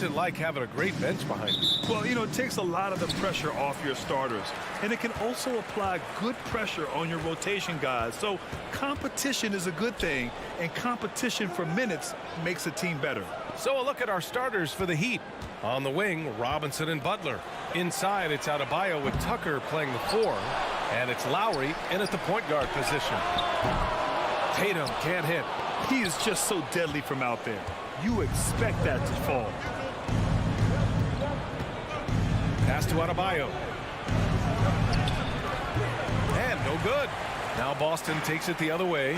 it like having a great bench behind you? Well, you know, it takes a lot of the pressure off your starters, and it can also apply good pressure on your rotation guys. So competition is a good thing, and competition for minutes makes a team better. So a look at our starters for the Heat. On the wing, Robinson and Butler. Inside, it's Adebayo with Tucker playing the 4, and it's Lowry in at the point guard position. Tatum can't hit. He is just so deadly from out there. You expect that to fall. Pass to Adebayo. And no good. Now Boston takes it the other way.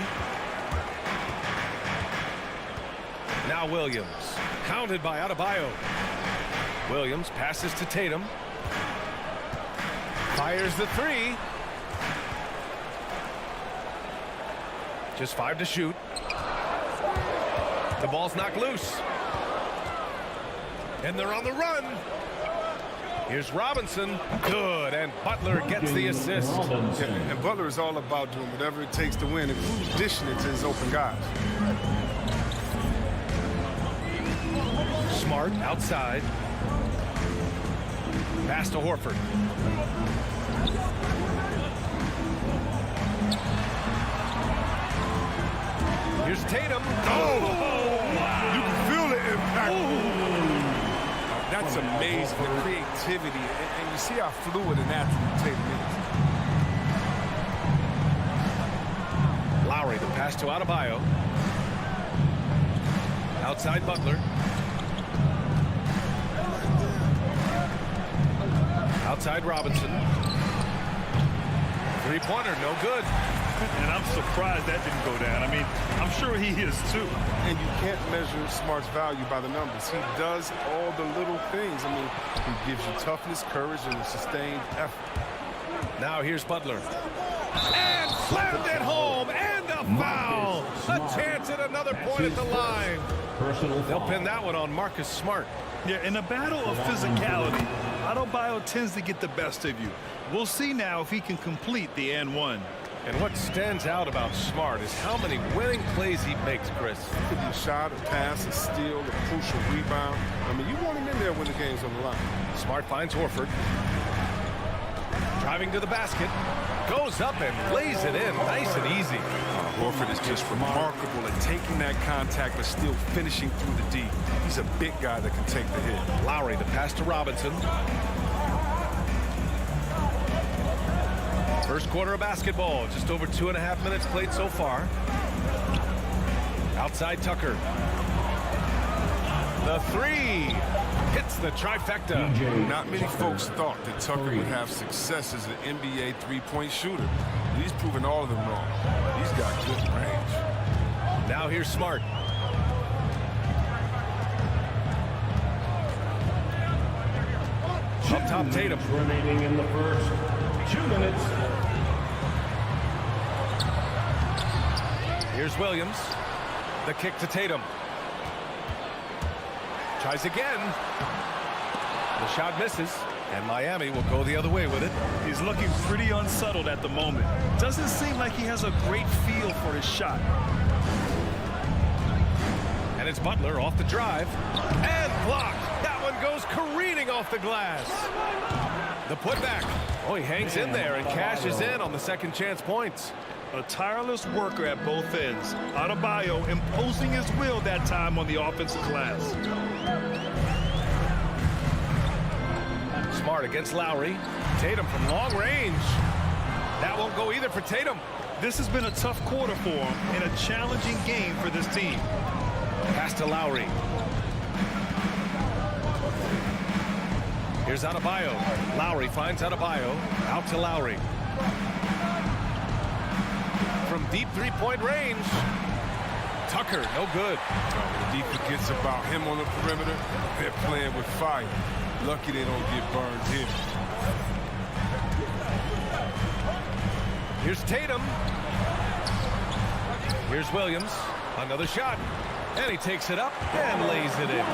Now Williams. Counted by Adebayo. Williams passes to Tatum. Fires the 3. Just 5 to shoot. The ball's knocked loose. And they're on the run. Here's Robinson. Good. And Butler gets the assist. Yeah, and Butler is all about doing whatever it takes to win, and who's dishing it to his open guys. Smart outside. Pass to Horford. Here's Tatum. Oh! Wow. You can feel the impact. That's amazing, the creativity. And you see how fluid and natural Tatum is. Lowry, the pass to Adebayo. Outside Butler. Outside Robinson. Three-pointer, no good. And I'm surprised that didn't go down. I mean, I'm sure he is too. And you can't measure Smart's value by the numbers. He does all the little things. I mean, he gives you toughness, courage, and a sustained effort. Now here's Butler. And slammed it home, and a foul. A chance at another point at the line. They'll pin that one on Marcus Smart. Yeah, in a battle of physicality, Adebayo tends to get the best of you. We'll see now if he can complete the and one. And what stands out about Smart is how many winning plays he makes, Chris. It could be a shot, a pass, a steal, a crucial rebound. I mean, you want him in there when the game's on the line. Smart finds Horford. Driving to the basket. Goes up and lays it in. Nice and easy. Horford is just remarkable at taking that contact but still finishing through the D. He's a big guy that can take the hit. Lowry, the pass to Robinson. First quarter of basketball. Just over 2.5 minutes played so far. Outside Tucker. The 3 hits the trifecta. Not many folks thought that Tucker would have success as an NBA three-point shooter. He's proven all of them wrong. He's got good range. Now here's Smart. Up top, Tatum. Remaining in the first 2 minutes. Here's Williams. The kick to Tatum. Tries again. The shot misses, and Miami will go the other way with it. He's looking pretty unsettled at the moment. Doesn't seem like he has a great feel for his shot. And it's Butler off the drive. And blocked. That one goes careening off the glass. The putback. Oh, he hangs in there and cashes in on the second chance points. A tireless worker at both ends. Adebayo imposing his will that time on the offensive glass. Smart against Lowry. Tatum from long range. That won't go either for Tatum. This has been a tough quarter for him and a challenging game for this team. Pass to Lowry. Here's Adebayo. Lowry finds Adebayo. Out to Lowry. From deep three-point range. Tucker, no good. He forgets about him on the perimeter. They're playing with fire. Lucky they don't get burned here. Here's Tatum. Here's Williams. Another shot. And he takes it up and lays it in.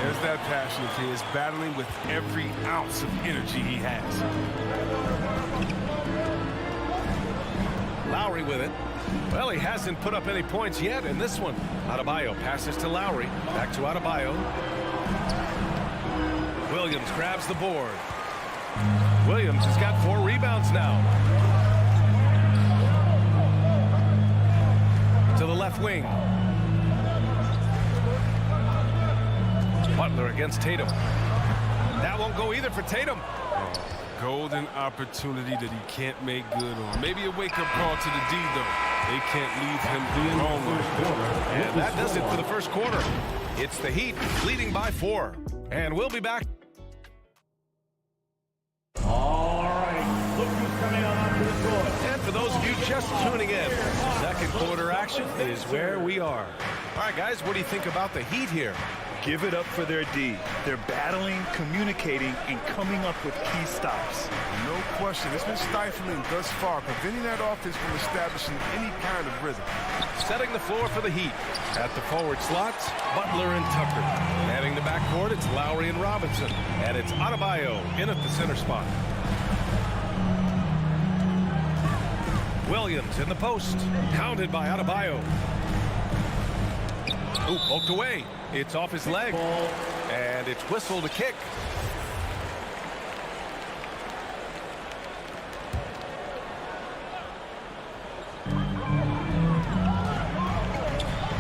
There's that passion of his, battling with every ounce of energy he has. Lowry with it. Well, he hasn't put up any points yet in this one. Adebayo passes to Lowry. Back to Adebayo. Williams grabs the board. Williams has got 4 rebounds now. To the left wing. Butler against Tatum. That won't go either for Tatum. Golden opportunity that he can't make good on. Maybe a wake-up call to the D, though. They can't leave him alone like this. And that does it for the first quarter. It's the Heat leading by 4. And we'll be back. All right, look who's coming on onto the court. And for those of you just tuning in, second quarter action is where we are. All right, guys, what do you think about the Heat here? Give it up for their D. They're battling, communicating, and coming up with key stops. No question. It's been stifling thus far, preventing that offense from establishing any kind of rhythm. Setting the floor for the Heat. At the forward slots, Butler and Tucker. Manning the backcourt, it's Lowry and Robinson. And it's Adebayo in at the center spot. Williams in the post. Counted by Adebayo. Ooh, poked away. It's off his leg. And it's whistled a kick.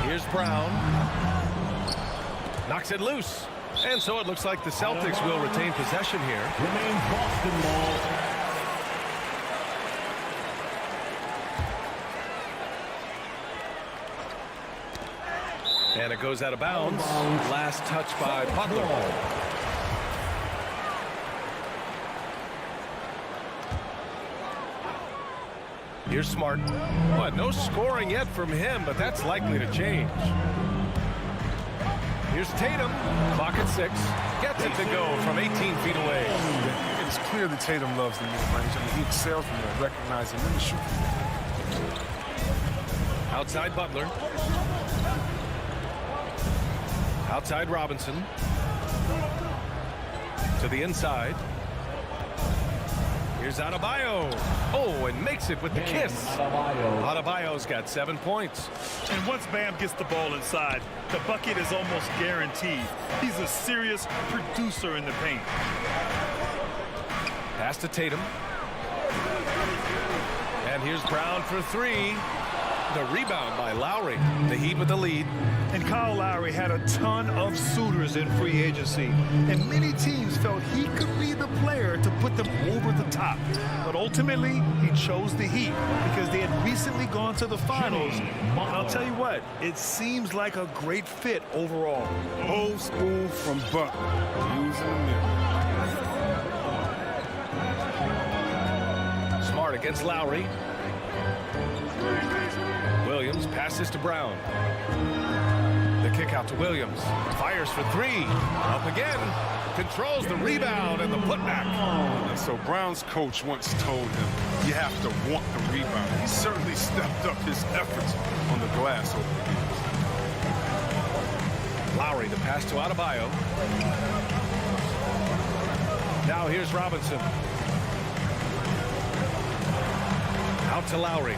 Here's Brown. Knocks it loose. And so it looks like the Celtics will retain possession here. Remains Boston ball. And it goes out of bounds. Last touch by Butler. Here's Smart. What? No scoring yet from him, but that's likely to change. Here's Tatum. Clock at 6. Gets it to go from 18 feet away. It's clear that Tatum loves the mid-range. I mean, he excels from that, recognizing in the shooting. Outside Butler. Outside Robinson. To the inside. Here's Adebayo. Oh, and makes it with the kiss. Adebayo's got 7 points. And once Bam gets the ball inside, the bucket is almost guaranteed. He's a serious producer in the paint. Pass to Tatum. And here's Brown for 3. The rebound by Lowry. The Heat with the lead. And Kyle Lowry had a ton of suitors in free agency, and many teams felt he could be the player to put them over the top. But ultimately, he chose the Heat because they had recently gone to the finals. And I'll tell you what, it seems like a great fit overall. Old school from Butler. Using the middle. Smart against Lowry. Williams passes to Brown. The kick out to Williams. Fires for 3. Up again. Controls the rebound and the putback. And so Brown's coach once told him, you have to want the rebound. He certainly stepped up his efforts on the glass over the years. Lowry, the pass to Adebayo. Now here's Robinson. Out to Lowry.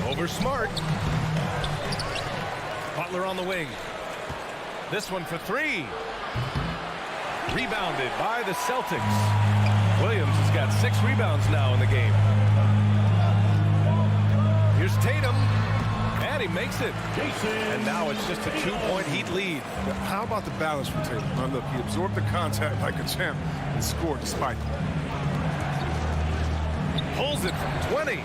Over Smart. Butler on the wing. This one for 3. Rebounded by the Celtics. Williams has got 6 rebounds now in the game. Here's Tatum. And he makes it. And now it's just a 2-point Heat lead. How about the balance from Tatum? Now look, he absorbed the contact like a champ and scored despite it. Pulls it from 20.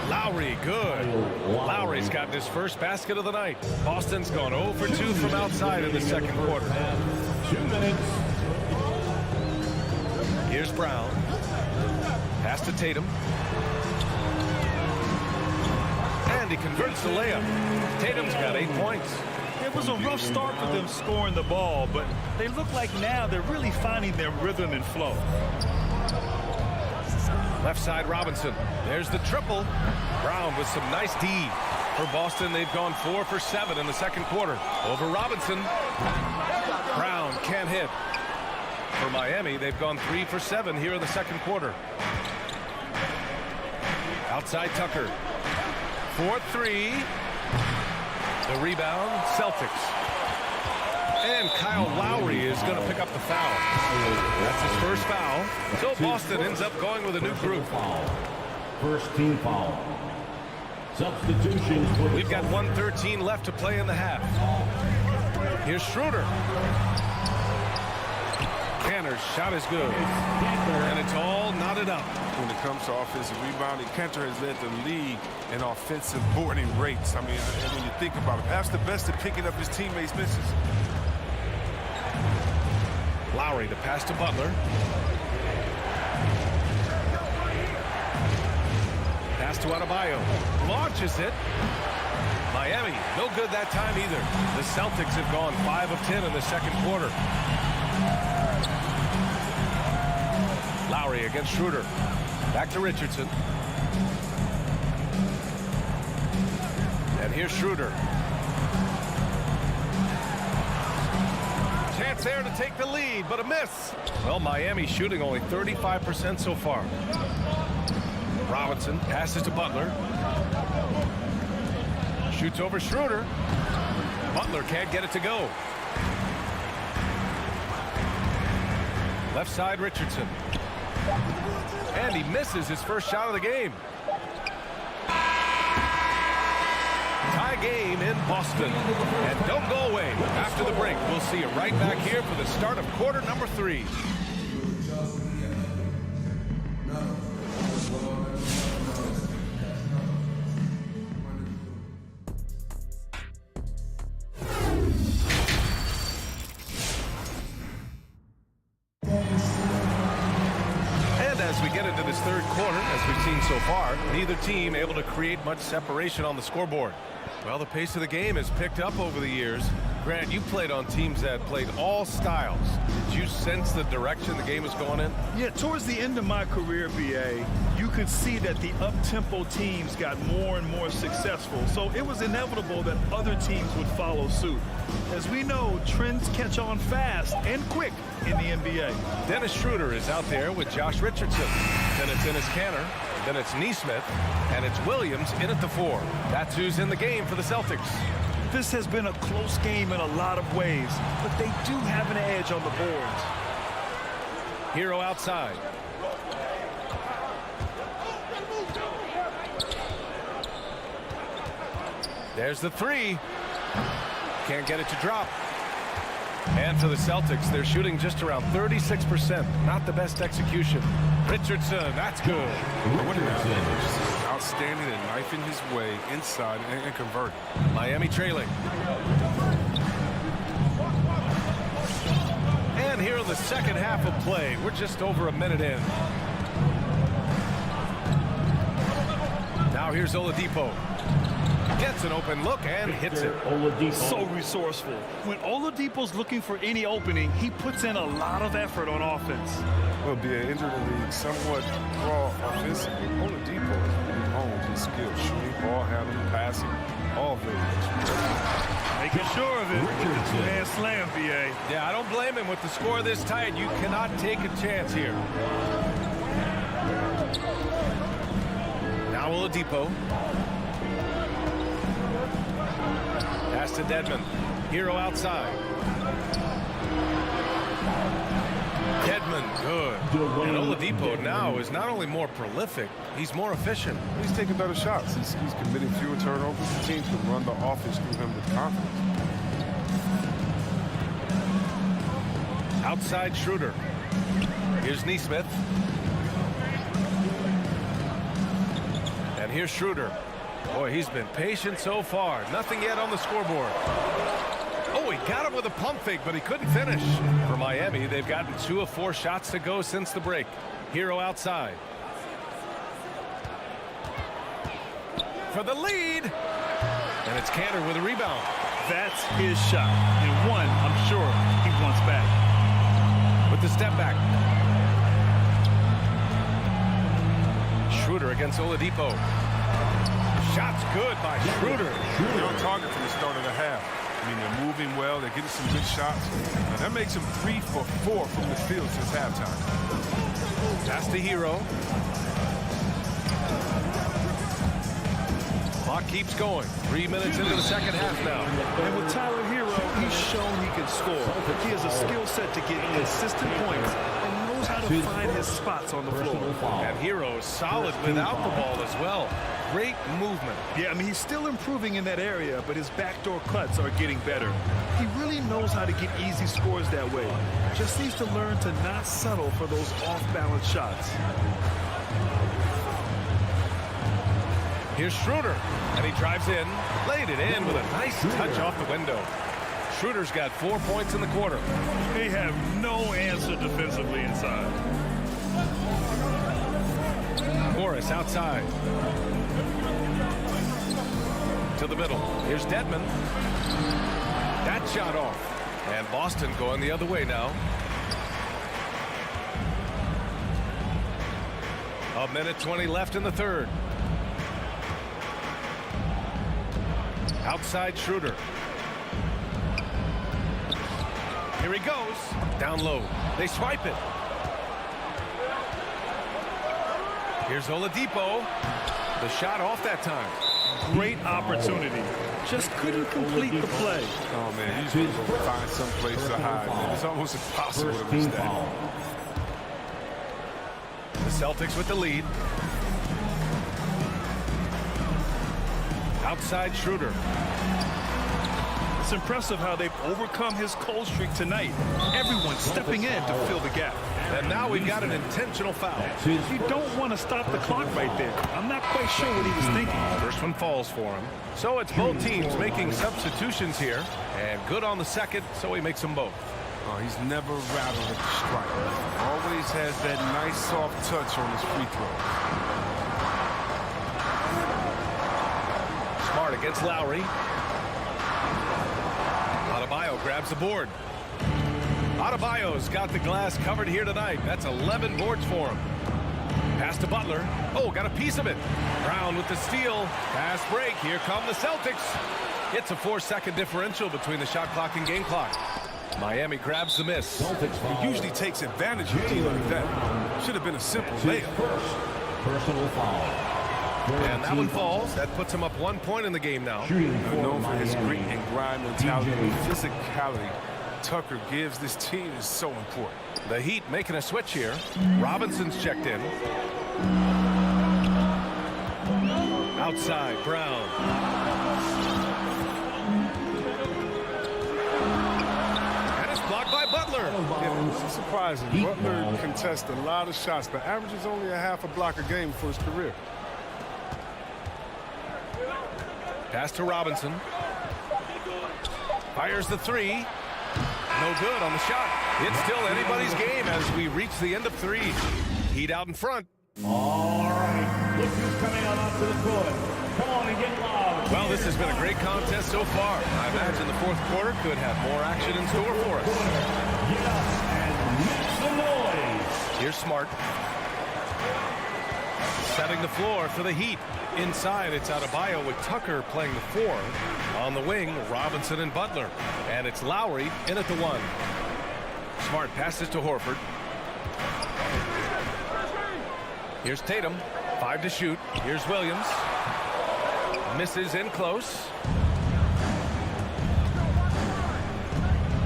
Lowry, good. Lowry's got his first basket of the night. Boston's gone 0 for 2 from outside in the second quarter. 2 minutes. Here's Brown. Pass to Tatum. And he converts the layup. Tatum's got 8 points. It was a rough start for them scoring the ball, but they look like now they're really finding their rhythm and flow. Left side Robinson. There's the triple. Brown with some nice D. For Boston, they've gone 4 for 7 in the second quarter. Over Robinson. Brown can't hit. For Miami, they've gone 3 for 7 here in the second quarter. Outside Tucker. 4-3. The rebound, Celtics. And Kyle Lowry is going to pick up the foul. That's his first foul. So Boston ends up going with a new group. First team foul. Substitutions for We've got 1:13 left to play in the half. Here's Schroeder. Kanter's shot is good. And it's all knotted up. When it comes to offensive rebounding, Kanter has led the league in offensive boarding rates. I mean, when you think about it, perhaps the best at picking up his teammates' misses. Lowry, the pass to Butler. Pass to Adebayo. Launches it. Miami, no good that time either. The Celtics have gone 5 of 10 in the second quarter. Lowry against Schroeder. Back to Richardson. And here's Schroeder. Chance there to take the lead, but a miss. Well, Miami shooting only 35% so far. Robinson passes to Butler. Shoots over Schroeder. Butler can't get it to go. Left side, Richardson. And he misses his first shot of the game. Tie game in Boston. And don't go away. After the break, we'll see you right back here for the start of quarter number 3. As we get into this third quarter, as we've seen so far, neither team able to create much separation on the scoreboard. Well, the pace of the game has picked up over the years. Grant, you played on teams that played all styles. Did you sense the direction the game was going in? Yeah, towards the end of my career, BA, you could see that the up-tempo teams got more and more successful. So it was inevitable that other teams would follow suit. As we know, trends catch on fast and quick in the NBA. Dennis Schroeder is out there with Josh Richardson. Then it's Enes Kanter. Then it's Nesmith. And it's Williams in at the 4. That's who's in the game for the Celtics. This has been a close game in a lot of ways, but they do have an edge on the boards. Hero outside. There's the 3. Can't get it to drop. And for the Celtics, they're shooting just around 36%. Not the best execution. Richardson, that's good. What an athlete. Just outstanding at knifing his way inside and converting. Miami trailing. And here in the second half of play, we're just over a minute in. Now here's Oladipo. Gets an open look and hits it. Oladipo. So resourceful. When Oladipo's looking for any opening, he puts in a lot of effort on offense. Will be an injured in the league, somewhat raw offensively. Oladipo is honed his skills, shooting, ball handling, passing, all very much. Making sure of it with the two-hand slam, BA. Yeah, I don't blame him with the score this tight. You cannot take a chance here. Now Oladipo. Pass to Dedmon. Hero outside. Dedmon, good. And Oladipo now is not only more prolific, he's more efficient. He's taking better shots. He's committing fewer turnovers. The teams can run the offense through him with confidence. Outside Schroeder. Here's Nesmith. And here's Schroeder. Boy, he's been patient so far. Nothing yet on the scoreboard. Oh, he got him with a pump fake, but he couldn't finish. For Miami, they've gotten 2 of 4 shots to go since the break. Hero outside. For the lead. And it's Kanter with a rebound. That's his shot. And one, I'm sure, he wants back. With the step back. Schroeder against Oladipo. Shot's good by Schroeder. They're on target from the start of the half. I mean, they're moving well. They're getting some good shots. And that makes them 3 for 4 from the field since halftime. That's the Hero. Clock keeps going. 3 minutes into the second half now. And with Tyler Hero, he's shown he can score. He has a skill set to get consistent points and knows how to find his spots on the floor. And Hero is solid without the ball as well. Great movement. Yeah, I mean, he's still improving in that area, but his backdoor cuts are getting better. He really knows how to get easy scores that way. Just needs to learn to not settle for those off-balance shots. Here's Schroeder, and he drives in, laid it in with a nice touch off the window. Schroeder's got 4 points in the quarter. They have no answer defensively inside. Morris outside. To the middle. Here's Dedmon. That shot off. And Boston going the other way now. A minute 20 left in the third. Outside Schroeder. Here he goes. Down low. They swipe it. Here's Oladipo. The shot off that time. Great opportunity. Just couldn't complete the play. Oh, man, he's going to find some place to hide, man. It's almost impossible to miss that. The Celtics with the lead. Outside Schroeder. It's impressive how they've overcome his cold streak tonight. Everyone stepping in to fill the gap. And now we've got an intentional foul. You don't want to stop the clock right there. I'm not quite sure what he was thinking. First one falls for him. So it's both teams making substitutions here. And good on the second, so he makes them both. Oh, he's never rattled at the strike. Always has that nice soft touch on his free throw. Smart against Lowry. Adebayo grabs the board. Adebayo's got the glass covered here tonight. That's 11 boards for him. Pass to Butler. Oh, got a piece of it. Brown with the steal. Pass break. Here come the Celtics. It's a 4-second differential between the shot clock and game clock. Miami grabs the miss. He usually takes advantage of a team like that. Should have been a simple layup. Personal foul. And that one falls. That puts him up 1 point in the game now. Known for his grit and grind mentality and physicality, Tucker gives this team is so important. The Heat making a switch here. Robinson's checked in. Outside, Brown. And it's blocked by Butler. Yeah, it's surprising. Butler contests a lot of shots, but averages only a half a block a game for his career. Pass to Robinson. Fires the three. No good on the shot. It's still anybody's game as we reach the end of three. Heat out in front. All right. Look who's coming on up to the court. Come on and get loud. Well, this has been a great contest so far. I imagine the fourth quarter could have more action in store for us. Yes, and make some noise. Here's Smart. Setting the floor for the Heat. Inside, it's Adebayo with Tucker playing the 4. On the wing, Robinson and Butler. And it's Lowry in at the 1. Smart passes to Horford. Here's Tatum. 5 to shoot. Here's Williams. Misses in close.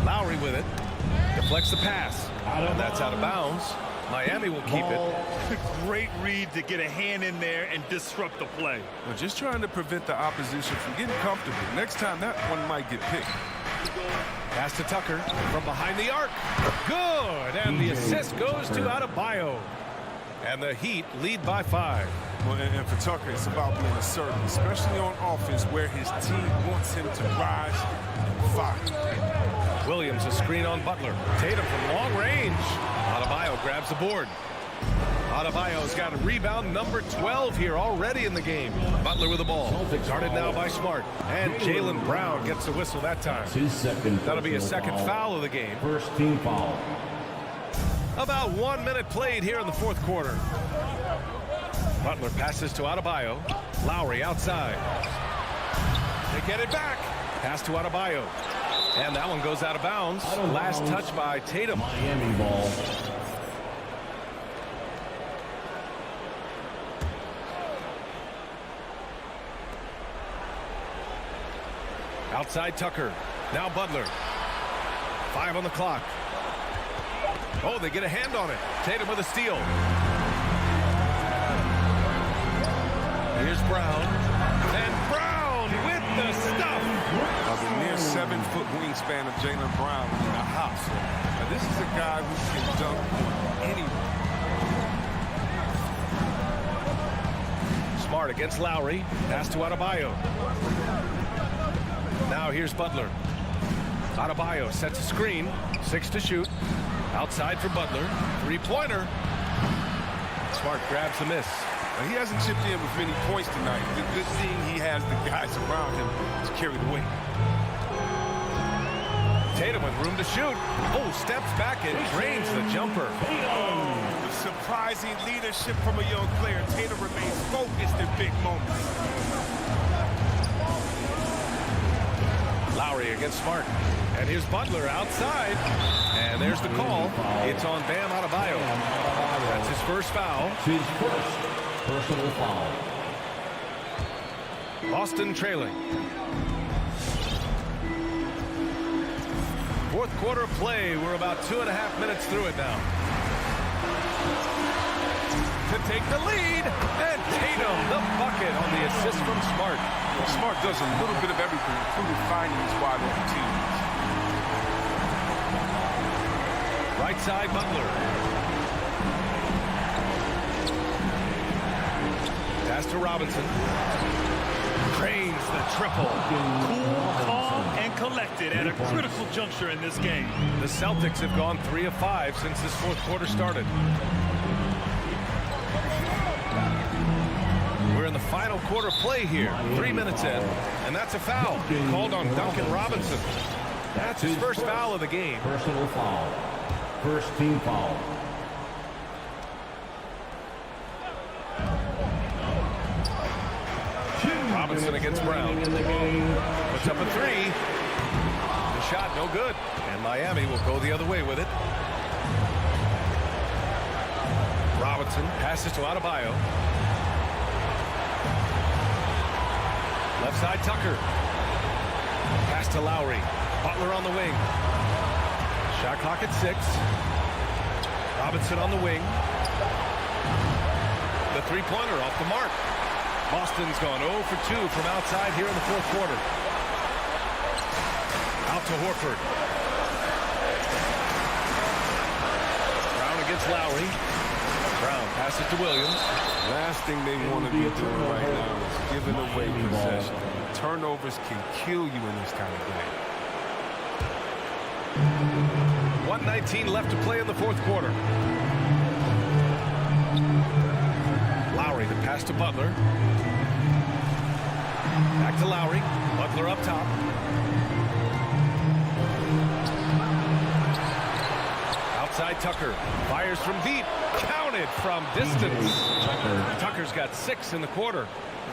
Lowry with it. Deflects the pass. And that's out of bounds. Miami will keep it. Great read to get a hand in there and disrupt the play. Well, just trying to prevent the opposition from getting comfortable. Next time, that one might get picked. Pass to Tucker from behind the arc. Good. And the assist goes to Adebayo. And the Heat lead by 5. Well, and for Tucker, it's about being assertive, especially on offense where his team wants him to rise and fire. Williams a screen on Butler. Tatum from long range. Adebayo grabs the board. Adebayo's got a rebound number 12 here already in the game. Butler with the ball. Guarded now by Smart. And Jaylen Brown gets the whistle that time. That'll be a second foul of the game. First team foul. About 1 minute played here in the fourth quarter. Butler passes to Adebayo. Lowry outside. They get it back. Pass to Adebayo. And that one goes out of bounds. Last touch by Tatum. Miami ball. Outside Tucker. Now Butler. 5 on the clock. Oh, they get a hand on it. Tatum with a steal. Here's Brown. And Brown with the stuff. The near 7-foot wingspan of Jaylen Brown in the house. Now, this is a guy who can dunk on anyone. Smart against Lowry. Pass to Adebayo. Now here's Butler. Adebayo sets a screen. 6 to shoot. Outside for Butler. 3-pointer. Smart grabs the miss. Now, he hasn't chipped in with many points tonight. The good thing he has the guys around him to carry the weight. Tatum with room to shoot. Oh, steps back and drains the jumper. With surprising leadership from a young player, Tatum remains focused in big moments. Lowry against Smart. And here's Butler outside. And there's the call. It's on Bam Adebayo. That's his first foul. His first personal foul. Boston trailing. Fourth quarter play. We're about 2.5 minutes through it now. To take the lead. And Tatum, the bucket on the assist from Smart. Smart does a little bit of everything, including finding his wide open teammates. Right side, Butler. Pass to Robinson. Drains the triple. Cool, calm, and collected at a critical juncture in this game. The Celtics have gone 3 of 5 since this fourth quarter started. We're in the final quarter play here. 3 minutes in, and that's a foul called on Duncan Robinson. That's his first foul of the game. Personal foul. First team foul. Robinson against Brown. Puts up a 3. The shot no good, and Miami will go the other way with it. Robinson passes to Adebayo. Left side, Tucker. Pass to Lowry. Butler on the wing. Shot clock at 6. Robinson on the wing. The three-pointer off the mark. Boston's gone 0 for 2 from outside here in the fourth quarter. Out to Horford. Brown against Lowry. Brown passes to Williams. Last thing they want to be doing right now is giving away possession. Turnovers can kill you in this kind of game. 1:19 left to play in the fourth quarter. Lowry, the pass to Butler. Back to Lowry. Butler up top. Outside Tucker. Fires from deep. Counted from distance. Tucker's got 6 in the quarter.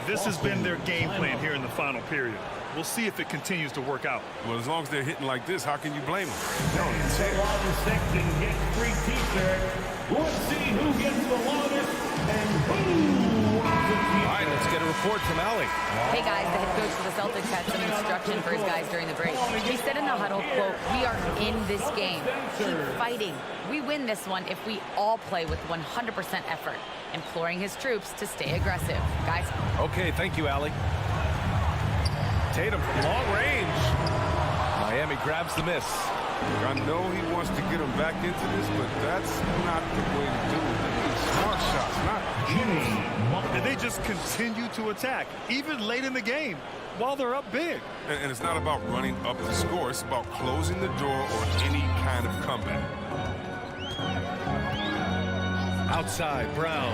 This has been their game plan here in the final period. We'll see if it continues to work out. Well, as long as they're hitting like this, how can you blame them? So on the section gets free t-shirt. Let's see who gets the longest and who wants the All right, let's get a report from Allie. Hey guys, the head coach for the Celtics had some instruction for his guys during the break. He said in the huddle, quote, "We are in this game. Keep fighting. We win this one if we all play with 100% effort," imploring his troops to stay aggressive. Guys. Okay, thank you, Allie. Tatum from long range. Miami grabs the miss. I know he wants to get him back into this, but that's not the way to do it. They need smart shots, not Jimmy. And they just continue to attack, even late in the game, while they're up big. And it's not about running up the score. It's about closing the door on any kind of comeback. Outside, Brown.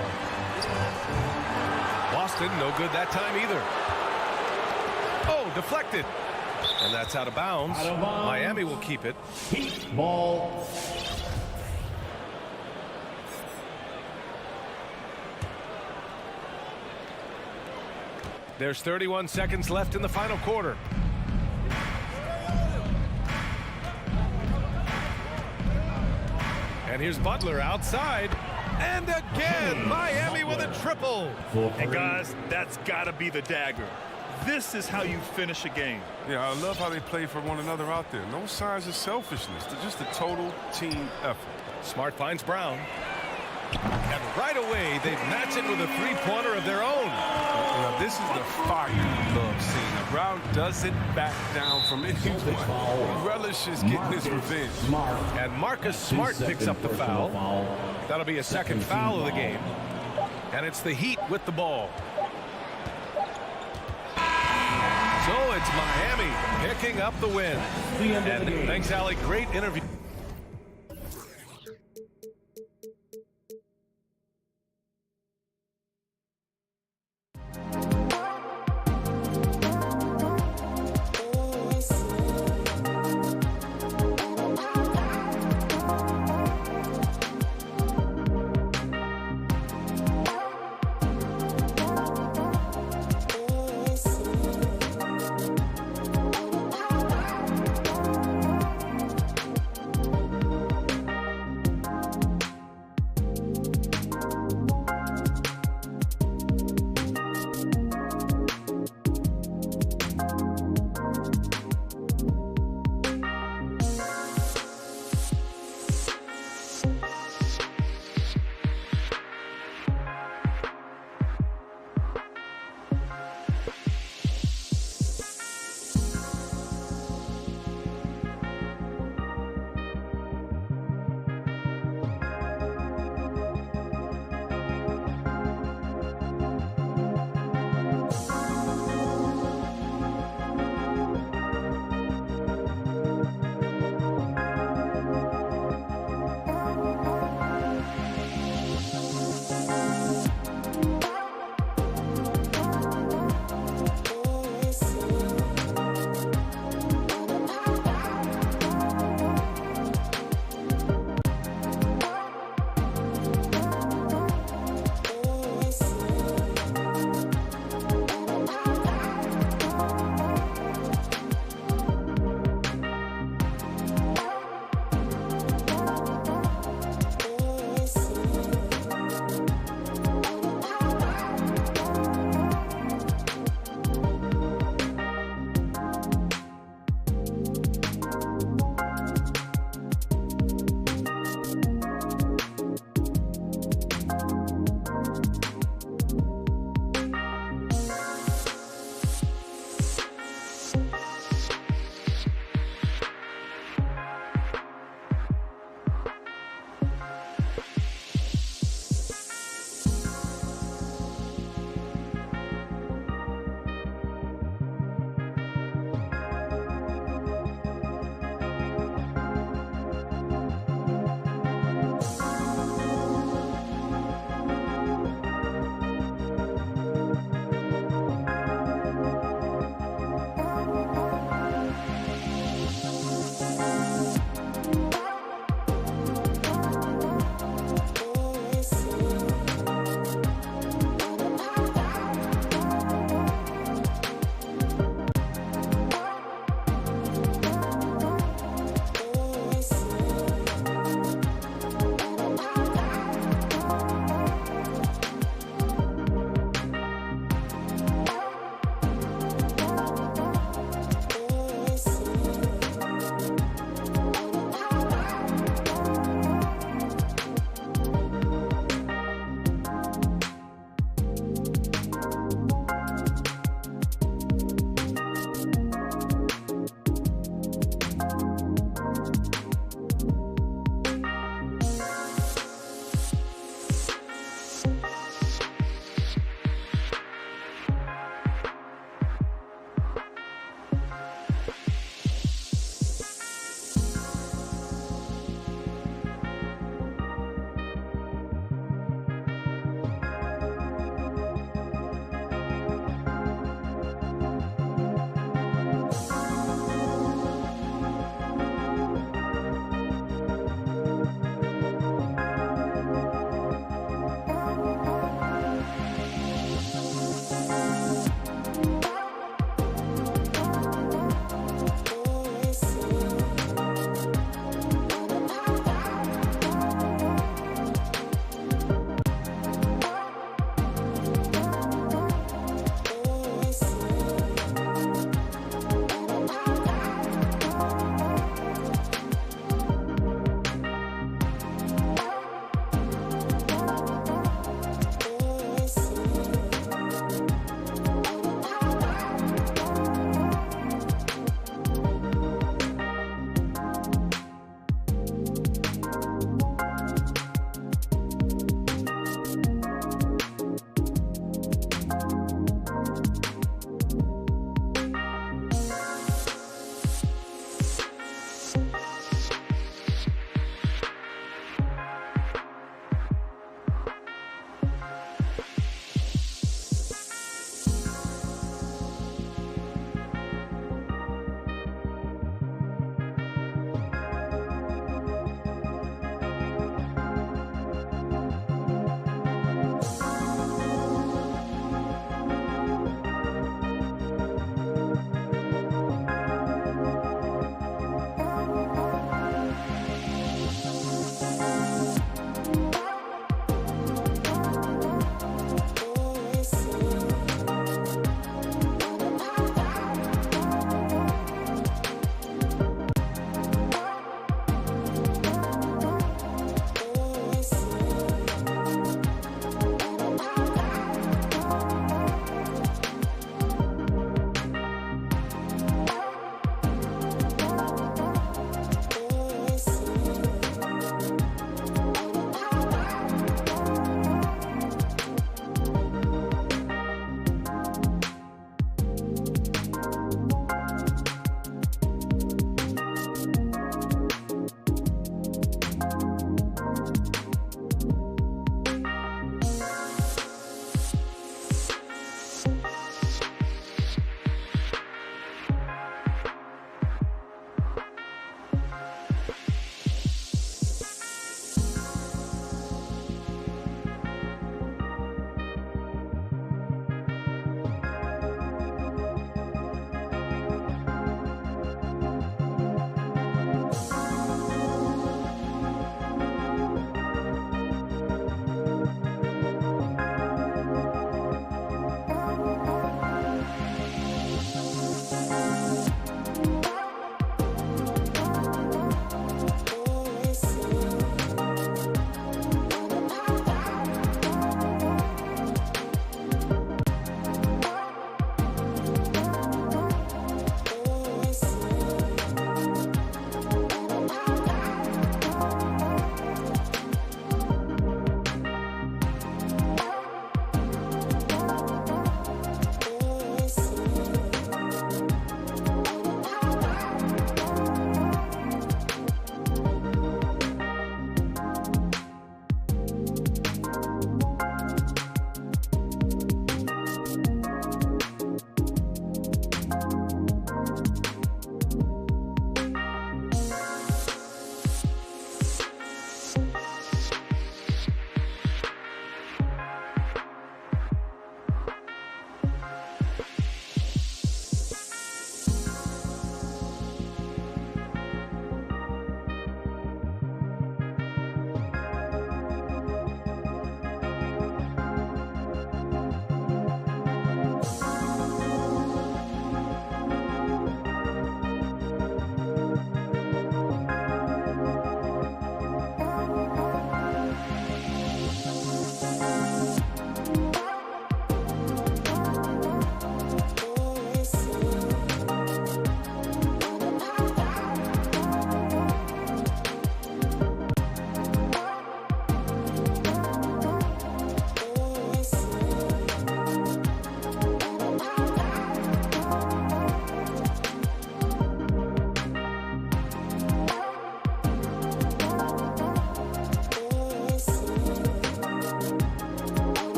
Boston, no good that time either. Oh, deflected. And that's out of bounds. Miami will keep it. Heat ball. There's 31 seconds left in the final quarter. And here's Butler outside. And again, Miami with a triple. And guys, that's got to be the dagger. This is how you finish a game. Yeah, I love how they play for one another out there. No signs of selfishness. They're just a total team effort. Smart finds Brown. And right away, they match it with a three-pointer of their own. Now, this is the fire you love seeing. Brown doesn't back down from anyone. He relishes getting his revenge. And Marcus Smart picks up the foul. That'll be a second foul of the game. And it's the Heat with the ball. So it's Miami picking up the win. And thanks, Allie. Great interview.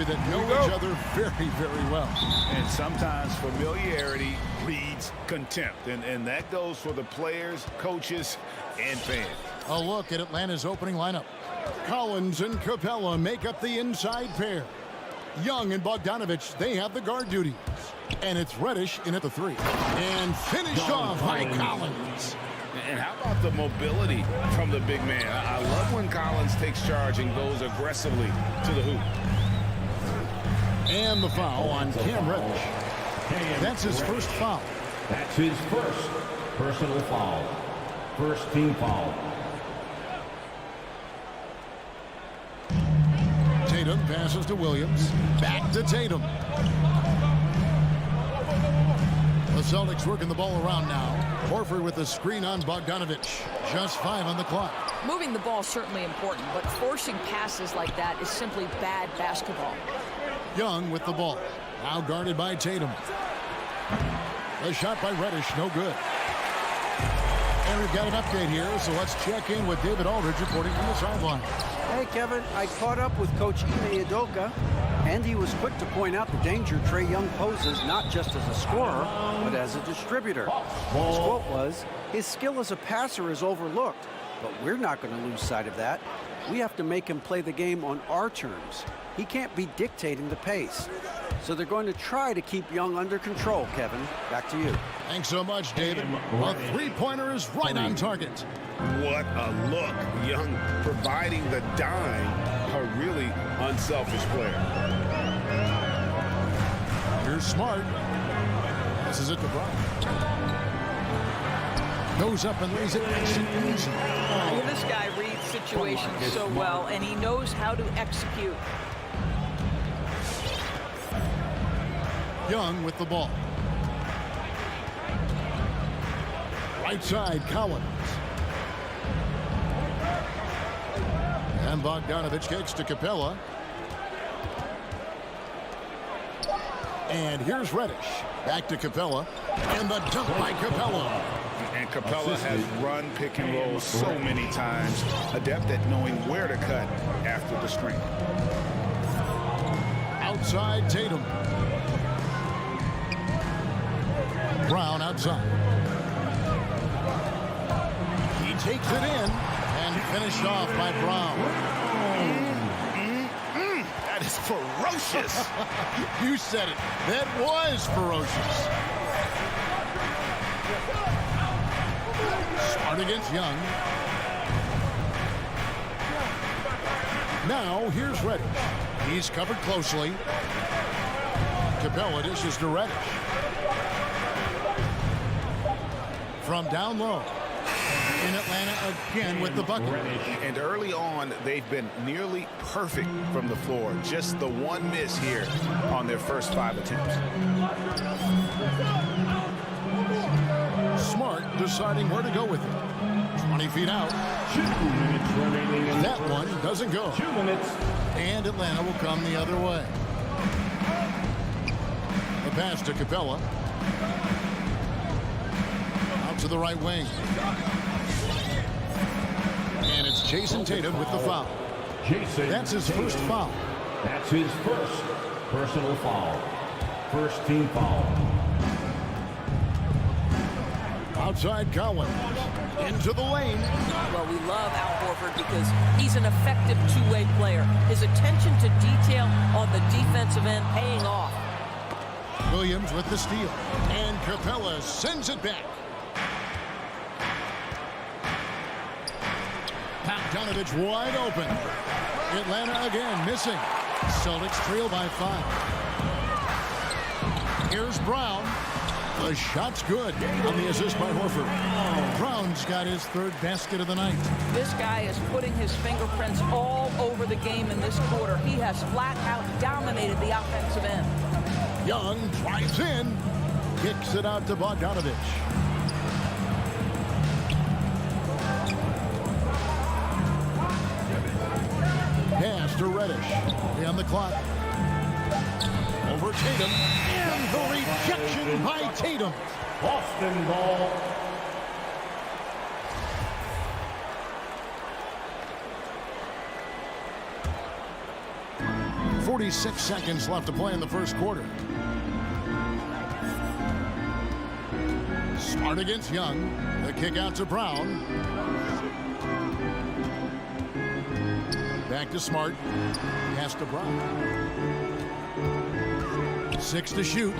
three that know each other very, very well. And sometimes familiarity breeds contempt. And that goes for the players, coaches, and fans. A look at Atlanta's opening lineup. Collins and Capella make up the inside pair. Young and Bogdanovich, they have the guard duties. And it's Reddish in at the three. And finished off by Collins. And how about the mobility from the big man? I love when Collins takes charge and goes aggressively to the hoop. And the foul on Cam Reddish. That's his first foul. That's his first personal foul. First team foul. Tatum passes to Williams. Back to Tatum. The Celtics working the ball around now. Horford with the screen on Bogdanovich. Just 5 on the clock. Moving the ball is certainly important, but forcing passes like that is simply bad basketball. Young with the ball. Now guarded by Tatum. A shot by Reddish, no good. And we've got an update here, so let's check in with David Aldridge reporting from the sideline. Hey, Kevin, I caught up with Coach Ime Udoka, and he was quick to point out the danger Trae Young poses not just as a scorer, but as a distributor. His quote was, "His skill as a passer is overlooked, but we're not going to lose sight of that. We have to make him play the game on our terms. He can't be dictating the pace." So they're going to try to keep Young under control, Kevin. Back to you. Thanks so much, David. A three-pointer is right on target. What a look. Young providing the dime. A really unselfish player. Here's Smart. This is it to Brown. Goes up and lays it nice and easy. This guy reads situations so well, and he knows how to execute. Young with the ball. Right side, Collins. And Bogdanovich kicks to Capella. And here's Reddish. Back to Capella. And the dunk by Capella. And Capella has run pick and roll so many times, adept at knowing where to cut after the screen. Outside, Tatum. Brown outside. He takes it in and finished off by Brown. That is ferocious. You said it. That was ferocious. Smart against Young. Now here's Reddish. He's covered closely. Capella dishes to Reddish. From down low. In Atlanta again with the bucket. And early on, they've been nearly perfect from the floor. Just the one miss here on their first 5 attempts. Smart deciding where to go with it. 20 feet out. 2 minutes remaining. That one doesn't go. 2 minutes. And Atlanta will come the other way. The pass to Capella. Out to the right wing. And it's Jason Tatum with the foul. That's his first foul. That's his first personal foul. First team foul. Outside Collins. Into the lane. Well, we love Al Horford because he's an effective two-way player. His attention to detail on the defensive end paying off. Williams with the steal. And Capella sends it back. Bogdanovich wide open. Atlanta again missing. Celtics trail by 5. Here's Brown. The shot's good on the assist by Horford. Brown's got his 3rd basket of the night. This guy is putting his fingerprints all over the game in this quarter. He has flat out dominated the offensive end. Young drives in. Kicks it out to Bogdanovich. Pass to Reddish. On the clock. Over Tatum. And the rejection by Tatum. Boston ball. 46 seconds left to play in the first quarter. Smart against Young. The kick out to Brown. Back to Smart. Pass to Brown. 6 to shoot.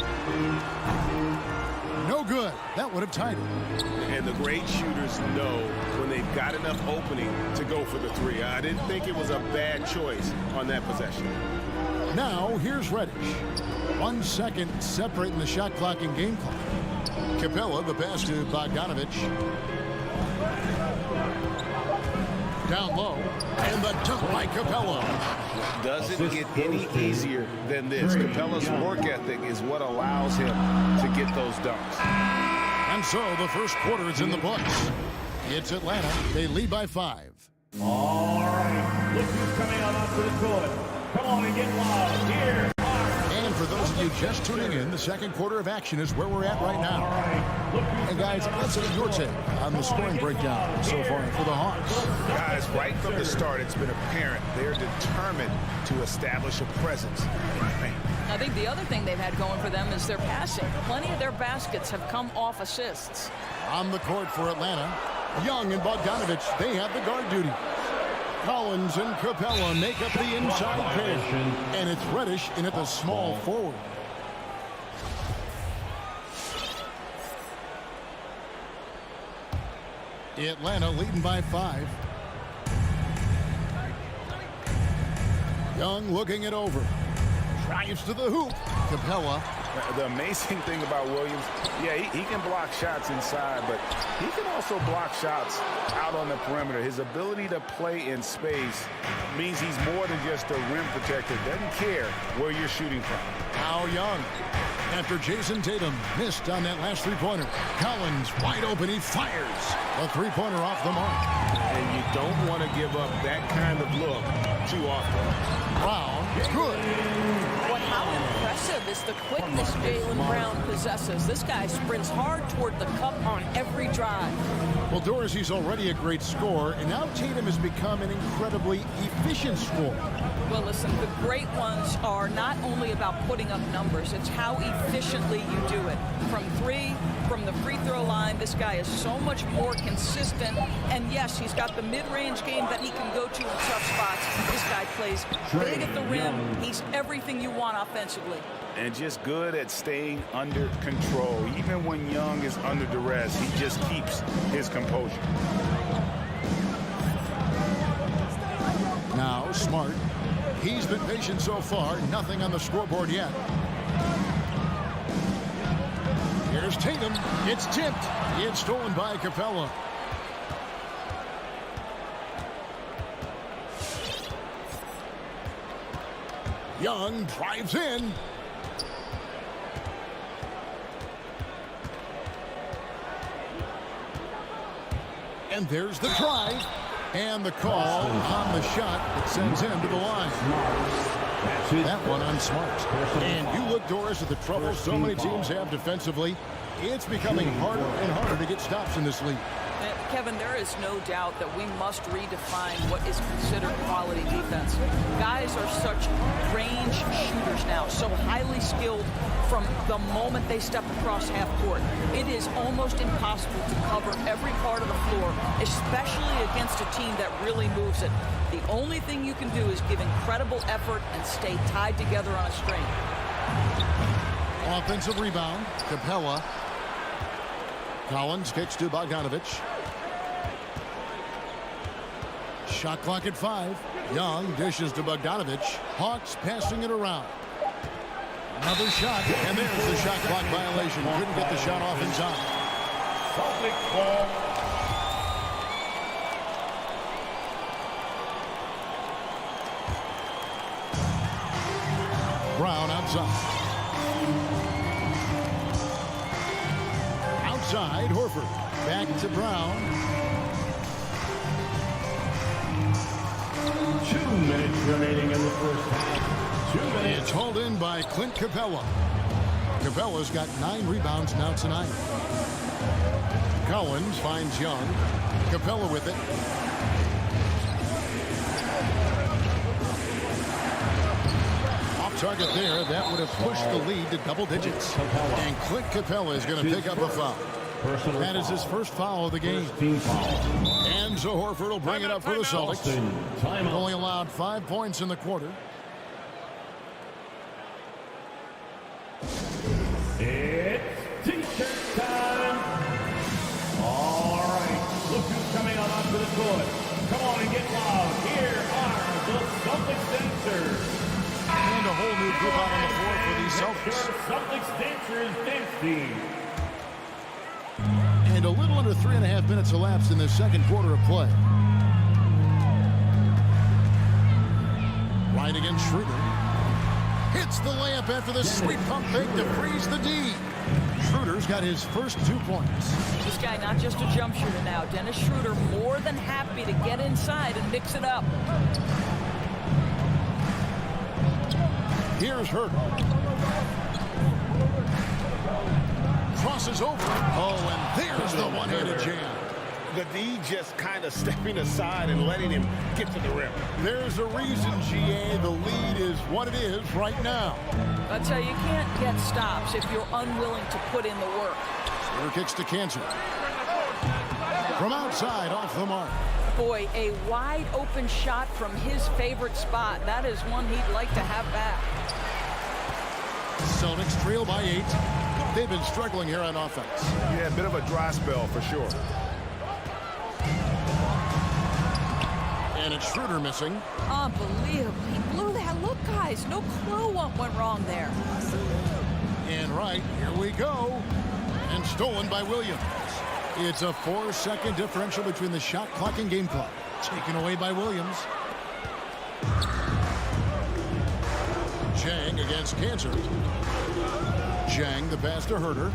No good. That would have tied it. And the great shooters know when they've got enough opening to go for the three. I didn't think it was a bad choice on that possession. Now, here's Reddish. 1 second separating the shot clock and game clock. Capella, the pass to Bogdanovich. Down low, and the dunk by Capella. Doesn't get any easier than this. Capella's work ethic is what allows him to get those dunks. And so the first quarter is in the books. It's Atlanta. They lead by 5. All right, look who's coming out onto the court. Come on and get loud. Here. And for those of you just tuning in, the second quarter of action is where we're at right now. And guys, let's get your take on the scoring breakdown so far for the Hawks. Guys, right from the start, it's been apparent they're determined to establish a presence in the paint. I think the other thing they've had going for them is their passing. Plenty of their baskets have come off assists. On the court for Atlanta, Young and Bogdanovich, they have the guard duty. Collins and Capella make up the inside pair. And it's Reddish in at the small forward. Atlanta leading by 5. Young looking it over. Drives to the hoop. Capella. The amazing thing about Williams, yeah, he can block shots inside, but he can also block shots out on the perimeter. His ability to play in space means he's more than just a rim protector. Doesn't care where you're shooting from. Now Young. After Jason Tatum missed on that last three-pointer. Collins wide open. He fires. A three-pointer off the mark. And you don't want to give up that kind of look too often. Brown, good. But how impressive is the quickness Jaylen Brown possesses. This guy sprints hard toward the cup on every drive. Well, Dorsey's already a great scorer, and now Tatum has become an incredibly efficient scorer. Well, listen, the great ones are not only about putting up numbers, it's how efficiently you do it. From three, from the free throw line, this guy is so much more consistent. And yes, he's got the mid-range game that he can go to in tough spots. This guy plays big at the rim. He's everything you want offensively. And just good at staying under control. Even when Young is under duress, he just keeps his composure. Now Smart. He's been patient so far. Nothing on the scoreboard yet. Here's Tatum. It's tipped. It's stolen by Capella. Young drives in. And there's the drive. And the call on the shot that sends him to the line. That one on Smart. And you look, Doris, at the trouble so many teams have defensively. It's becoming harder and harder to get stops in this league. Kevin, there is no doubt that we must redefine what is considered quality defense. Guys are such range shooters now, so highly skilled from the moment they step across half court. It is almost impossible to cover every part of the floor, especially against a team that really moves it. The only thing you can do is give incredible effort and stay tied together on a string. Offensive rebound. Capella. Collins kicks to Bogdanovich. Shot clock at 5. Young dishes to Bogdanovich. Hawks passing it around. Another shot, and there's the shot clock violation. Couldn't get the shot off in time. Celtic ball. Brown outside. Outside, Horford. Back to Brown. 2 minutes remaining in the first half. 2 minutes. It's hauled in by Clint Capella. Capella's got 9 rebounds now tonight. Collins finds Young. Capella with it. target there. That would have pushed the lead to double digits. And Clint Capella is going to pick up a foul. That is his first foul of the game. And so Horford will bring it up for the Celtics. Only allowed 5 points in the quarter. It's T-shirt time. All right, look who's coming on onto the court. Come on and get loud. Here are the Celtics dancers. And a whole new group out on the floor for these Celtics. Celtics dancers dance team. And a little under 3.5 minutes elapsed in the second quarter of play. Right against Schroeder. Hits the layup after the sweet pump fake to freeze the D. Schroeder's got his first 2 points. This guy not just a jump shooter now. Dennis Schroeder more than happy to get inside and mix it up. Here's Herter. Crosses over. Oh, and there's the one-handed jam. The D just kind of stepping aside and letting him get to the rim. There's a reason, GA, the lead is what it is right now. I tell you, you can't get stops if you're unwilling to put in the work. Schroeder kicks to Cantor. From outside, off the mark. Boy, a wide open shot from his favorite spot. That is one he'd like to have back. Celtics trail by 8. They've been struggling here on offense. Yeah, a bit of a dry spell for sure. And it's Schroeder missing. Unbelievable. He blew that. Look, guys, no clue what went wrong there. And right, here we go. And stolen by Williams. It's a 4-second differential between the shot clock and game clock. Taken away by Williams. Chang against Cantor. Chang, the pass to Herter.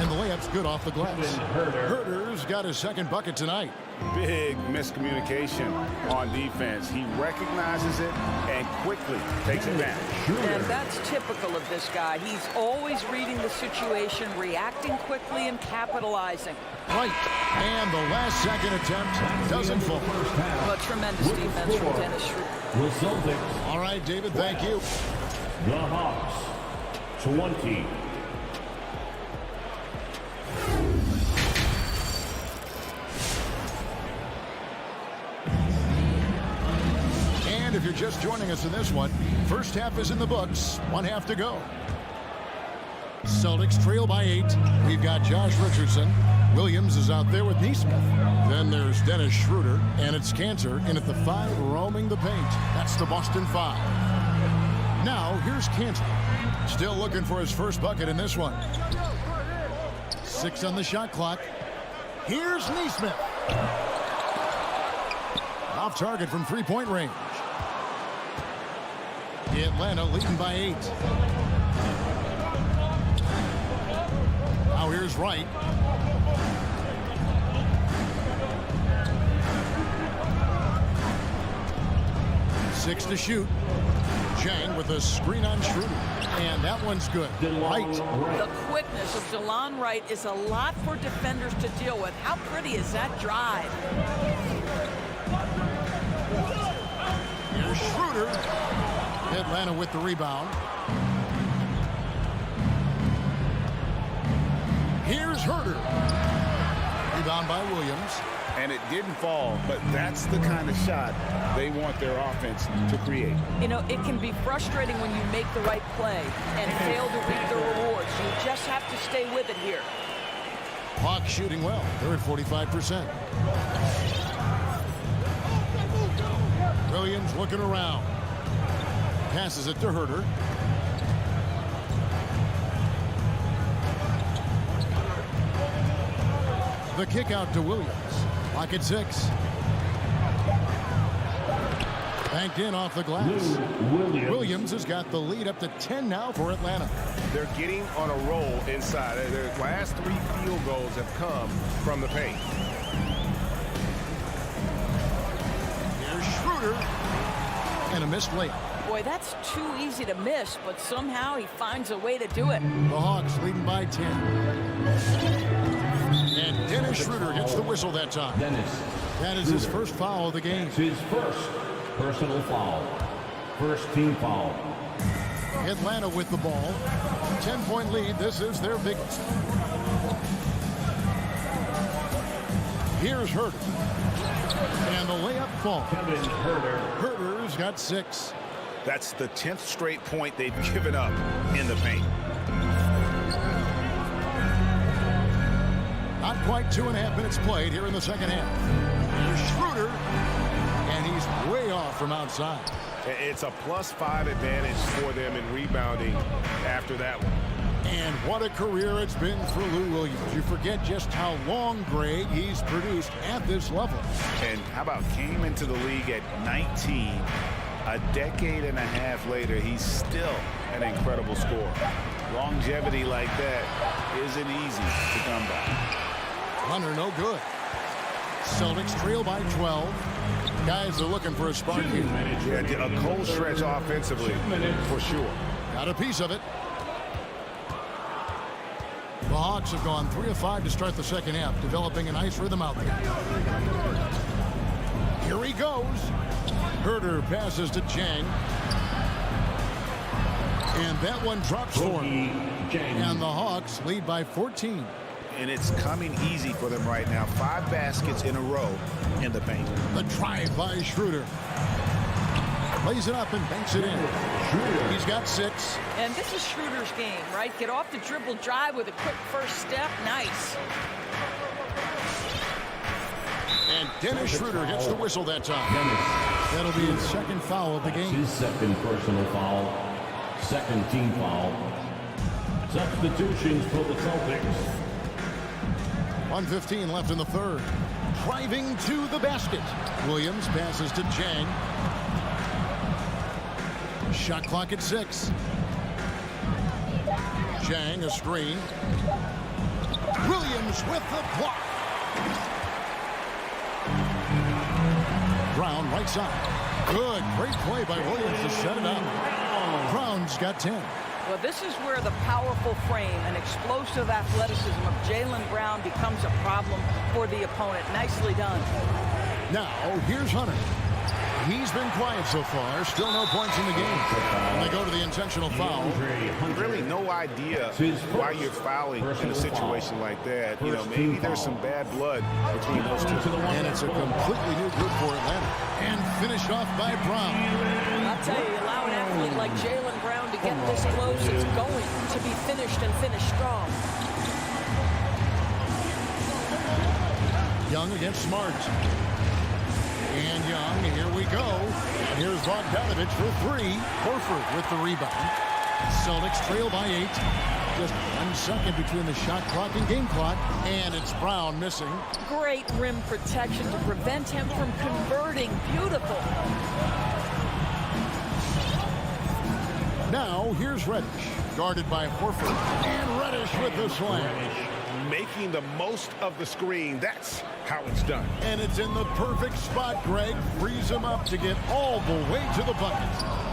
And the layup's good off the glass. Herter's got his second bucket tonight. Big miscommunication on defense. He recognizes it and quickly takes advantage. And that's typical of this guy. He's always reading the situation, reacting quickly, and capitalizing. Right. And the last second attempt doesn't fall. But tremendous defense from Dennis Schroeder. All right, David, thank you. The Hawks, 20. And if you're just joining us in this one, first half is in the books. 1 half to go. Celtics trail by 8. We've got Josh Richardson. Williams is out there with Nesmith. Then there's Dennis Schroeder, and it's Cantor in at the 5, roaming the paint. That's the Boston 5. Now, here's Cantor. Still looking for his first bucket in this one. 6 on the shot clock. Here's Nesmith. Off target from 3-point range. Atlanta leading by 8. Now here's Wright. Six to shoot. Chang with a screen on Schroeder. And that one's good. Wright. The quickness of DeLon Wright is a lot for defenders to deal with. How pretty is that drive? Here's Schroeder. Atlanta with the rebound. Here's Herter. Rebound by Williams. And it didn't fall, but that's the kind of shot they want their offense to create. You know, it can be frustrating when you make the right play and fail to reap the rewards. You just have to stay with it here. Hawks shooting well. They're at 45%. Williams looking around. Passes it to Herter. The kick out to Williams. Lock at 6. Banked in off the glass. Williams has got the lead up to 10 now for Atlanta. They're getting on a roll inside. Their last 3 field goals have come from the paint. Here's Schroeder. And a missed layup. Boy, that's too easy to miss, but somehow he finds a way to do it. The Hawks leading by 10. And Dennis Schroeder gets the whistle that time. Dennis. That is his first foul of the game. It's his first personal foul. First team foul. Atlanta with the ball. 10-point lead. This is their biggest. Here's Herter. And the layup falls. Kevin Herter. Herter's got 6. That's the 10th straight point they've given up in the paint. Not quite 2.5 minutes played here in the second half. Here's Schroeder, and he's way off from outside. It's a +5 advantage for them in rebounding after that one. And what a career it's been for Lou Williams. You forget just how long, Greg, he's produced at this level. And how about came into the league at 19. A decade and a half later, he's still an incredible scorer. Longevity like that isn't easy to come by. Hunter, no good. Celtics trail by 12. Guys are looking for a spark here. Yeah, a cold stretch offensively, for sure. Got a piece of it. The Hawks have gone 3 of 5 to start the second half, developing a nice rhythm out there. Here he goes. Herter passes to Chang. And that one drops for him. And the Hawks lead by 14. And it's coming easy for them right now. 5 baskets in a row in the paint. The drive by Schroeder. Lays it up and banks it in. He's got 6. And this is Schroeder's game, right? Get off the dribble drive with a quick first step. Nice. And Dennis Schroeder gets the whistle that time. That'll be his second foul of the game. His second personal foul. Second team foul. Substitutions for the Celtics. 1:15 left in the third. Driving to the basket. Williams passes to Chang. Shot clock at 6. Chang a screen. Williams with the block. Brown right side. Good. Great play by Williams to set it up. Brown's got 10. Well, this is where the powerful frame and explosive athleticism of Jaylen Brown becomes a problem for the opponent. Nicely done. Now, here's Hunter. He's been quiet so far. Still no points in the game. And they go to the intentional foul. Really no idea why you're fouling in a situation like that. You know, maybe there's some bad blood between those two. And it's a completely new group for Atlanta. And finished off by Brown. I'll tell you, allow an athlete like Jaylen Brown to get this close. It's going to be finished and finished strong. Young against Smart. And Young, here we go. And here's Bogdanovich for 3. Horford with the rebound. Celtics trail by 8. Just 1 second between the shot clock and game clock. And it's Brown missing. Great rim protection to prevent him from converting. Beautiful. Now, here's Reddish. Guarded by Horford. And Reddish with the slam. Making the most of the screen. That's how it's done. And it's in the perfect spot, Greg. Frees him up to get all the way to the bucket.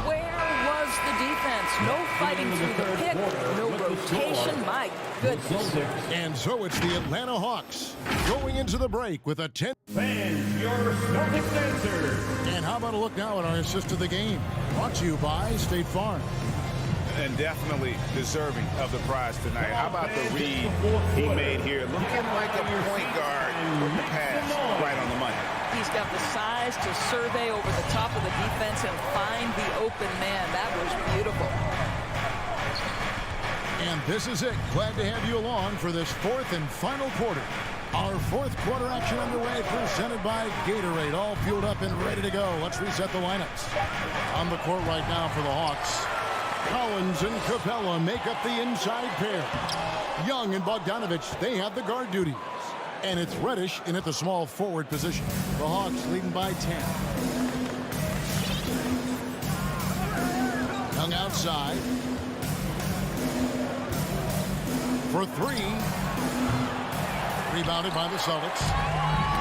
Where was the defense? No fighting through the pick. No rotation. My goodness. And so it's the Atlanta Hawks going into the break with a 10. Fans, your Celtics answer. And how about a look now at our assist of the game? Brought to you by State Farm. And definitely deserving of the prize tonight. How about the read he made here? Looking like a point guard with the pass right on the money. He's got the size to survey over the top of the defense and find the open man. That was beautiful. And this is it. Glad to have you along for this 4th and final quarter. Our 4th quarter action underway, presented by Gatorade. All fueled up and ready to go. Let's reset the lineups. On the court right now for the Hawks. Collins and Capella make up the inside pair. Young and Bogdanovich, they have the guard duties. And it's Reddish in at the small forward position. The Hawks leading by 10. Young outside. For 3. Rebounded by the Celtics.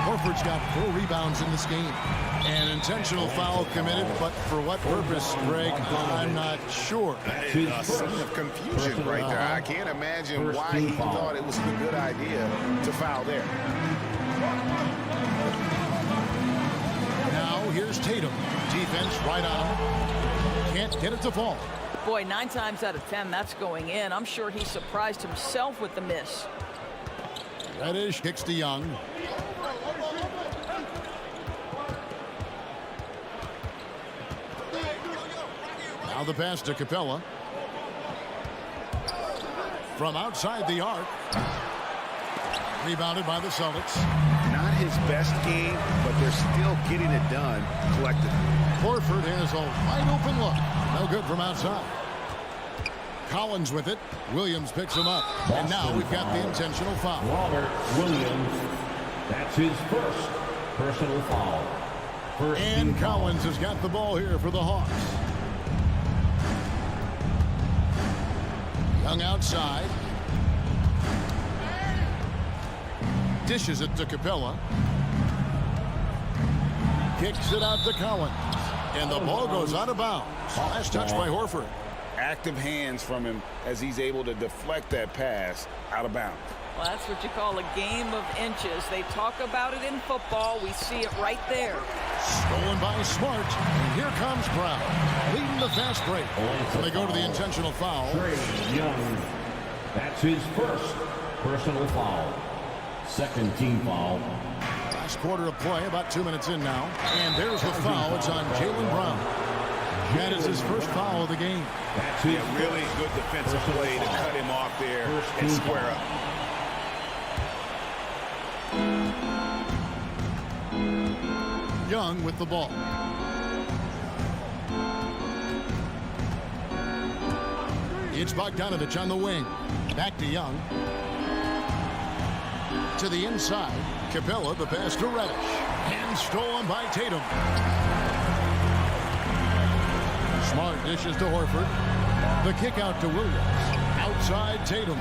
Horford's got 4 rebounds in this game. An intentional foul committed, but for what purpose, Greg? I'm not sure. A scene of confusion right there. I can't imagine why he thought it was a good idea to foul there. Here's Tatum. Defense right on him. Can't get it to fall. Boy, 9 times out of 10, that's going in. I'm sure he surprised himself with the miss. Reddish kicks to Young. Now the pass to Capella. From outside the arc. Rebounded by the Celtics. Not his best game, but they're still getting it done collectively. Horford has a wide open look. No good from outside. Collins with it. Williams picks him up. And now we've got the intentional foul. Robert Williams. That's his first personal foul. And Collins has got the ball here for the Hawks. Young outside. Dishes it to Capella. Kicks it out to Collins. And the ball goes out of bounds. Last touch by Horford. Active hands from him as he's able to deflect that pass out of bounds. Well, that's what you call a game of inches. They talk about it in football. We see it right there. Stolen by Smart. And here comes Brown. Leading the fast break. So they go to the intentional foul. Trae Young. That's his first personal foul. Second team foul. Last quarter of play, about 2 minutes in now. And there's the foul. It's on Jaylen Brown. That is his first foul of the game. Yeah, really good defensive play to cut him off there and square up. Young with the ball. It's Bogdanovich on the wing. Back to Young. To the inside. Capella, the pass to Reddish. And stolen by Tatum. Smart dishes to Horford. The kick out to Williams. Outside Tatum.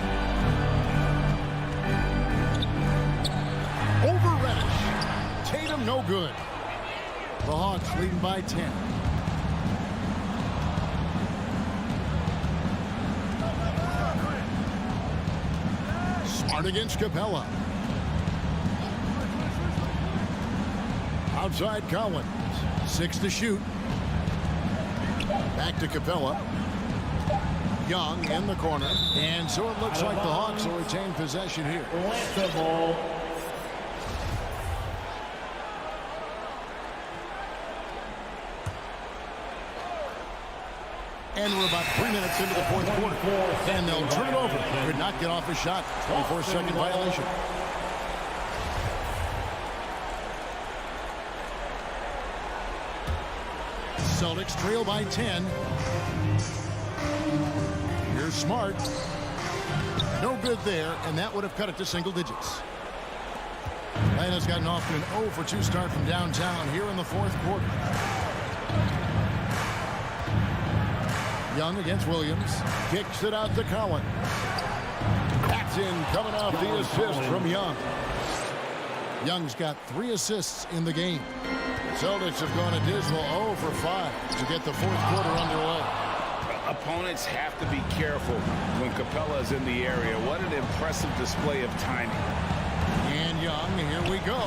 Over Reddish. Tatum no good. The Hawks leading by 10. Smart against Capella. Outside Collins. 6 to shoot. Back to Capella. Young in the corner. And so it looks like the Hawks will retain possession here. And we're about 3 minutes into the fourth quarter. And they'll turn it over. Could not get off a shot. 24-second violation. Celtics trail by 10. Here's Smart. No good there, and that would have cut it to single digits. Atlanta's gotten off to an 0 for 2 start from downtown here in the fourth quarter. Young against Williams. Kicks it out to Collins. That's in, coming off the assist from Young. Young's got 3 assists in the game. Celtics have gone a dismal 0 for 5 to get the fourth quarter underway. Opponents have to be careful when Capella is in the area. What an impressive display of timing. And Young, here we go.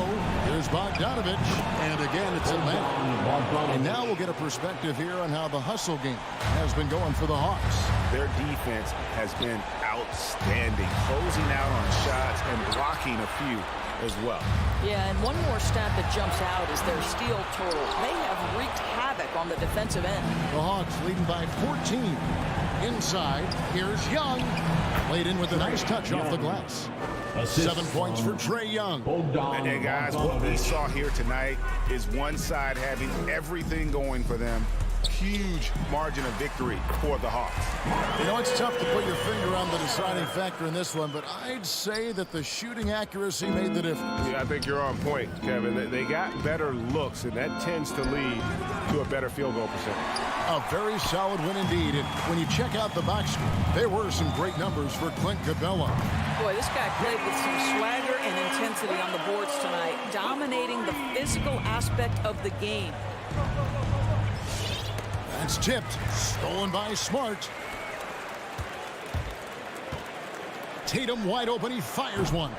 Here's Bogdanovich. And again, it's Atlanta. And now we'll get a perspective here on how the hustle game has been going for the Hawks. Their defense has been outstanding, closing out on shots and blocking a few as well. Yeah, and one more stat that jumps out is their steal total. They have wreaked havoc on the defensive end. The Hawks leading by 14. Inside, here's Young. Played in with a nice touch off the glass. 7 points for Trae Young. And guys, what we saw here tonight is one side having everything going for them. Huge margin of victory for the Hawks. You know, it's tough to put your finger on the deciding factor in this one, but I'd say that the shooting accuracy made the difference. Yeah, I think you're on point, Kevin. They got better looks, and that tends to lead to a better field goal percentage. A very solid win indeed. And when you check out the box score, there were some great numbers for Clint Capella. Boy, this guy played with some swagger and intensity on the boards tonight, dominating the physical aspect of the game. That's tipped. Stolen by Smart. Tatum wide open. He fires one.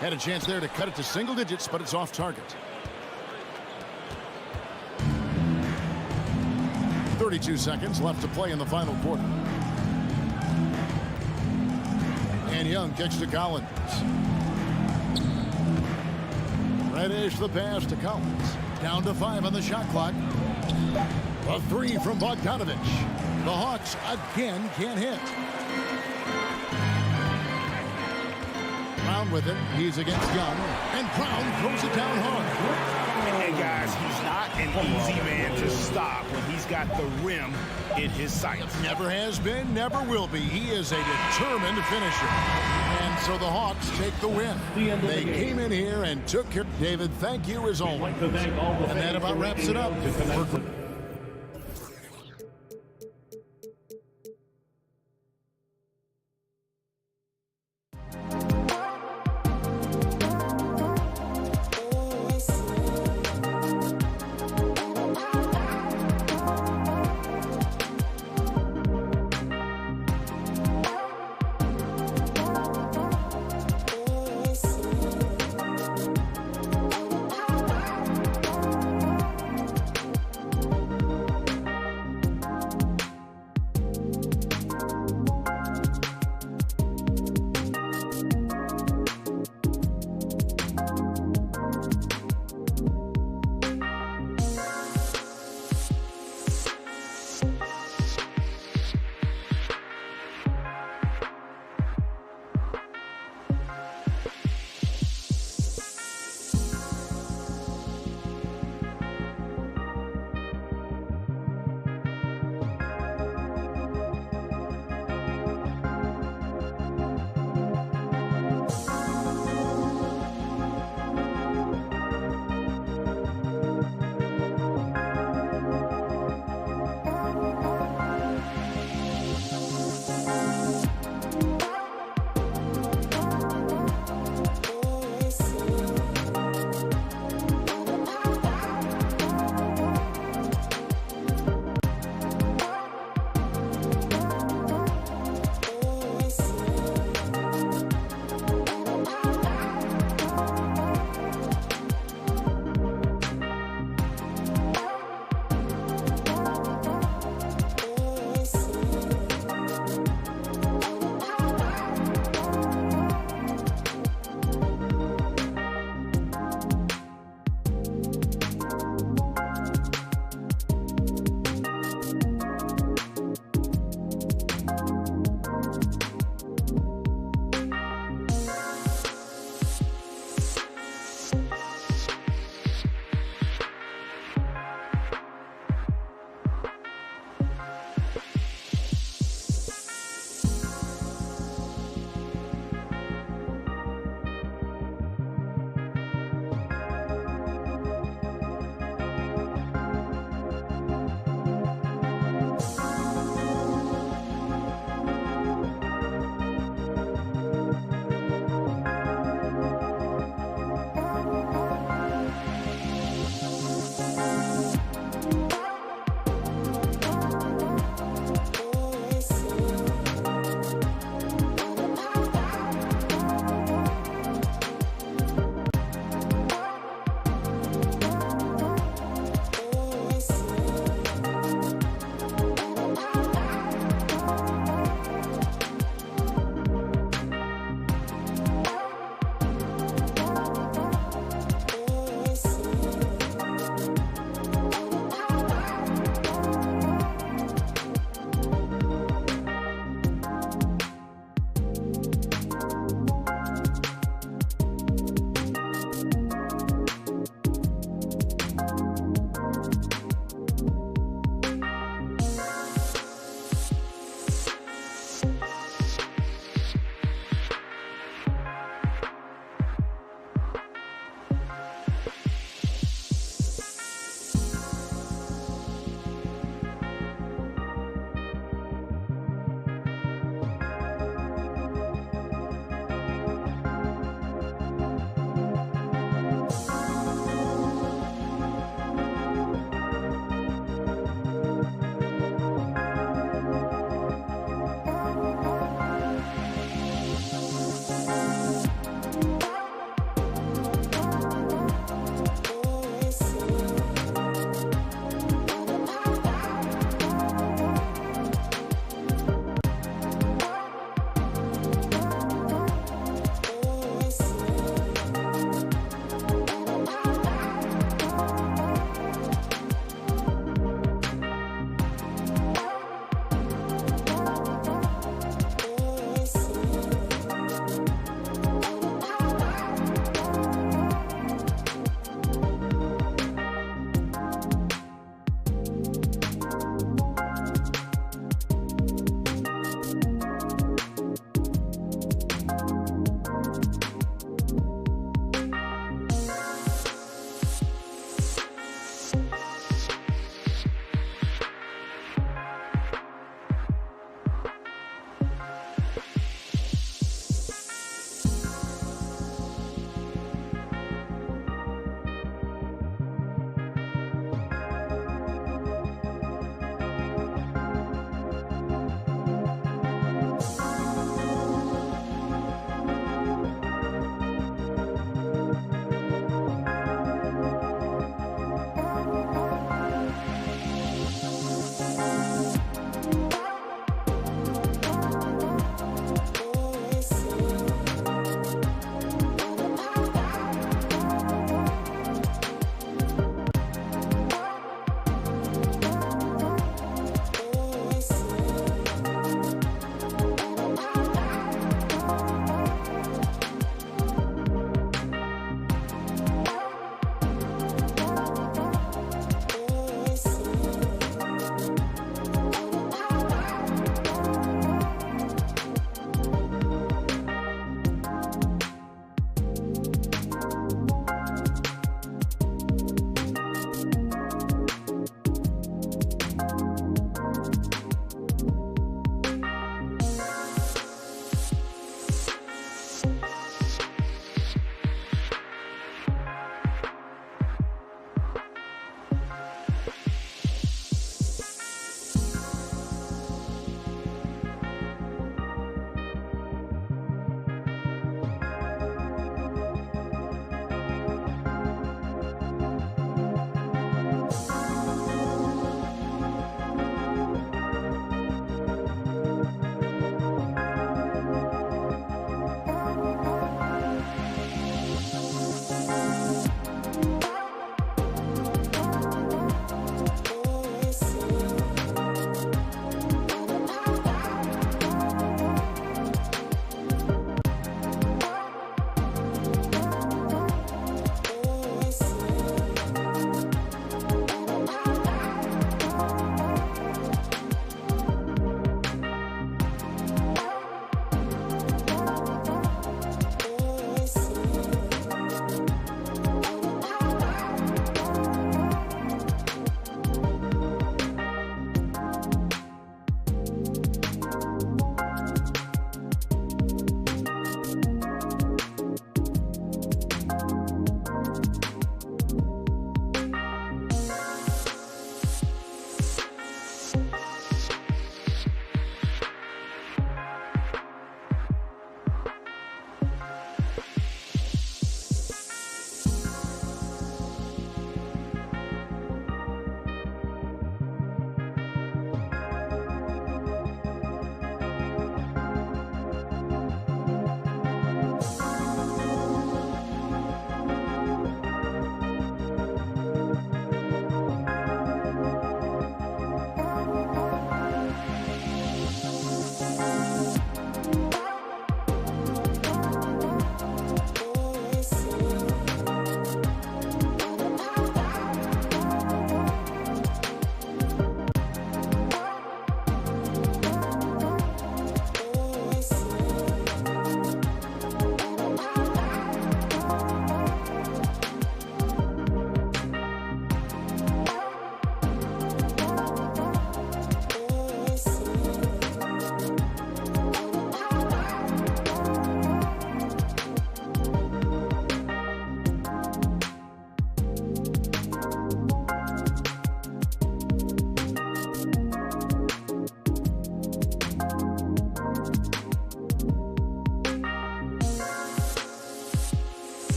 Had a chance there to cut it to single digits, but it's off target. 32 seconds left to play in the final quarter. And Young kicks to Collins. Reddish the pass to Collins. Down to 5 on the shot clock. A 3 from Bogdanovich. The Hawks again can't hit. Brown with it. He's against Young. And Brown throws it down hard. And guys, he's not an easy man to stop when he's got the rim in his sights. Never has been, never will be. He is a determined finisher. And so the Hawks take the win. They came in here and took care. David, thank you as always. And that about wraps it up.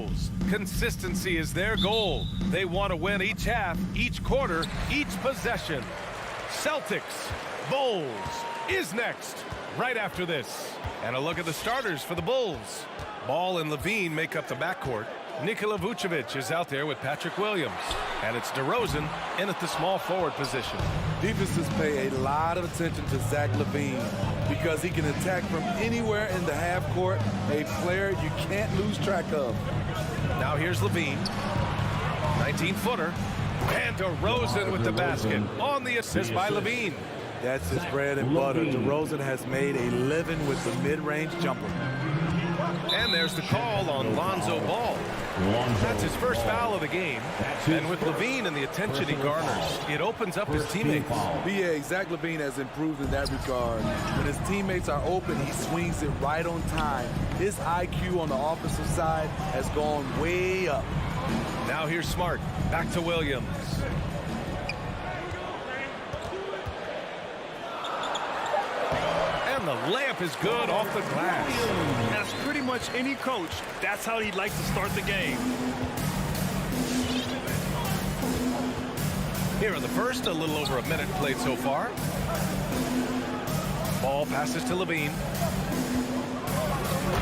Bulls. Consistency is their goal. They want to win each half, each quarter, each possession. Celtics, Bulls is next, right after this. And a look at the starters for the Bulls. Ball and Levine make up the backcourt. Nikola Vucevic is out there with Patrick Williams. And it's DeRozan in at the small forward position. Defenses pay a lot of attention to Zach LaVine because he can attack from anywhere in the half court, a player you can't lose track of. Now here's Levine, 19-footer, and DeRozan with the basket on the assist by Levine. That's his bread and butter. DeRozan has made a living with the mid-range jumper. And there's the call on Lonzo Ball. That's his first foul of the game. And with Levine and the attention he garners, it opens up his teammates. B.A. Zach LaVine has improved in that regard. When his teammates are open, he swings it right on time. His IQ on the offensive side has gone way up. Now here's Smart. Back to Williams. And the layup is good off the glass. As pretty much any coach, that's how he'd like to start the game. Here in the first, a little over a minute played so far. Ball passes to Levine.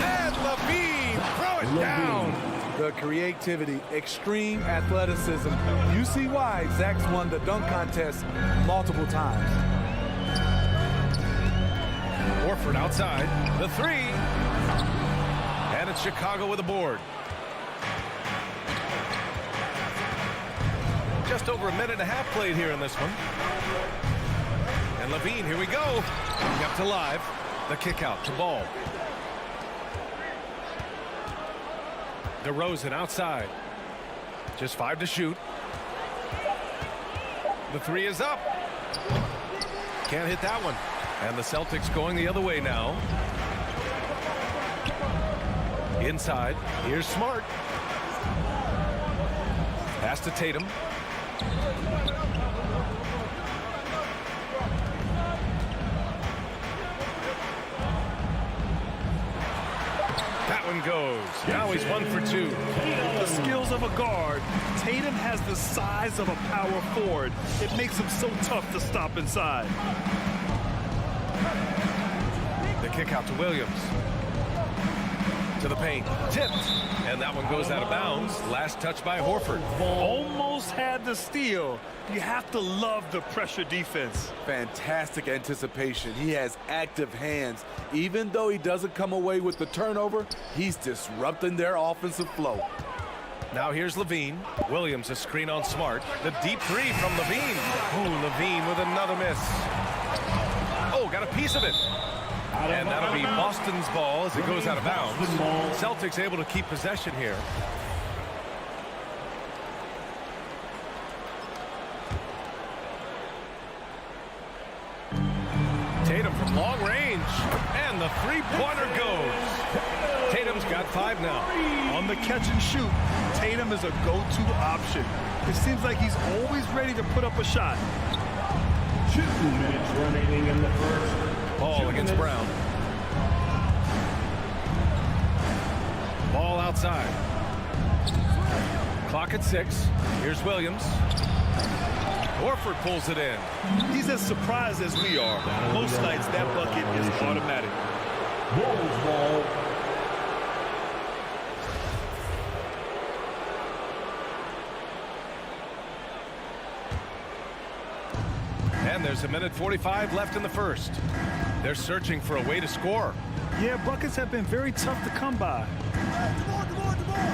And Levine throw it down. The creativity, extreme athleticism. You see why Zach's won the dunk contest multiple times. Horford outside. The three. And it's Chicago with a board. Just over a minute and a half played here in this one. And Levine, here we go. Kept alive. The kick out to Ball. DeRozan outside. Just 5 to shoot. The three is up. Can't hit that one. And the Celtics going the other way now. Inside. Here's Smart. Pass to Tatum. That one goes. Now he's 1 for 2. The skills of a guard. Tatum has the size of a power forward. It makes him so tough to stop inside. The kick out to Williams. To the paint. Tipped. And that one goes out of bounds. Last touch by Horford. Almost had the steal. You have to love the pressure defense. Fantastic anticipation. He has active hands. Even though he doesn't come away with the turnover, he's disrupting their offensive flow. Now here's Levine. Williams a screen on Smart. The deep three from Levine. Oh, Levine with another miss. Oh, got a piece of it. And that'll be Boston's ball as it goes out of bounds. Celtics able to keep possession here. Tatum from long range. And the three-pointer goes. Tatum's got 5 now. On the catch and shoot, Tatum is a go-to option. It seems like he's always ready to put up a shot. 2 minutes remaining in the first. Ball against Brown. Ball outside. Clock at 6. Here's Williams. Horford pulls it in. He's as surprised as we are. Most nights that bucket is automatic. Bulls ball. And there's a minute 45 left in the first. They're searching for a way to score. Yeah, buckets have been very tough to come by.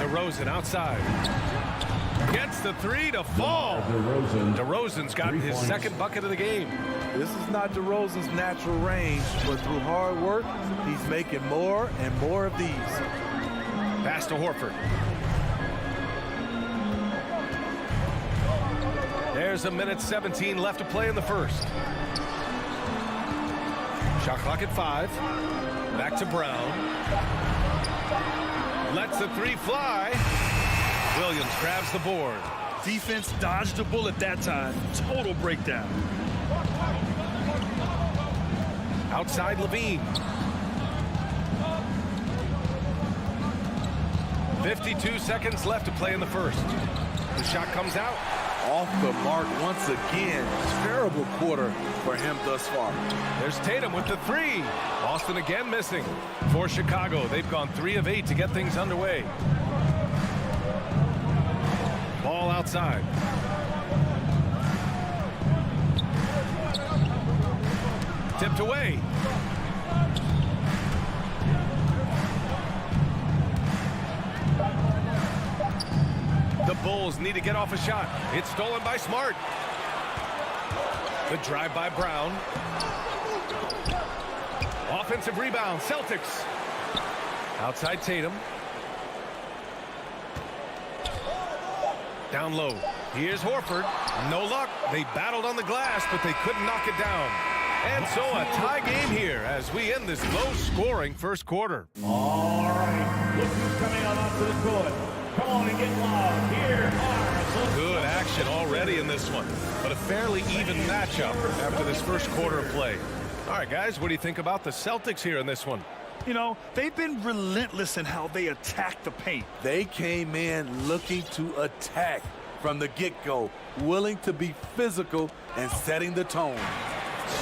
DeRozan outside. Gets the three to fall. DeRozan's got his second bucket of the game. This is not DeRozan's natural range, but through hard work, he's making more and more of these. Pass to Horford. There's a minute 17 left to play in the first. Shot clock at 5. Back to Brown. Lets the three fly. Williams grabs the board. Defense dodged a bullet that time. Total breakdown. Outside Levine. 52 seconds left to play in the first. The shot comes out. Off the mark once again. Terrible quarter for him thus far. There's Tatum with the three. Boston again missing. For Chicago, they've gone 3 of 8 to get things underway. Ball outside. Tipped away. The Bulls need to get off a shot. It's stolen by Smart. The drive by Brown. Offensive rebound, Celtics. Outside Tatum. Down low. Here's Horford. No luck. They battled on the glass, but they couldn't knock it down. And so a tie game here as we end this low-scoring first quarter. All right, look who's coming out onto the court. Come on and get loud. Here are the Good action already in this one, but a fairly even matchup after this first quarter of play. All right, guys, what do you think about the Celtics here in this one? You know, they've been relentless in how they attack the paint. They came in looking to attack from the get-go, willing to be physical and setting the tone.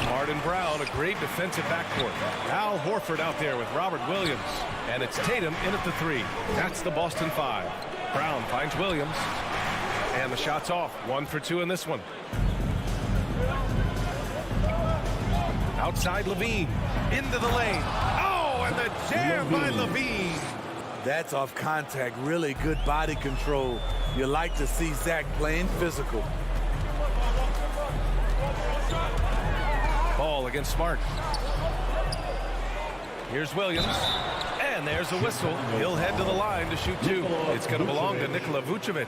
Smart and Brown, a great defensive backcourt. Al Horford out there with Robert Williams. And it's Tatum in at the three. That's the Boston 5. Brown finds Williams. And the shot's off. 1 for 2 in this one. Outside Levine. Into the lane. Oh, and the jam by Levine. That's off contact. Really good body control. You like to see Zach playing physical. Ball against Smart. Here's Williams. And there's a whistle. He'll head to the line to shoot 2. It's going to belong to Nikola Vucevic.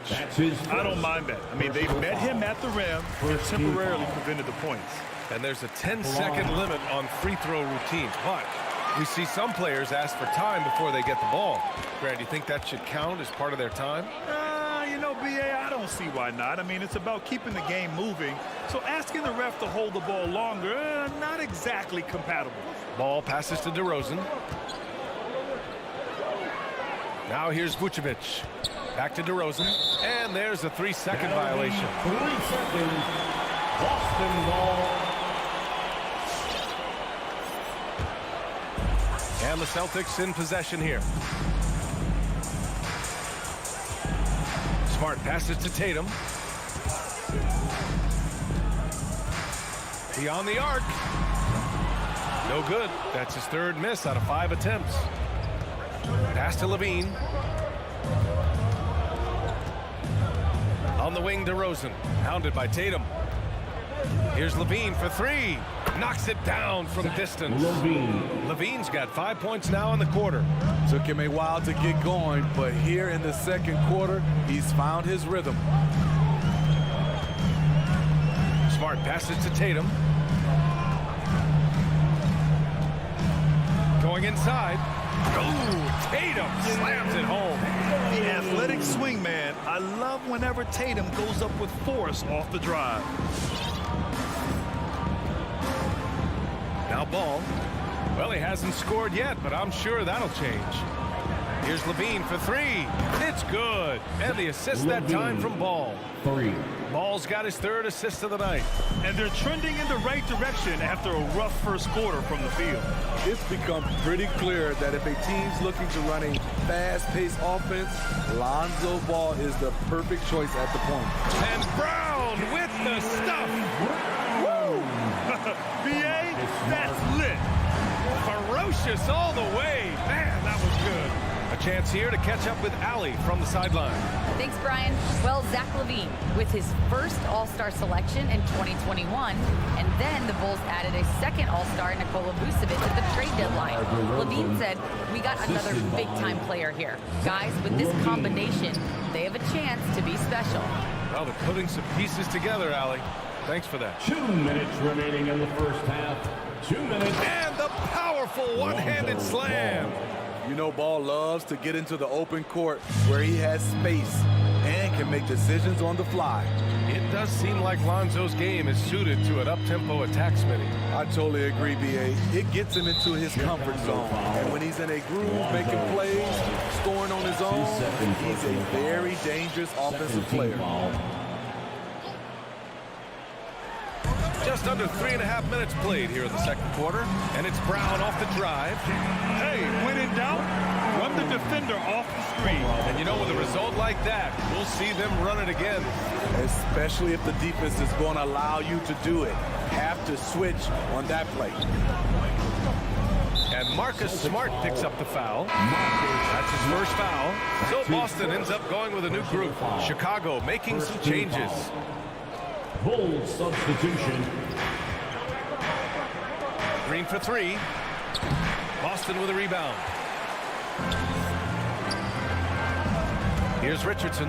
I don't mind that. I mean, they met him at the rim and temporarily prevented the points. And there's a 10-second limit on free throw routines. But we see some players ask for time before they get the ball. Grant, do you think that should count as part of their time? You know, B.A., I don't see why not. I mean, it's about keeping the game moving. So asking the ref to hold the ball longer, not exactly compatible. Ball passes to DeRozan. Now here's Vucevic. Back to DeRozan. And there's a 3-second violation. 3 seconds. Boston ball. And the Celtics in possession here. Smart passes to Tatum. Beyond the arc. No good. That's his 3rd miss out of 5 attempts. Pass to Levine. On the wing, DeRozan. Hounded by Tatum. Here's Levine for 3. Knocks it down from distance. Levine's got 5 points now in the quarter. Took him a while to get going, but here in the second quarter, he's found his rhythm. Smart passes to Tatum. Going inside. Oh, Tatum slams it home. The athletic swingman. I love whenever Tatum goes up with force off the drive. Now Ball. Well, he hasn't scored yet, but I'm sure that'll change. Here's Levine for 3. It's good. And the assist that time from Ball. 3. Ball's got his 3rd assist of the night. And they're trending in the right direction after a rough first quarter from the field. It's become pretty clear that if a team's looking to run a fast-paced offense, Lonzo Ball is the perfect choice at the point. And Brown with the stuff. Woo! B.A., that's lit. Ferocious all the way. Man, that was good. A chance here to catch up with Allie from the sideline. Thanks, Brian. Well, Zach LaVine with his first All-Star selection in 2021, and then the Bulls added a second All-Star, Nikola Vucevic, at the trade deadline. LaVine said, "We got another big-time player here. Guys, with this combination, they have a chance to be special." Well, they're putting some pieces together, Allie. Thanks for that. 2 minutes remaining in the first half. 2 minutes. And the powerful one-handed slam. You know, Ball loves to get into the open court where he has space and can make decisions on the fly. It does seem like Lonzo's game is suited to an up-tempo attack, Smitty. I totally agree, B.A. It gets him into his comfort zone. And when he's in a groove, making plays, scoring on his own, he's a very dangerous offensive player. Just under 3.5 minutes played here in the second quarter, and it's Brown off the drive. Hey, when in doubt, run the defender off the screen. And you know, with a result like that, we'll see them run it again. Especially if the defense is going to allow you to do it. Have to switch on that play. And Marcus Smart picks up the foul. That's his first foul. So Boston ends up going with a new group. Chicago making some changes. Full substitution. Green for three. Boston with a rebound. Here's Richardson.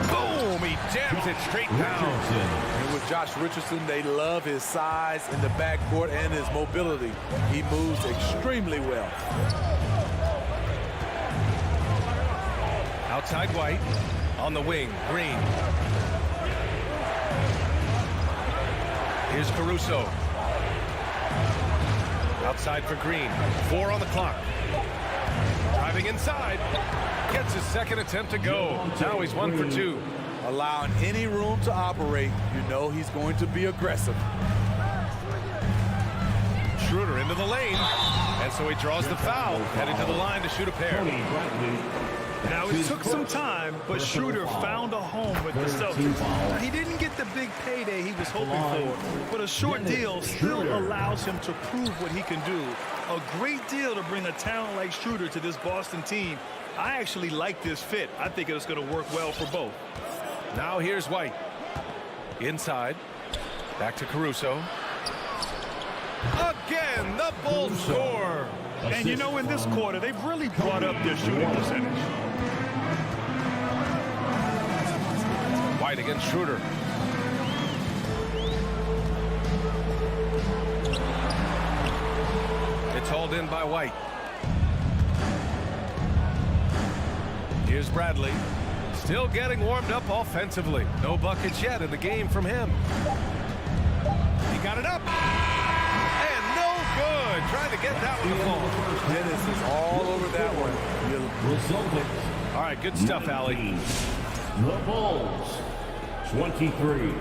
Boom! He jams it straight down. And with Josh Richardson, they love his size in the backcourt and his mobility. He moves extremely well. Outside White. On the wing, Green. Here's Caruso. Outside for Green. 4 on the clock. Driving inside. Gets his second attempt to go. Now he's 1 for 2. Allowing any room to operate, you know he's going to be aggressive. Schroeder into the lane. And so he draws the foul. Headed to the line to shoot a pair. Now, it took some time, but Schroeder found a home with the Celtics. Now, he didn't get the big payday he was hoping for, but a short deal still allows him to prove what he can do. A great deal to bring a talent like Schroeder to this Boston team. I actually like this fit. I think it's going to work well for both. Now here's White. Inside. Back to Caruso. Again, the Bulls score. And you know, in this quarter, they've really brought up their shooting percentage. White against Schroeder. It's hauled in by White. Here's Bradley. Still getting warmed up offensively. No buckets yet in the game from him. He got it up. And no good. Trying to get that one to fall. Dennis is all over that one. All right, good stuff, Allie. The Bulls, 23.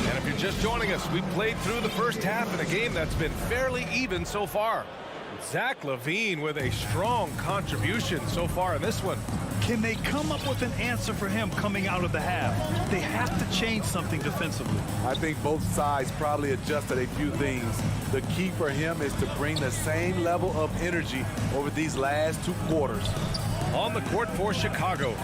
And if you're just joining us, we played through the first half in a game that's been fairly even so far. Zach LaVine with a strong contribution so far in this one. Can they come up with an answer for him coming out of the half? They have to change something defensively. I think both sides probably adjusted a few things. The key for him is to bring the same level of energy over these last 2 quarters. On the court for Chicago,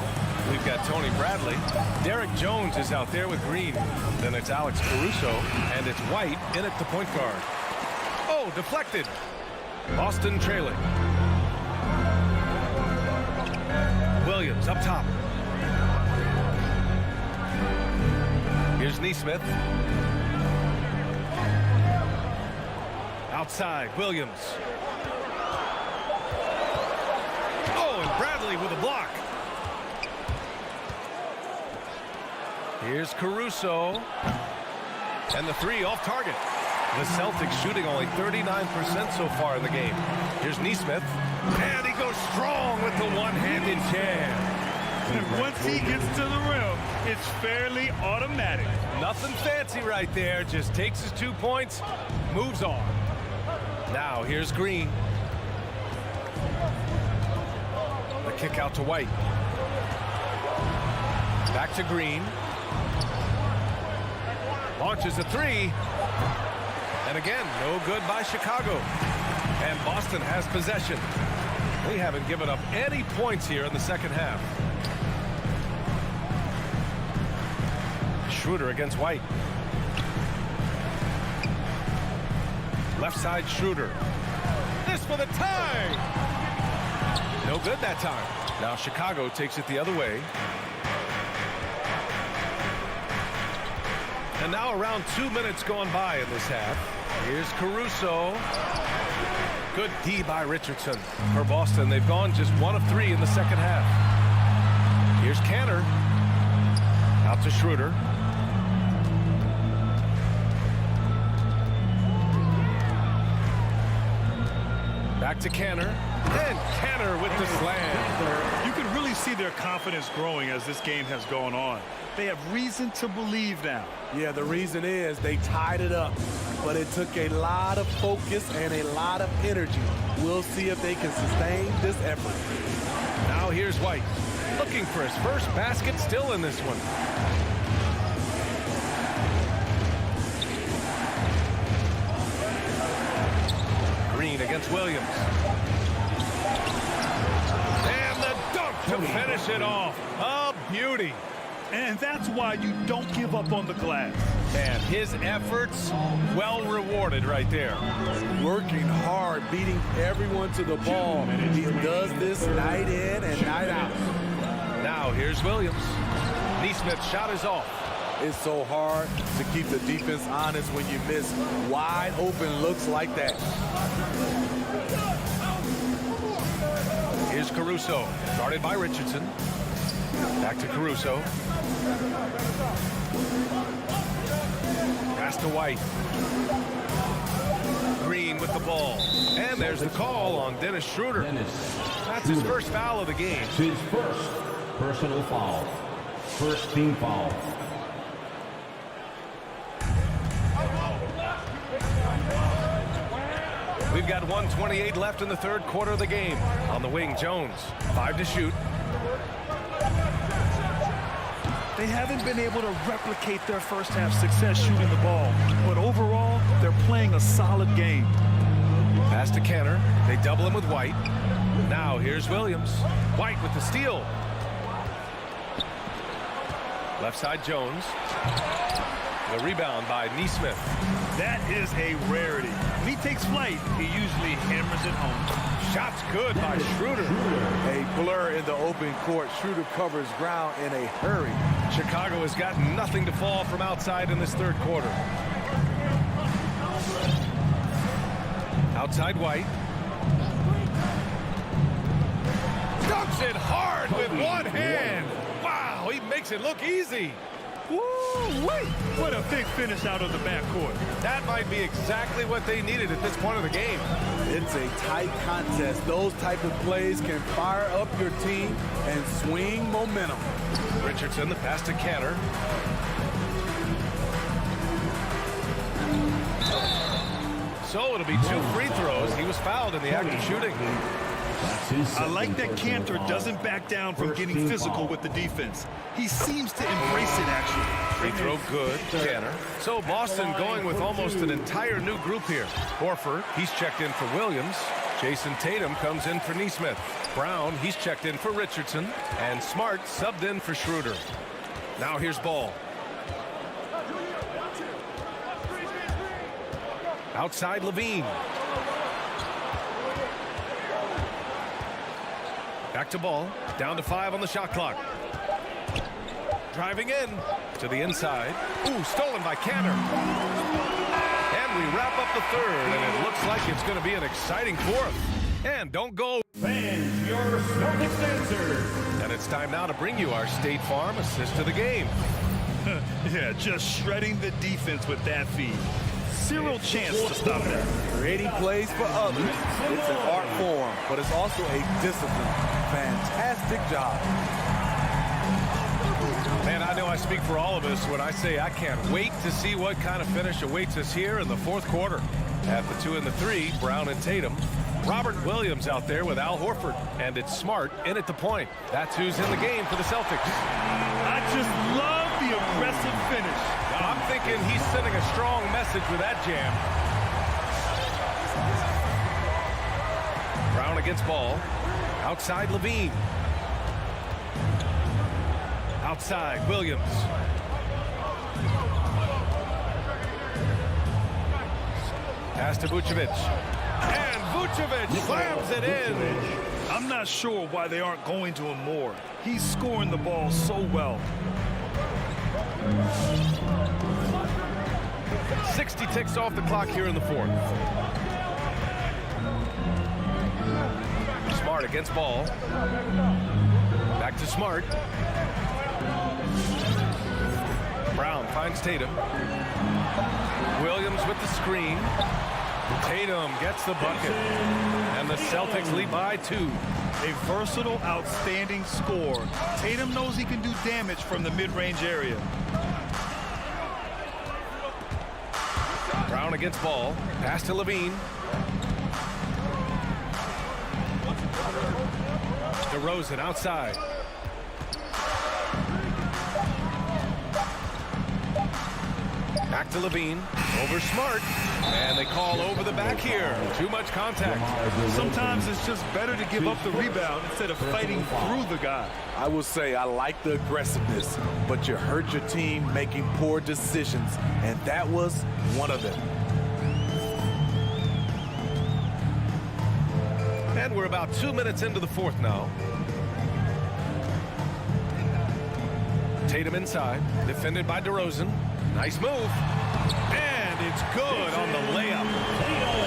we've got Tony Bradley. Derek Jones is out there with Green. Then it's Alex Caruso, and it's White in at the point guard. Oh, deflected. Boston trailing. Williams up top. Here's Nesmith. Outside, Williams. Oh, and Bradley with a block. Here's Caruso. And the 3 off target. The Celtics shooting only 39% so far in the game. Here's Nesmith. And he goes strong with the one-handed jam. And once he gets to the rim, it's fairly automatic. Nothing fancy right there. Just takes his 2 points, moves on. Now here's Green. The kick out to White. Back to Green. Launches a 3. And again, no good by Chicago. And Boston has possession. They haven't given up any points here in the second half. Schroeder against White. Left side Schroeder. This for the tie. No good that time. Now Chicago takes it the other way. And now around 2 minutes gone by in this half. Here's Caruso. Good D by Richardson. For Boston, they've gone just 1 of 3 in the second half. Here's Canner. Out to Schroeder. Back to Canner. And Canner with the slam. You can really see their confidence growing as this game has gone on. They have reason to believe now. Yeah, the reason is they tied it up, but it took a lot of focus and a lot of energy. We'll see if they can sustain this effort. Now here's White. Looking for his first basket, still in this one. Green against Williams. And the dunk to finish it off. A beauty. And that's why you don't give up on the glass. Man, his efforts well rewarded right there. Working hard, beating everyone to the ball. He does this night in and night out. Now here's Williams. Neesmith's shot is off. It's so hard to keep the defense honest when you miss wide open looks like that. Here's Caruso. Started by Richardson. Back to Caruso. Pass to White. Green with the ball. And there's the call on Dennis Schroeder. That's his first foul of the game. His first personal foul. First team foul. We've got 1:28 left in the third quarter of the game. On the wing, Jones. 5 to shoot. They haven't been able to replicate their first half success shooting the ball, but overall, they're playing a solid game. Pass to Canner. They double him with White. Now here's Williams. White with the steal. Left side, Jones. The rebound by Neesmith. That is a rarity. When he takes flight, he usually hammers it home. Shot's good by Schroeder. A blur in the open court. Schroeder covers ground in a hurry. Chicago has got nothing to fall from outside in this third quarter. Outside White. Dunks it hard with one hand. Wow, he makes it look easy. Woo-wee! What a big finish out of the backcourt. That might be exactly what they needed at this point of the game. It's a tight contest. Those type of plays can fire up your team and swing momentum. Richardson, the pass to Canner. So it'll be 2 free throws. He was fouled in the act of shooting. I like that Cantor doesn't back down from getting physical with the defense. He seems to embrace it, actually. Free throw good, Canner. So Boston going with almost an entire new group here. Horford, he's checked in for Williams. Jason Tatum comes in for Neesmith. Brown, he's checked in for Richardson. And Smart subbed in for Schroeder. Now here's Ball. Outside Levine. Back to Ball. Down to 5 on the shot clock. Driving in to the inside. Ooh, stolen by Canner. And we wrap up the third, and it looks like it's going to be an exciting fourth. And don't go. Fans, your Celtics answer. And it's time now to bring you our State Farm assist to the game. Yeah, just shredding the defense with that feed. Zero chance to stop that. Creating plays for others. It's an art form, but it's also a discipline. Fantastic job. Man, I know I speak for all of us when I say I can't wait to see what kind of finish awaits us here in the fourth quarter. At the 2 and the 3, Brown and Tatum. Robert Williams out there with Al Horford. And it's Smart in at the point. That's who's in the game for the Celtics. I just love the aggressive finish. I'm thinking he's sending a strong message with that jam. Brown against Ball. Outside Levine. Outside Williams. Pass to Vucevic. And Vucevic slams it in. I'm not sure why they aren't going to him more. He's scoring the ball so well. 60 ticks off the clock here in the fourth. Smart against Ball. Back to Smart. Brown finds Tatum. Williams with the screen. Tatum gets the bucket. And the Celtics lead by 2. A versatile, outstanding scorer. Tatum knows he can do damage from the mid-range area. Brown against Ball. Pass to Levine. DeRozan outside. Back to Levine. Over Smart. And they call over the back here. Too much contact. Sometimes it's just better to give up the rebound instead of fighting through the guy. I will say I like the aggressiveness, but you hurt your team making poor decisions, and that was one of them. And we're about 2 minutes into the fourth now. Tatum inside, defended by DeRozan. Nice move. And it's good on the layup.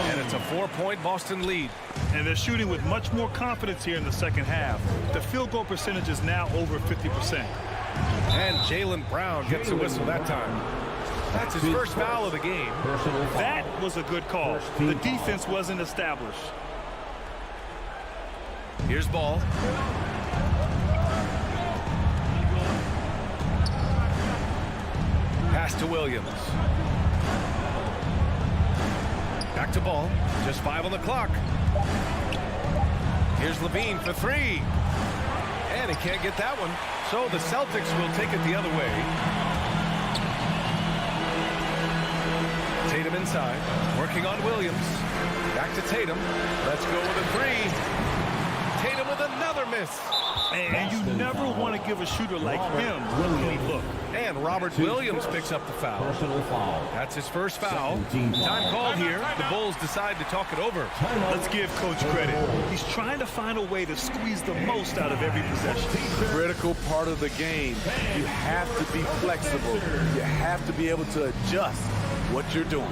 And it's a 4-point Boston lead. And they're shooting with much more confidence here in the second half. The field goal percentage is now over 50%. And Jaylen Brown gets a whistle that time. That's his first foul of the game. That was a good call. The defense wasn't established. Here's Ball. Pass to Williams. Back to Ball. Just 5 on the clock. Here's Levine for 3. And he can't get that one. So the Celtics will take it the other way. Tatum inside. Working on Williams. Back to Tatum. Let's go with a 3. Tatum with another miss. And you never want to give a shooter like him a clean look. And Robert Williams picks up the foul. That's his first foul. Time called here. The Bulls decide to talk it over. Let's give Coach credit. He's trying to find a way to squeeze the most out of every possession. Critical part of the game. You have to be flexible. You have to be able to adjust what you're doing.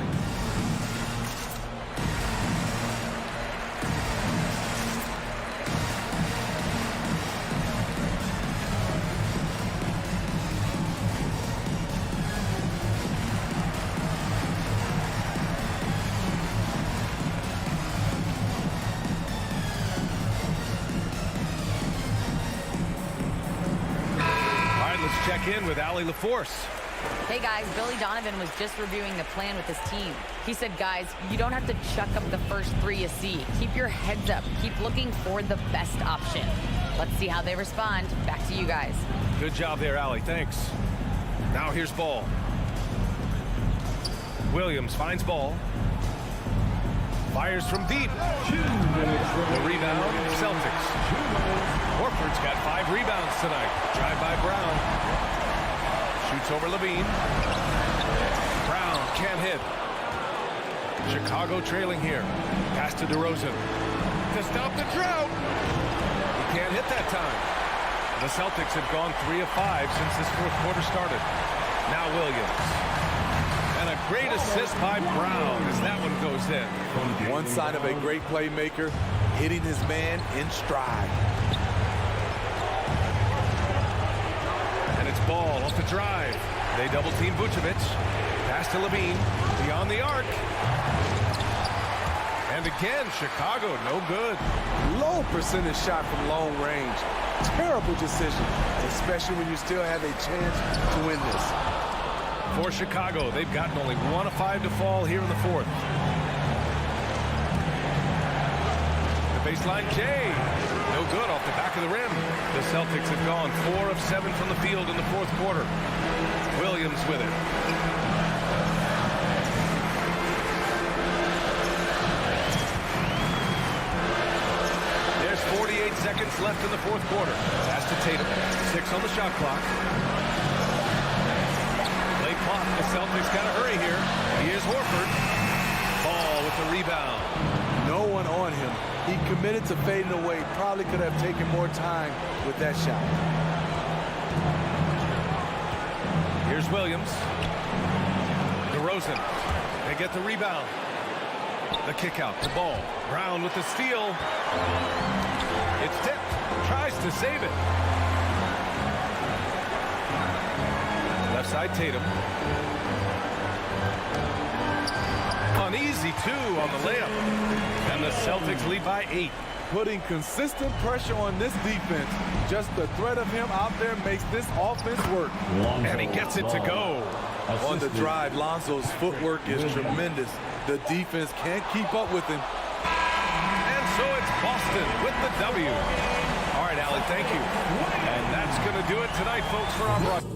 Check in with Allie LaForce. Hey guys, Billy Donovan was just reviewing the plan with his team. He said, guys, you don't have to chuck up the first 3 you see. Keep your heads up. Keep looking for the best option. Let's see how they respond. Back to you guys. Good job there, Allie. Thanks. Now here's Ball. Williams finds Ball. Fires from deep. The rebound, Celtics. Horford's got 5 rebounds tonight. Drive by Brown. Shoots over Levine. Brown can't hit. Chicago trailing here. Pass to DeRozan. To stop the drought. He can't hit that time. The Celtics have gone 3 of 5 since this fourth quarter started. Now Williams. And a great assist by Brown as that one goes in. One sign of a great playmaker, hitting his man in stride. And it's Ball off the drive. They double team Vucevic. Pass to Levine. Beyond the arc. And again, Chicago, no good. Low percentage shot from long range. Terrible decision, especially when you still have a chance to win this. For Chicago, they've gotten only 1 of 5 to fall here in the fourth. The baseline Jay. No good off the back of the rim. The Celtics have gone 4 of 7 from the field in the fourth quarter. Williams with it. There's 48 seconds left in the fourth quarter. Pass to Tatum. 6 on the shot clock. The Celtics got to hurry here. Here's Horford. Ball with the rebound. No one on him. He committed to fading away. Probably could have taken more time with that shot. Here's Williams. DeRozan. They get the rebound. The kick out, the ball. Brown with the steal. It's tipped. Tries to save it. Left side, Tatum. An easy 2 on the layup. And the Celtics lead by 8. Putting consistent pressure on this defense. Just the threat of him out there makes this offense work. And he gets it to go. On the drive, Lonzo's footwork is tremendous. The defense can't keep up with him. And so it's Boston with the W. All right, Allie, thank you. And that's going to do it tonight, folks, for our broadcast.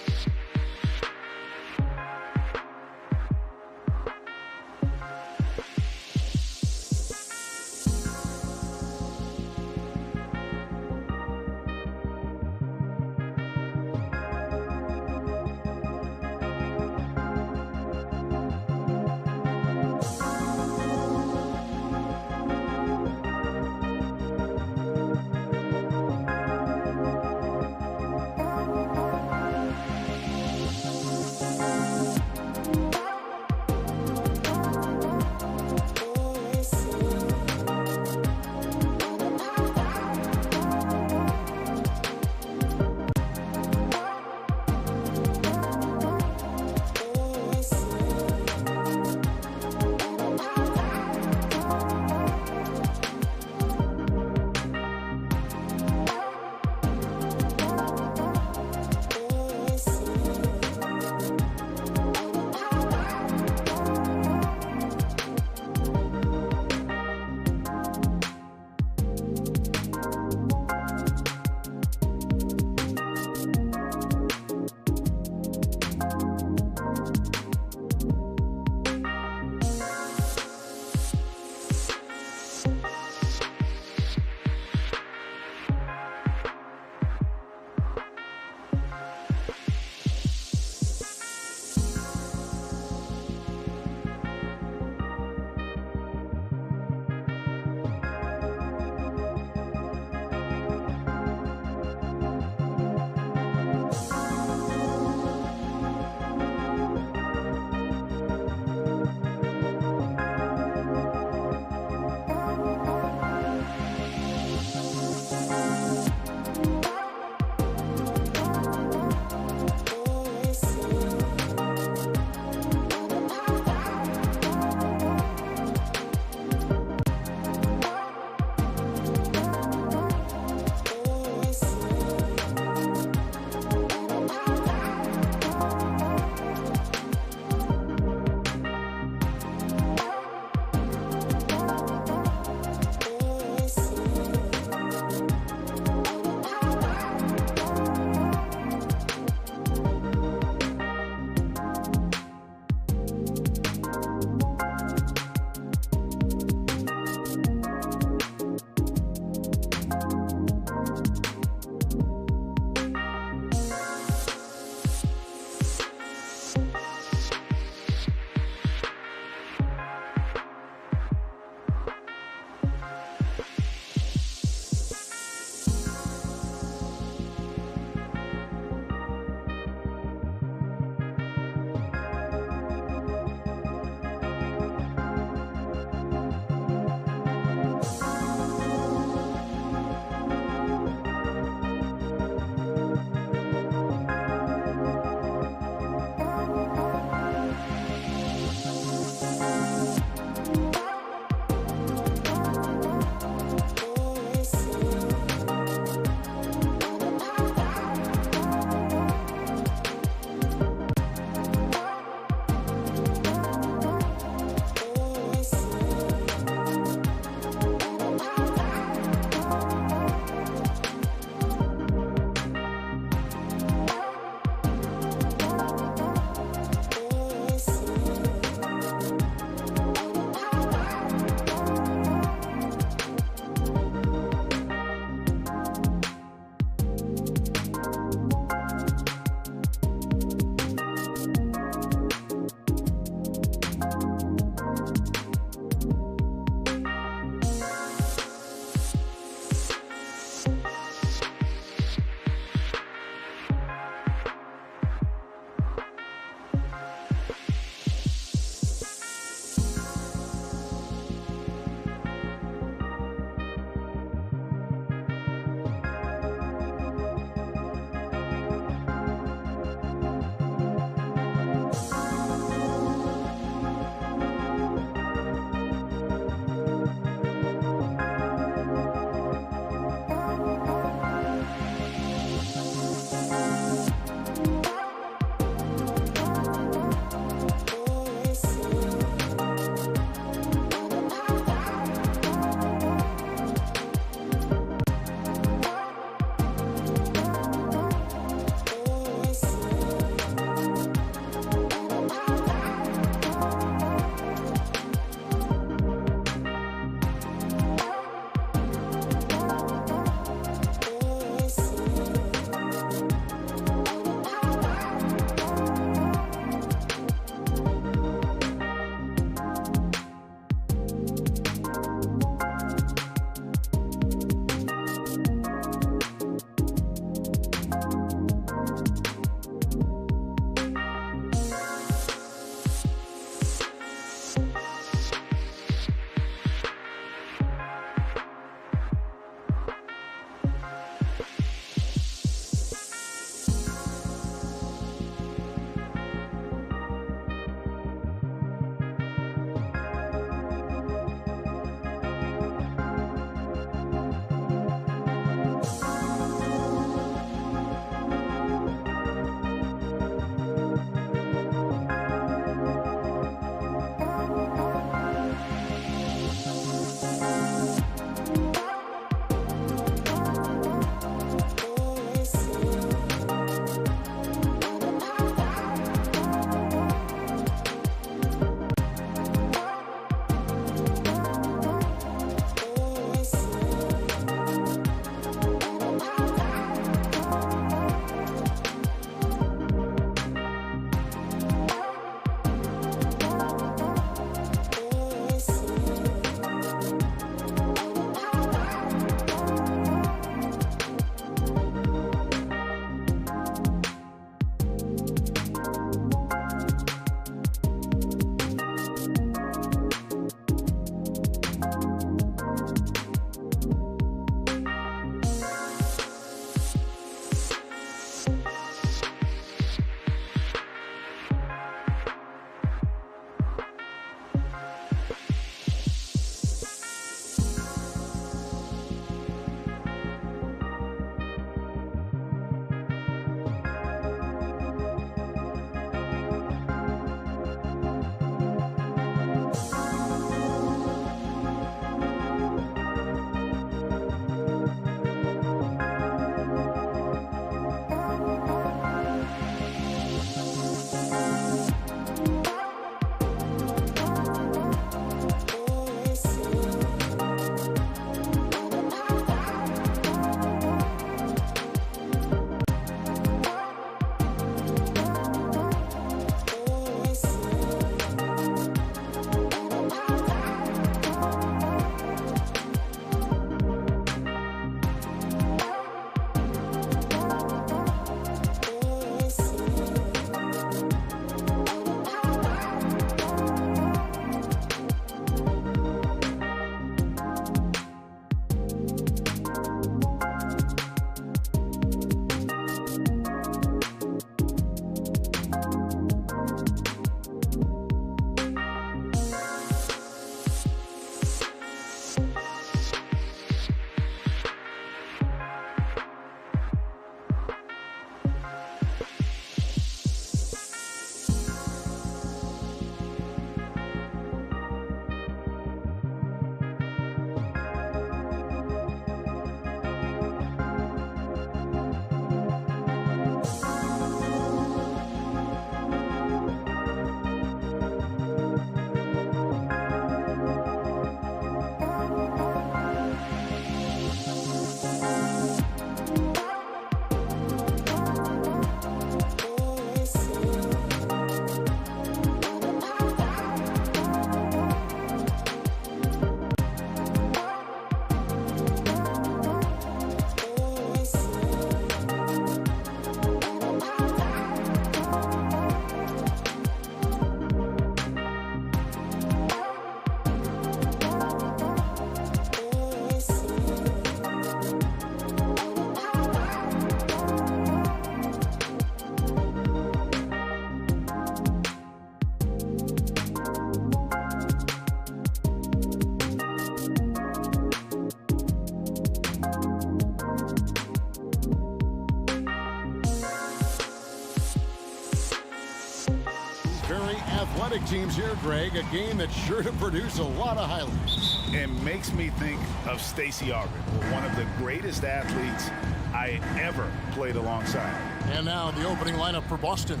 athletic teams here, Greg. A game that's sure to produce a lot of highlights. It makes me think of Stacey Augmon, one of the greatest athletes I ever played alongside. And now the opening lineup for Boston.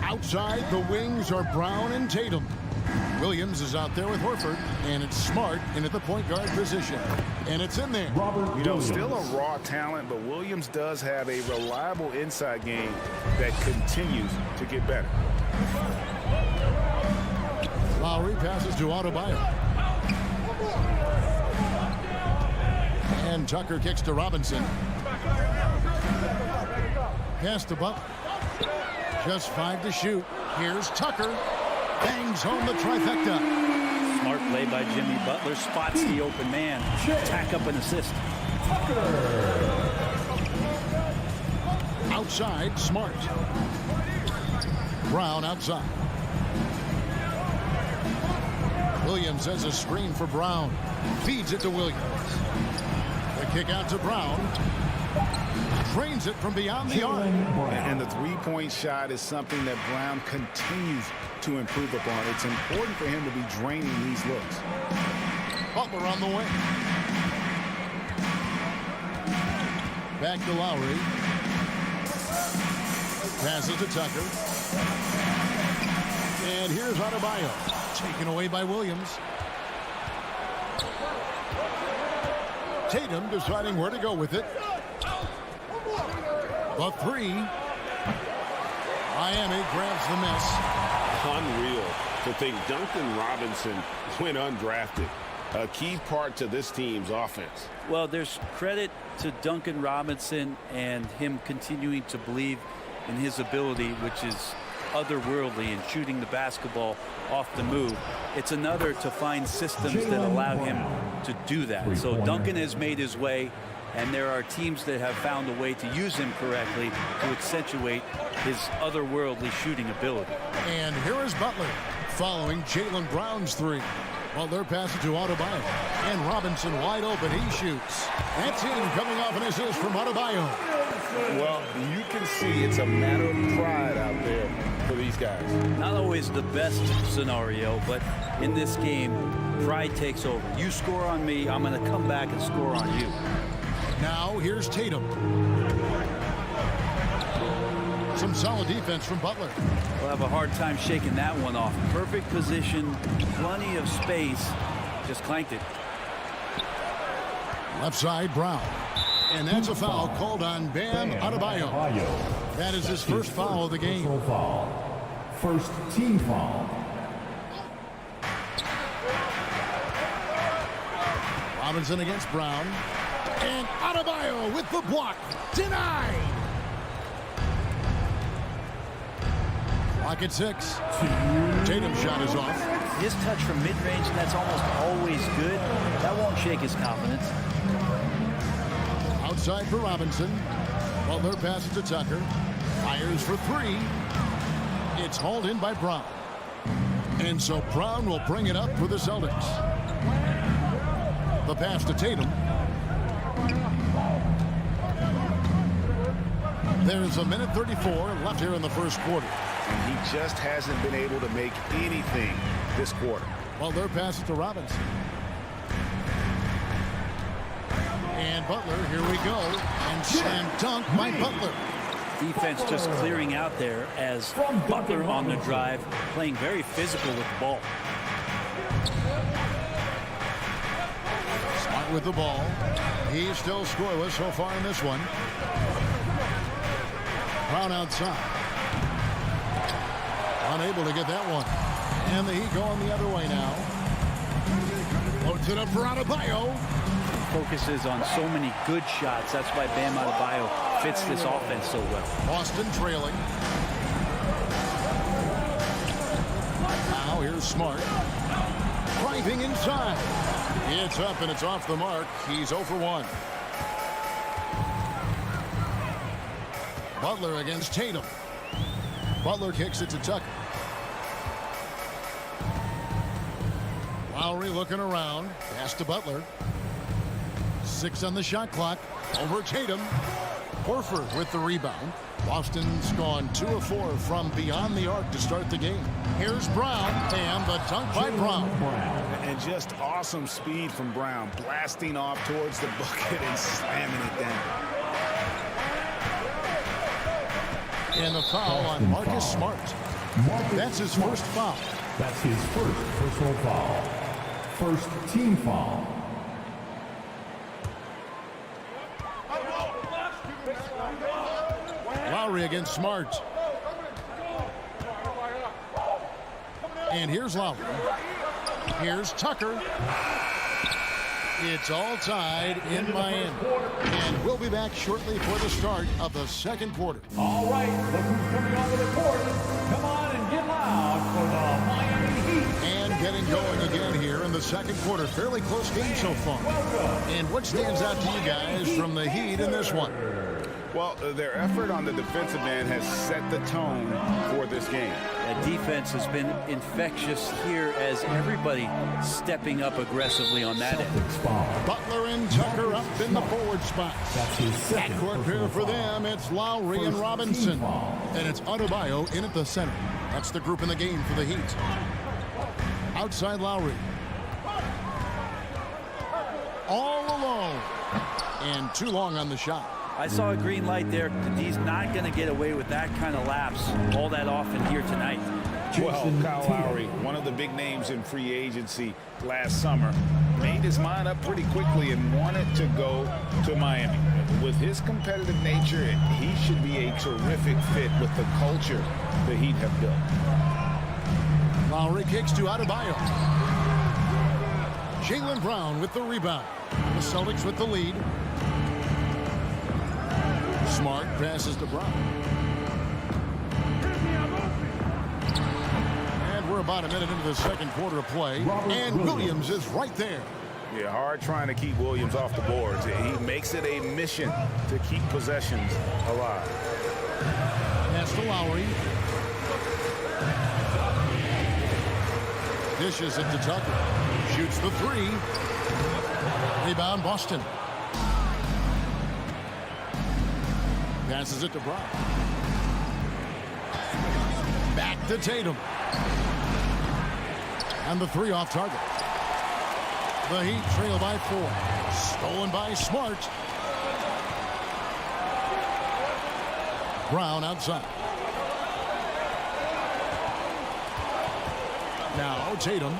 Outside, the wings are Brown and Tatum. Williams is out there with Horford, and it's Smart in at the point guard position. And it's in there. You know, still a raw talent, but Williams does have a reliable inside game that continues to get better. Lowry passes to Adebayo. And Tucker kicks to Robinson. Pass to Butler. Just 5 to shoot. Here's Tucker. Bangs home the trifecta. Smart play by Jimmy Butler. Spots the open man. Tack up an assist. Outside, Smart. Brown outside. Williams has a screen for Brown. Feeds it to Williams. The kick out to Brown. Drains it from beyond the arc. And the three-point shot is something that Brown continues to improve upon. It's important for him to be draining these looks. Butler on the wing. Back to Lowry. Passes to Tucker. And here's Adebayo. Taken away by Williams. Tatum deciding where to go with it. The three. Miami grabs the miss. Unreal to think Duncan Robinson went undrafted. A key part to this team's offense. Well, there's credit to Duncan Robinson and him continuing to believe in his ability, which is otherworldly in shooting the basketball off the move. It's another to find systems that allow him to do that. So Duncan has made his way, and there are teams that have found a way to use him correctly to accentuate his otherworldly shooting ability. And here is Butler following Jaylen Brown's three. Butler passes to Adebayo. And Robinson wide open. He shoots. That's in, coming off an assist from Adebayo. Well, you can see it's a matter of pride out there for these guys. Not always the best scenario, but in this game, pride takes over. You score on me, I'm going to come back and score on you. Now here's Tatum. Some solid defense from Butler. We'll have a hard time shaking that one off. Perfect position, plenty of space. Just clanked it. Left side, Brown. And that's a foul called on Bam Adebayo. That is his first foul of the game. First team foul. Robinson against Brown. And Adebayo with the block. Denied. Clock at 6. Tatum's shot is off. His touch from mid-range, that's almost always good. That won't shake his confidence. Outside for Robinson. Butler passes to Tucker. Fires for three. It's hauled in by Brown. And so Brown will bring it up for the Celtics. The pass to Tatum. There's a minute 34 left here in the first quarter. And he just hasn't been able to make anything this quarter. Butler passes to Robinson. And Butler, here we go. And slam dunk by Butler. Defense just clearing out there as Butler on the drive, playing very physical with the ball. Smart with the ball. He's still scoreless so far in this one. Brown outside. Unable to get that one. And the Heat going the other way now. Floats it up for Adebayo. Focuses on so many good shots. That's why Bam Adebayo fits this offense so well. Boston trailing. Now here's Smart. Driving inside. It's up and it's off the mark. He's 0 for 1. Butler against Tatum. Butler kicks it to Tucker. Lowry looking around. Pass to Butler. 6 on the shot clock. Over Tatum. Horford with the rebound. Boston's gone 2 of 4 from beyond the arc to start the game. Here's Brown, and the dunk by Brown. And just awesome speed from Brown, blasting off towards the bucket and slamming it down. And the foul on Marcus Smart. That's his first foul. That's his first personal foul. First team foul. Lowry against Smart. And here's Lowry. Here's Tucker. It's all tied in Miami. And we'll be back shortly for the start of the second quarter. All right, look who's coming onto the court. Come on and get loud for the Miami Heat. And getting going again here in the second quarter. Fairly close game so far. And what stands out to you guys from the Heat in this one? Well, their effort on the defensive end has set the tone for this game. That defense has been infectious here as everybody stepping up aggressively on that end. Butler and Tucker up in the forward spots. Backcourt pair for them. It's Lowry and Robinson. And it's Adebayo in at the center. That's the group in the game for the Heat. Outside Lowry. All alone. And too long on the shot. I saw a green light there. He's not going to get away with that kind of lapse all that often here tonight. Well, Kyle Lowry, one of the big names in free agency last summer, made his mind up pretty quickly and wanted to go to Miami. With his competitive nature, he should be a terrific fit with the culture the Heat have built. Lowry kicks to Adebayo. Jaylen Brown with the rebound. The Celtics with the lead. Smart passes to Brown. And we're about a minute into the second quarter of play. And Williams is right there. Yeah, hard trying to keep Williams off the boards. He makes it a mission to keep possessions alive. Pass to Lowry. Dishes it to Tucker. Shoots the three. Rebound Boston. Passes it to Brown. Back to Tatum. And the three off target. The Heat trail by 4. Stolen by Smart. Brown outside. Now Tatum.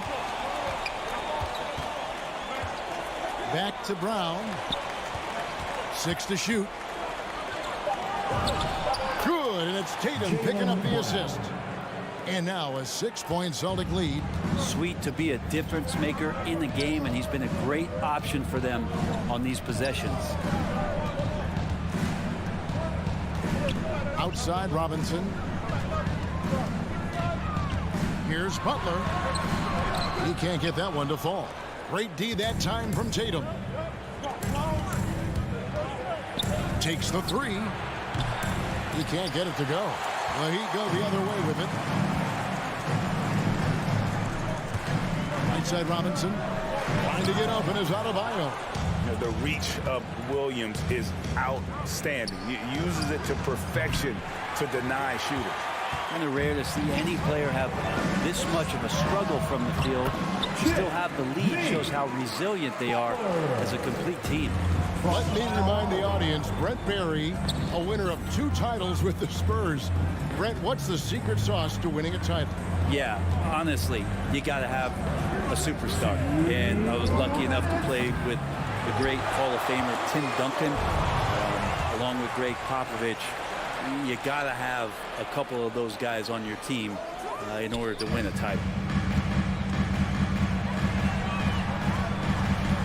Back to Brown. 6 to shoot. Good, and it's Tatum picking up the assist. And now a 6-point Celtic lead. Sweet to be a difference maker in the game, and he's been a great option for them on these possessions. Outside Robinson. Here's Butler. He can't get that one to fall. Great D that time from Tatum. Takes the three. He can't get it to go. The Heat go the other way with it. Right side Robinson. Trying to get open is Adebayo. The reach of Williams is outstanding. He uses it to perfection to deny shooters. Kind of rare to see any player have this much of a struggle from the field. To still have the lead shows how resilient they are as a complete team. Let me remind the audience, Brent Barry, a winner of 2 titles with the Spurs. Brent, what's the secret sauce to winning a title? Yeah, honestly, you got to have a superstar. And I was lucky enough to play with the great Hall of Famer Tim Duncan, along with Greg Popovich. You got to have a couple of those guys on your team in order to win a title.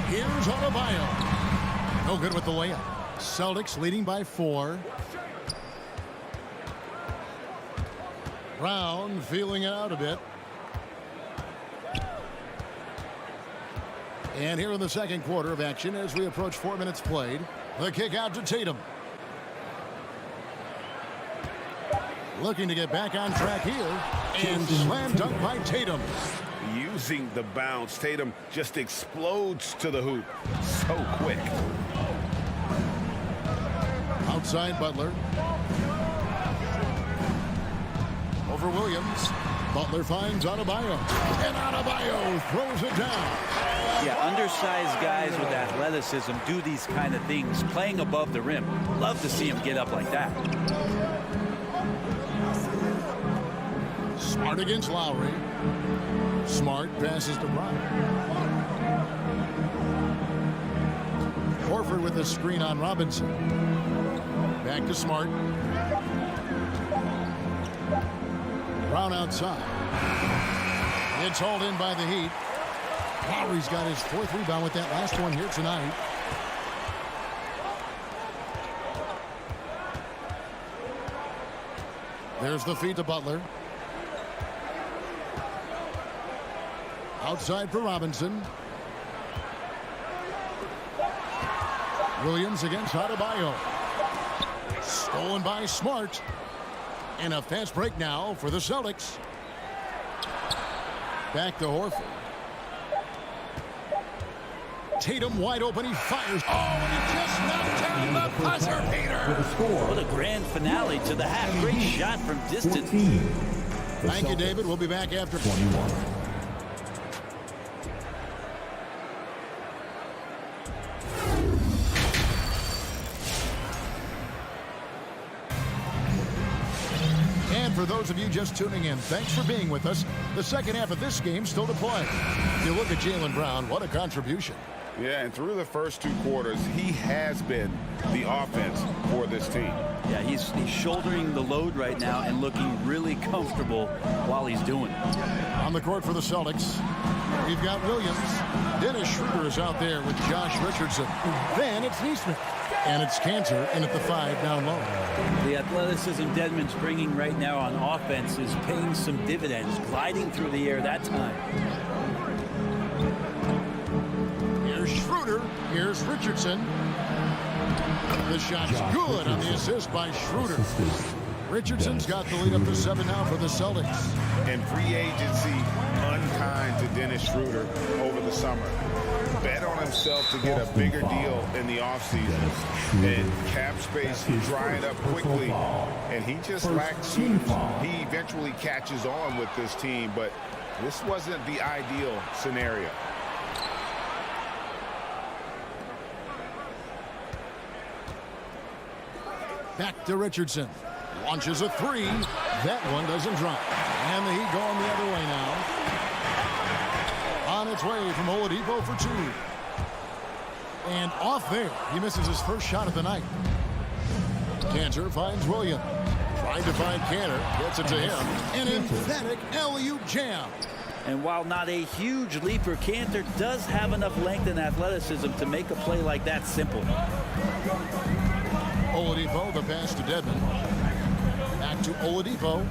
Here's Adebayo. No good with the layup. Celtics leading by 4. Brown feeling it out a bit. And here in the second quarter of action as we approach 4 minutes played. The kick out to Tatum. Looking to get back on track here. And slam dunk by Tatum. Using the bounce, Tatum just explodes to the hoop so quick. Outside Butler. Over Williams. Butler finds Adebayo. And Adebayo throws it down. Yeah, undersized guys with athleticism do these kind of things, playing above the rim. Love to see him get up like that. Smart against Lowry. Smart passes to Brown. Horford with a screen on Robinson. Back to Smart. Brown outside. It's hauled in by the Heat. Lowry's got his 4th rebound with that last one here tonight. There's the feed to Butler. Outside for Robinson. Williams against Adebayo. Stolen by Smart. And a fast break now for the Celtics. Back to Horford. Tatum wide open. He fires. Oh, and he just knocked down the buzzer beater. What a grand finale to the half. Great shot from distance. Thank you, David. We'll be back after 21. For those of you just tuning in, thanks for being with us. The second half of this game still to play. You look at Jaylen Brown, what a contribution. Yeah, and through the first 2 quarters, he has been the offense for this team. Yeah, he's shouldering the load right now and looking really comfortable while he's doing it. On the court for the Celtics, we've got Williams. Dennis Schroeder is out there with Josh Richardson. Then it's Neesmith. And it's Cantor in at the 5 down low. The athleticism Dedmon's bringing right now on offense is paying some dividends, gliding through the air that time. Here's Schroeder. Here's Richardson. The shot's good on the assist by Schroeder. Richardson's got the lead up to 7 now for the Celtics. And free agency unkind to Dennis Schroeder over the summer. Bet on himself to get a bigger deal in the offseason. And cap space drying up quickly. And he just lacks shooters. He eventually catches on with this team, but this wasn't the ideal scenario. Back to Richardson. Launches a 3. That one doesn't drop. And the Heat going the other way now. On its way from Oladipo for 2. And off there. He misses his first shot of the night. Cantor finds Williams. Trying to find Cantor. Gets it to him. An emphatic alley-oop jam. And while not a huge leaper, Cantor does have enough length and athleticism to make a play like that simple. Oladipo, the pass to Dedmon. Back to Oladipo.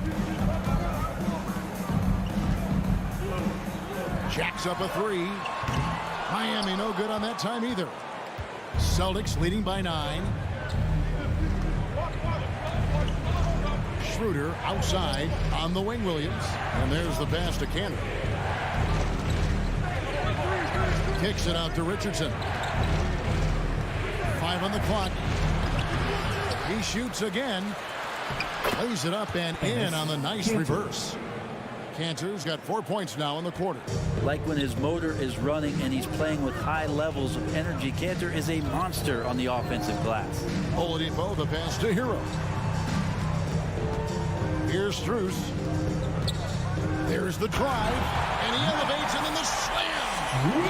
Jacks up a 3. Miami no good on that time either. Celtics leading by 9. Schroeder outside on the wing, Williams. And there's the pass to Cantor. Kicks it out to Richardson. 5 on the clock. He shoots again. Lays it up and in on the nice reverse. Cantor's got 4 points now in the quarter. Like when his motor is running and he's playing with high levels of energy, Cantor is a monster on the offensive glass. Oladipo, the pass to Hero. Here's Strus. There's the drive, and he elevates, and then the slam.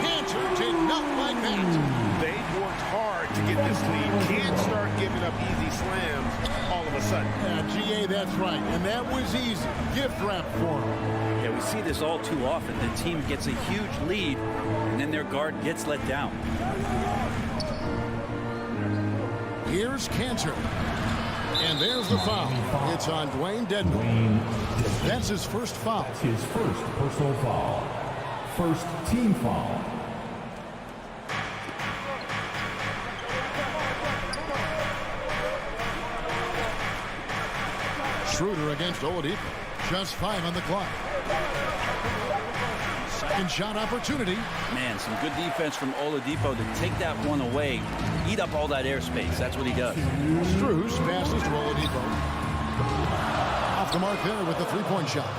Cantor did not like that. They worked hard to get this lead. Can't start giving up easy slams all of a sudden. Yeah, GA, that's right. And that was easy. Gift wrap for him. Yeah, we see this all too often. The team gets a huge lead, and then their guard gets let down. Here's Cantor. And there's the foul. It's on Dwayne Dedmon. That's his first foul. That's his first personal foul. First team foul. Schroeder against Oladipo. Just 5 on the clock. second shot opportunity. Man, some good defense from Oladipo to take that one away, eat up all that airspace. That's what he does. Strus passes to Oladipo. Off the mark there with the three-point shot.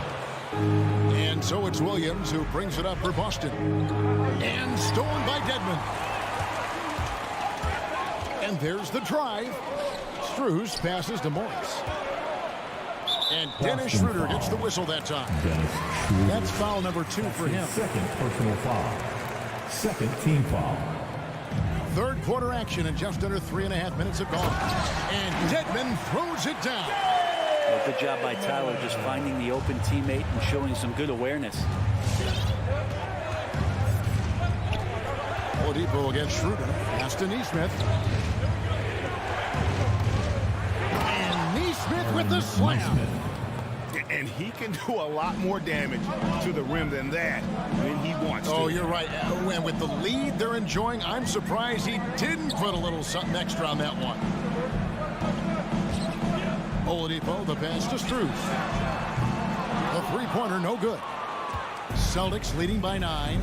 And so it's Williams who brings it up for Boston. And stolen by Dedmon. And there's the drive. Strus passes to Morris. And Dennis Schroeder gets the whistle that time. That's foul number 2 for him. Second personal foul. Second team foul. Third quarter action and just under 3.5 minutes have gone. And Dedmon throws it down. Well, good job by Tyler just finding the open teammate and showing some good awareness. Oladipo against Schroeder. Pass to Neesmith. And Neesmith with the slam. And he can do a lot more damage to the rim than that when he wants to. Oh, you're right. And with the lead they're enjoying, I'm surprised he didn't put a little something extra on that one. Oladipo, the pass to Strus. The three-pointer, no good. Celtics leading by 9.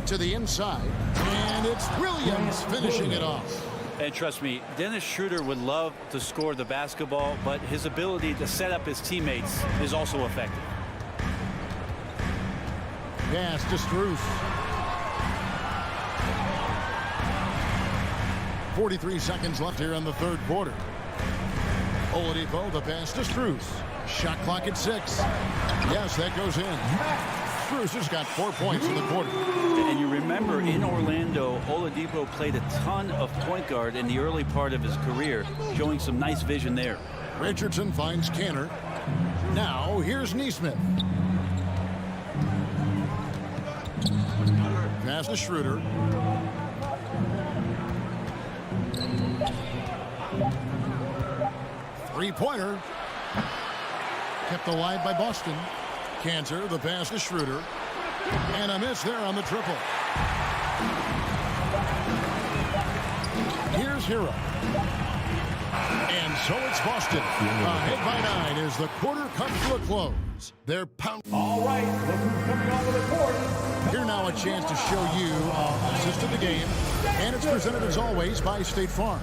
To the inside. And it's Williams finishing it off. And trust me, Dennis Schroeder would love to score the basketball, but his ability to set up his teammates is also effective. Pass to Strus. 43 seconds left here in the third quarter. Oladipo, the pass to Strus. Shot clock at 6. Yes, that goes in. Strus has got 4 points in the quarter. And you remember in Orlando, Oladipo played a ton of point guard in the early part of his career, showing some nice vision there. Richardson finds Kanter. Now, here's Neesmith. Pass to Schroeder. Three-pointer. Kept alive by Boston. Kanter, the pass to Schroeder. And a miss there on the triple. Here's Hero. And so it's Boston. Ahead by 9 as the quarter comes to a close. They're pounding. All right, look who's coming onto the court. Here now a chance to show you assist of the game. And it's presented as always by State Farm.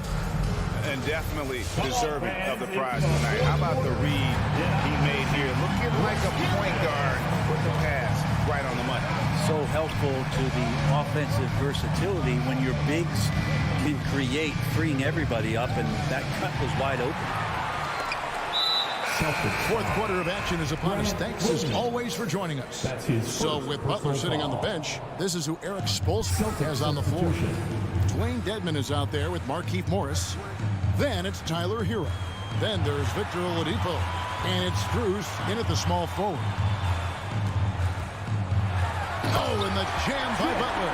And definitely deserving of the prize tonight. How about the read he made here? Looking like a point guard with the pass right on the money. So helpful to the offensive versatility when your bigs can create, freeing everybody up, and that cut was wide open. Fourth quarter of action is upon us. Thanks as always for joining us. So with Butler sitting on the bench, this is who Eric Spoelstra has on the floor. Dwayne Dedmon is out there with Markieff Morris. Then it's Tyler Hero. Then there's Victor Oladipo. And it's Strus in at the small forward. Oh, and the jam by Butler.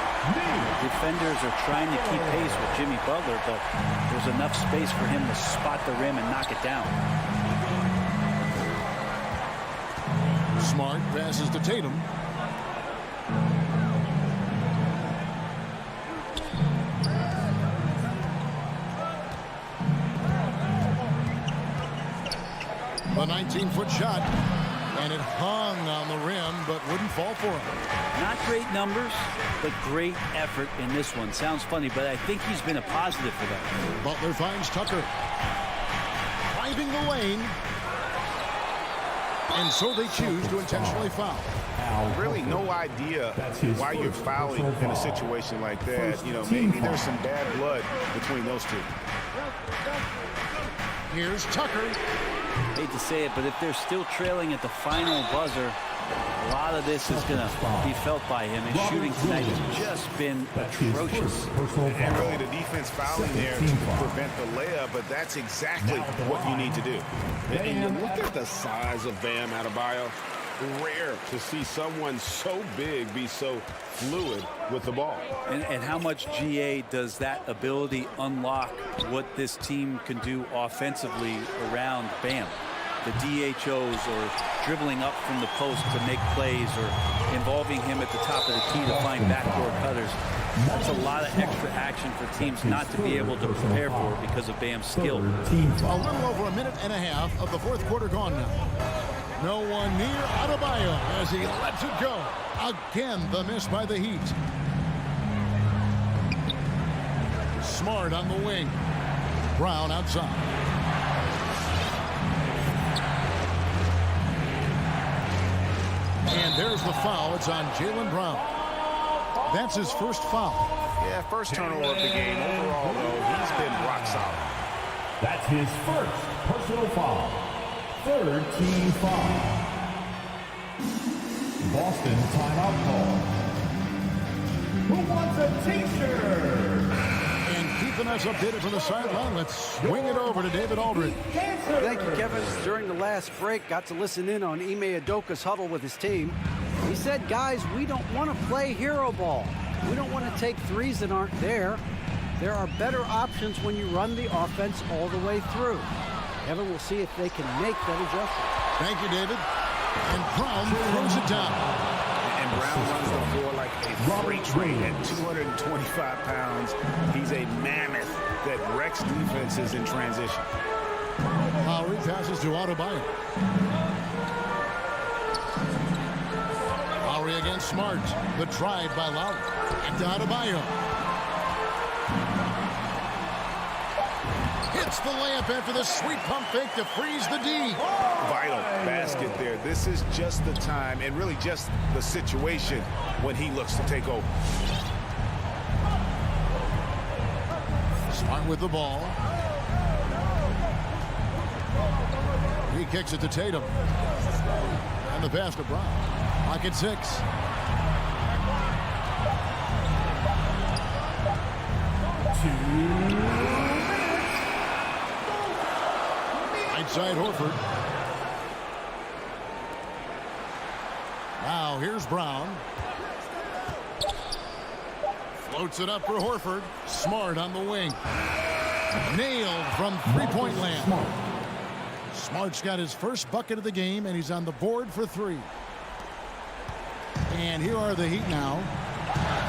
Defenders are trying to keep pace with Jimmy Butler, but there's enough space for him to spot the rim and knock it down. Smart passes to Tatum. The 19-foot shot, and it hung on the rim, but wouldn't fall for him. Not great numbers, but great effort in this one. Sounds funny, but I think he's been a positive for them. Butler finds Tucker. Driving the lane. And so they choose to intentionally foul. Really no idea why you're fouling in a situation like that. You know, maybe there's some bad blood between those two. Here's Tucker. Hate to say it, but if they're still trailing at the final buzzer, a lot of this is going to be felt by him. His shooting tonight has just been atrocious. And really the defense fouling there to prevent the layup, but that's exactly what you need to do. And you look at the size of Bam Adebayo. Rare to see someone so big be so fluid with the ball. And how much GA does that ability unlock what this team can do offensively around Bam? The DHOs or dribbling up from the post to make plays or involving him at the top of the key to find backdoor cutters. That's a lot of extra action for teams not to be able to prepare for because of Bam's skill. A little over a minute and a half of the fourth quarter gone now. No one near Adebayo as he lets it go. Again, the miss by the Heat. Smart on the wing. Brown outside. And there's the foul. It's on Jaylen Brown. That's his first foul. Yeah, first turnover of the game. Overall, though, he's been rock solid. That's his first personal foul. Third team foul. Boston timeout call. Who wants a t-shirt? And keeping us updated from the sideline, let's swing it over to David Aldridge. Thank you, Kevin. During the last break, got to listen in on Ime Udoka's huddle with his team. He said, guys, we don't want to play hero ball. We don't want to take threes that aren't there. There are better options when you run the offense all the way through. Kevin will see if they can make that adjustment. Thank you, David. And Brown throws it down. And Brown runs the floor like a freight train at 225 pounds. He's a mammoth that wrecks defenses in transition. Lowry passes to Adebayo. Lowry against Smart. The drive by Lowry. And to Adebayo. Hits the layup after the sweet pump fake to freeze the D. Vital basket there. This is just the time and really just the situation when he looks to take over. Smart with the ball. He kicks it to Tatum. And the pass to Brown. Lock at 6. Outside Horford. Now here's Brown. Floats it up for Horford. Smart on the wing. Nailed from three-point land. Smart's got his first bucket of the game, and he's on the board for 3. And here are the Heat now.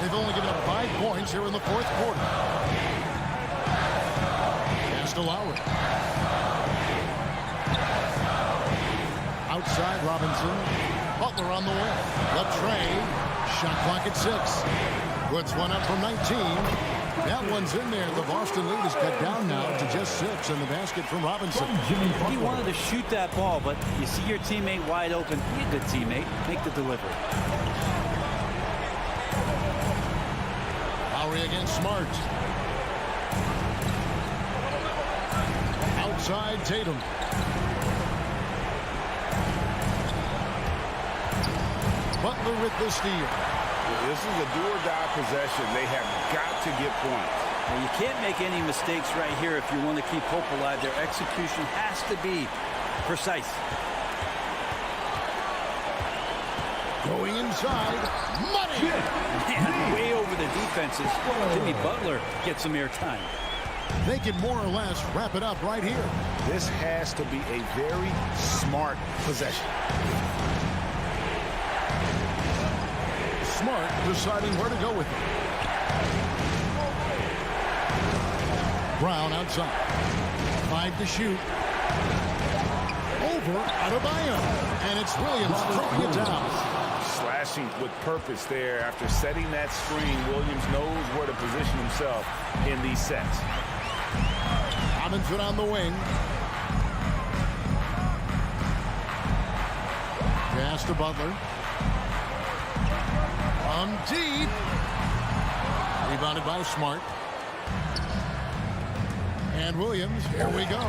They've only given up 5 points here in the fourth quarter. Pass to Lowry. Outside Robinson. Butler on the wing. LaTrey. Shot clock at 6. Puts one up from 19. That one's in there. The Boston lead is cut down now to just 6, and the basket from Robinson. He wanted to shoot that ball, but you see your teammate wide open. Be a good teammate. Make the delivery. Lowry against Smart. Outside Tatum. Butler with the steal. This is a do-or-die possession. They have got to get points. Well, you can't make any mistakes right here if you want to keep hope alive. Their execution has to be precise. Going inside. Money! Man, way over the defenses. Jimmy Butler gets some airtime. They can more or less wrap it up right here. This has to be a very smart possession. Smart deciding where to go with it. Brown outside. 5 to shoot. Over Adebayo. And it's Williams throwing it down. Slashing with purpose there. After setting that screen, Williams knows where to position himself in these sets. Robinson on the wing. Pass to Butler. From deep. Rebounded by Smart. And Williams, here we go.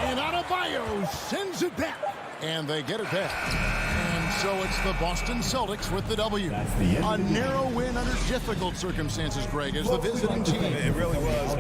And Adebayo sends it back. And they get it back. And so it's the Boston Celtics with the W. A narrow win under difficult circumstances, Greg, as the visiting team. It really was.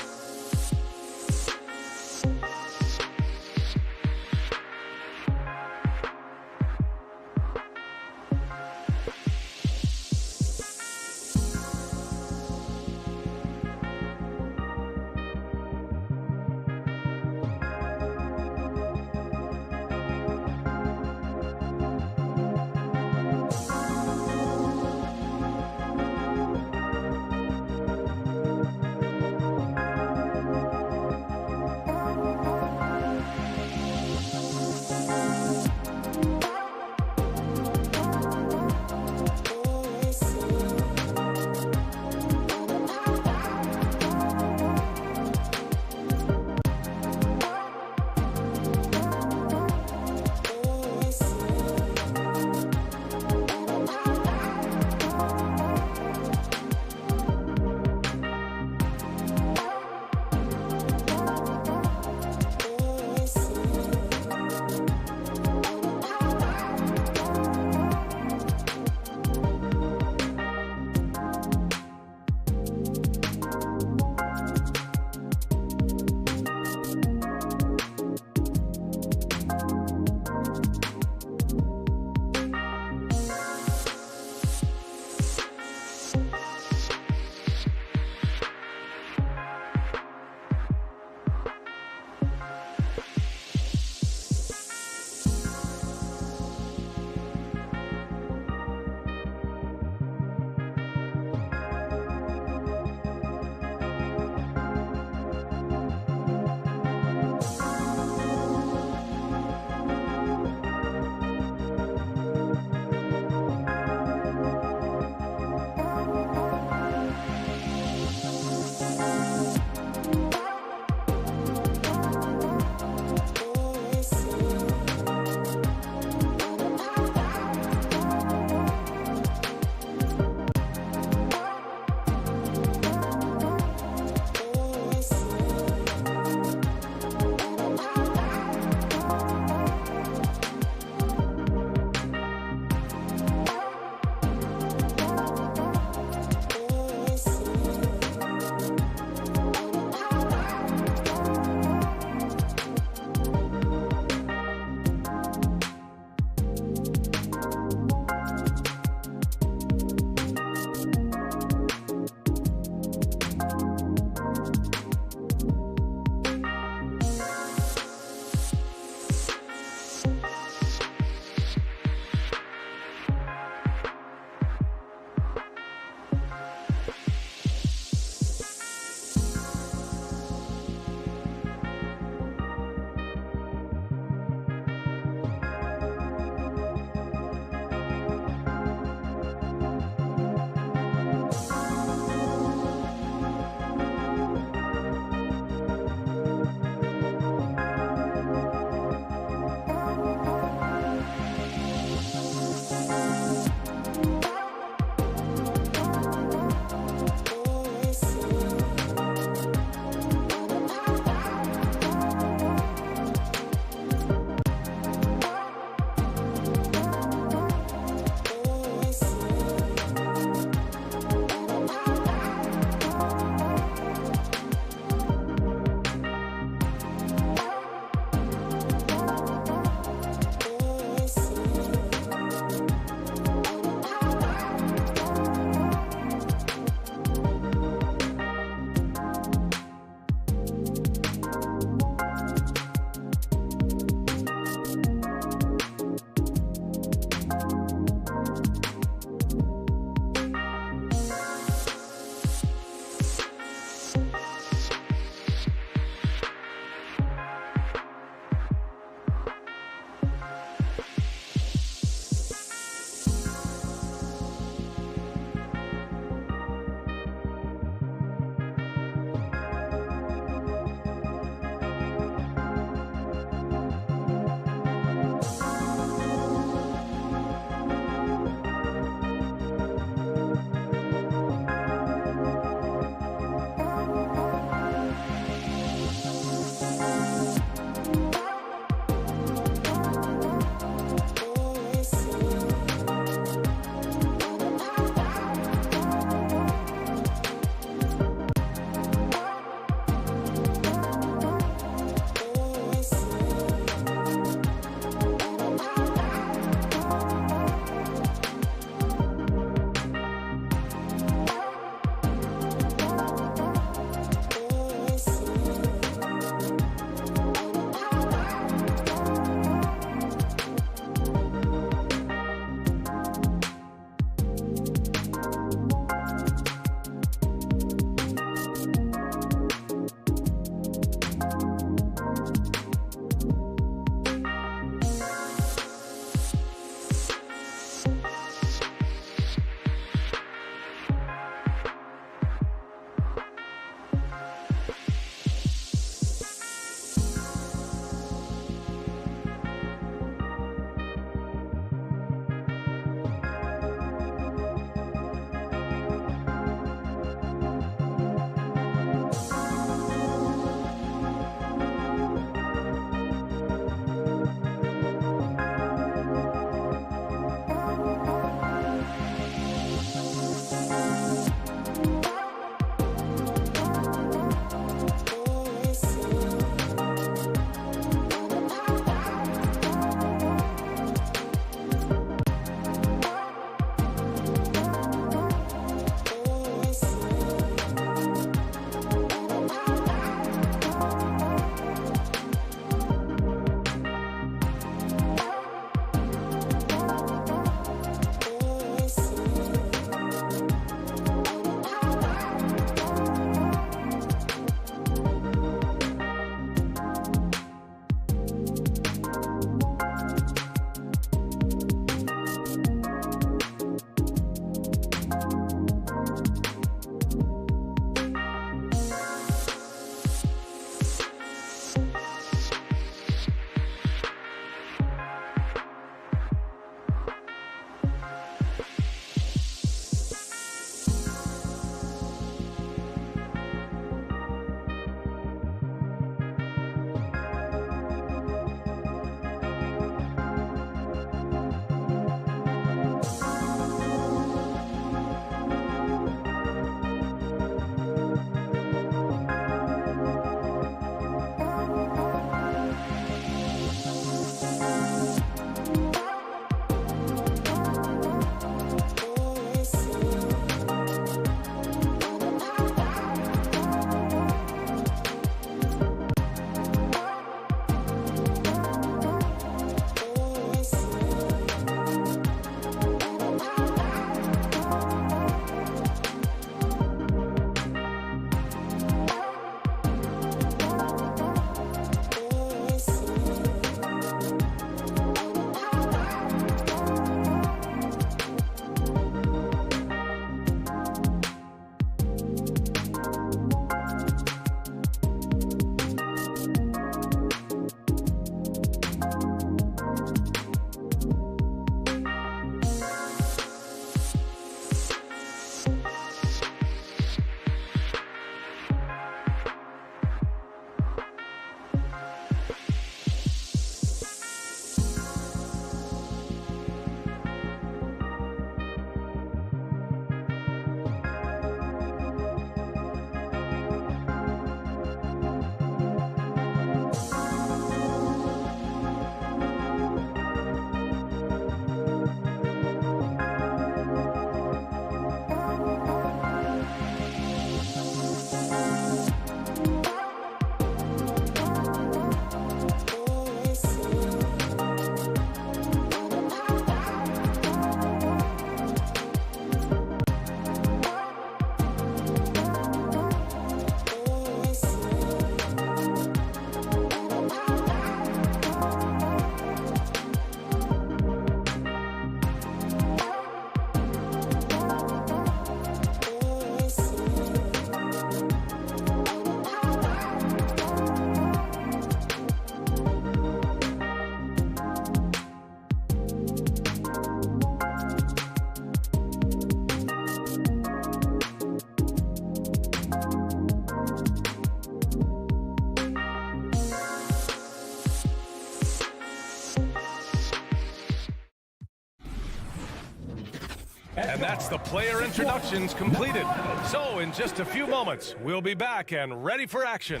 And that's the player introductions completed. So in just a few moments, we'll be back and ready for action.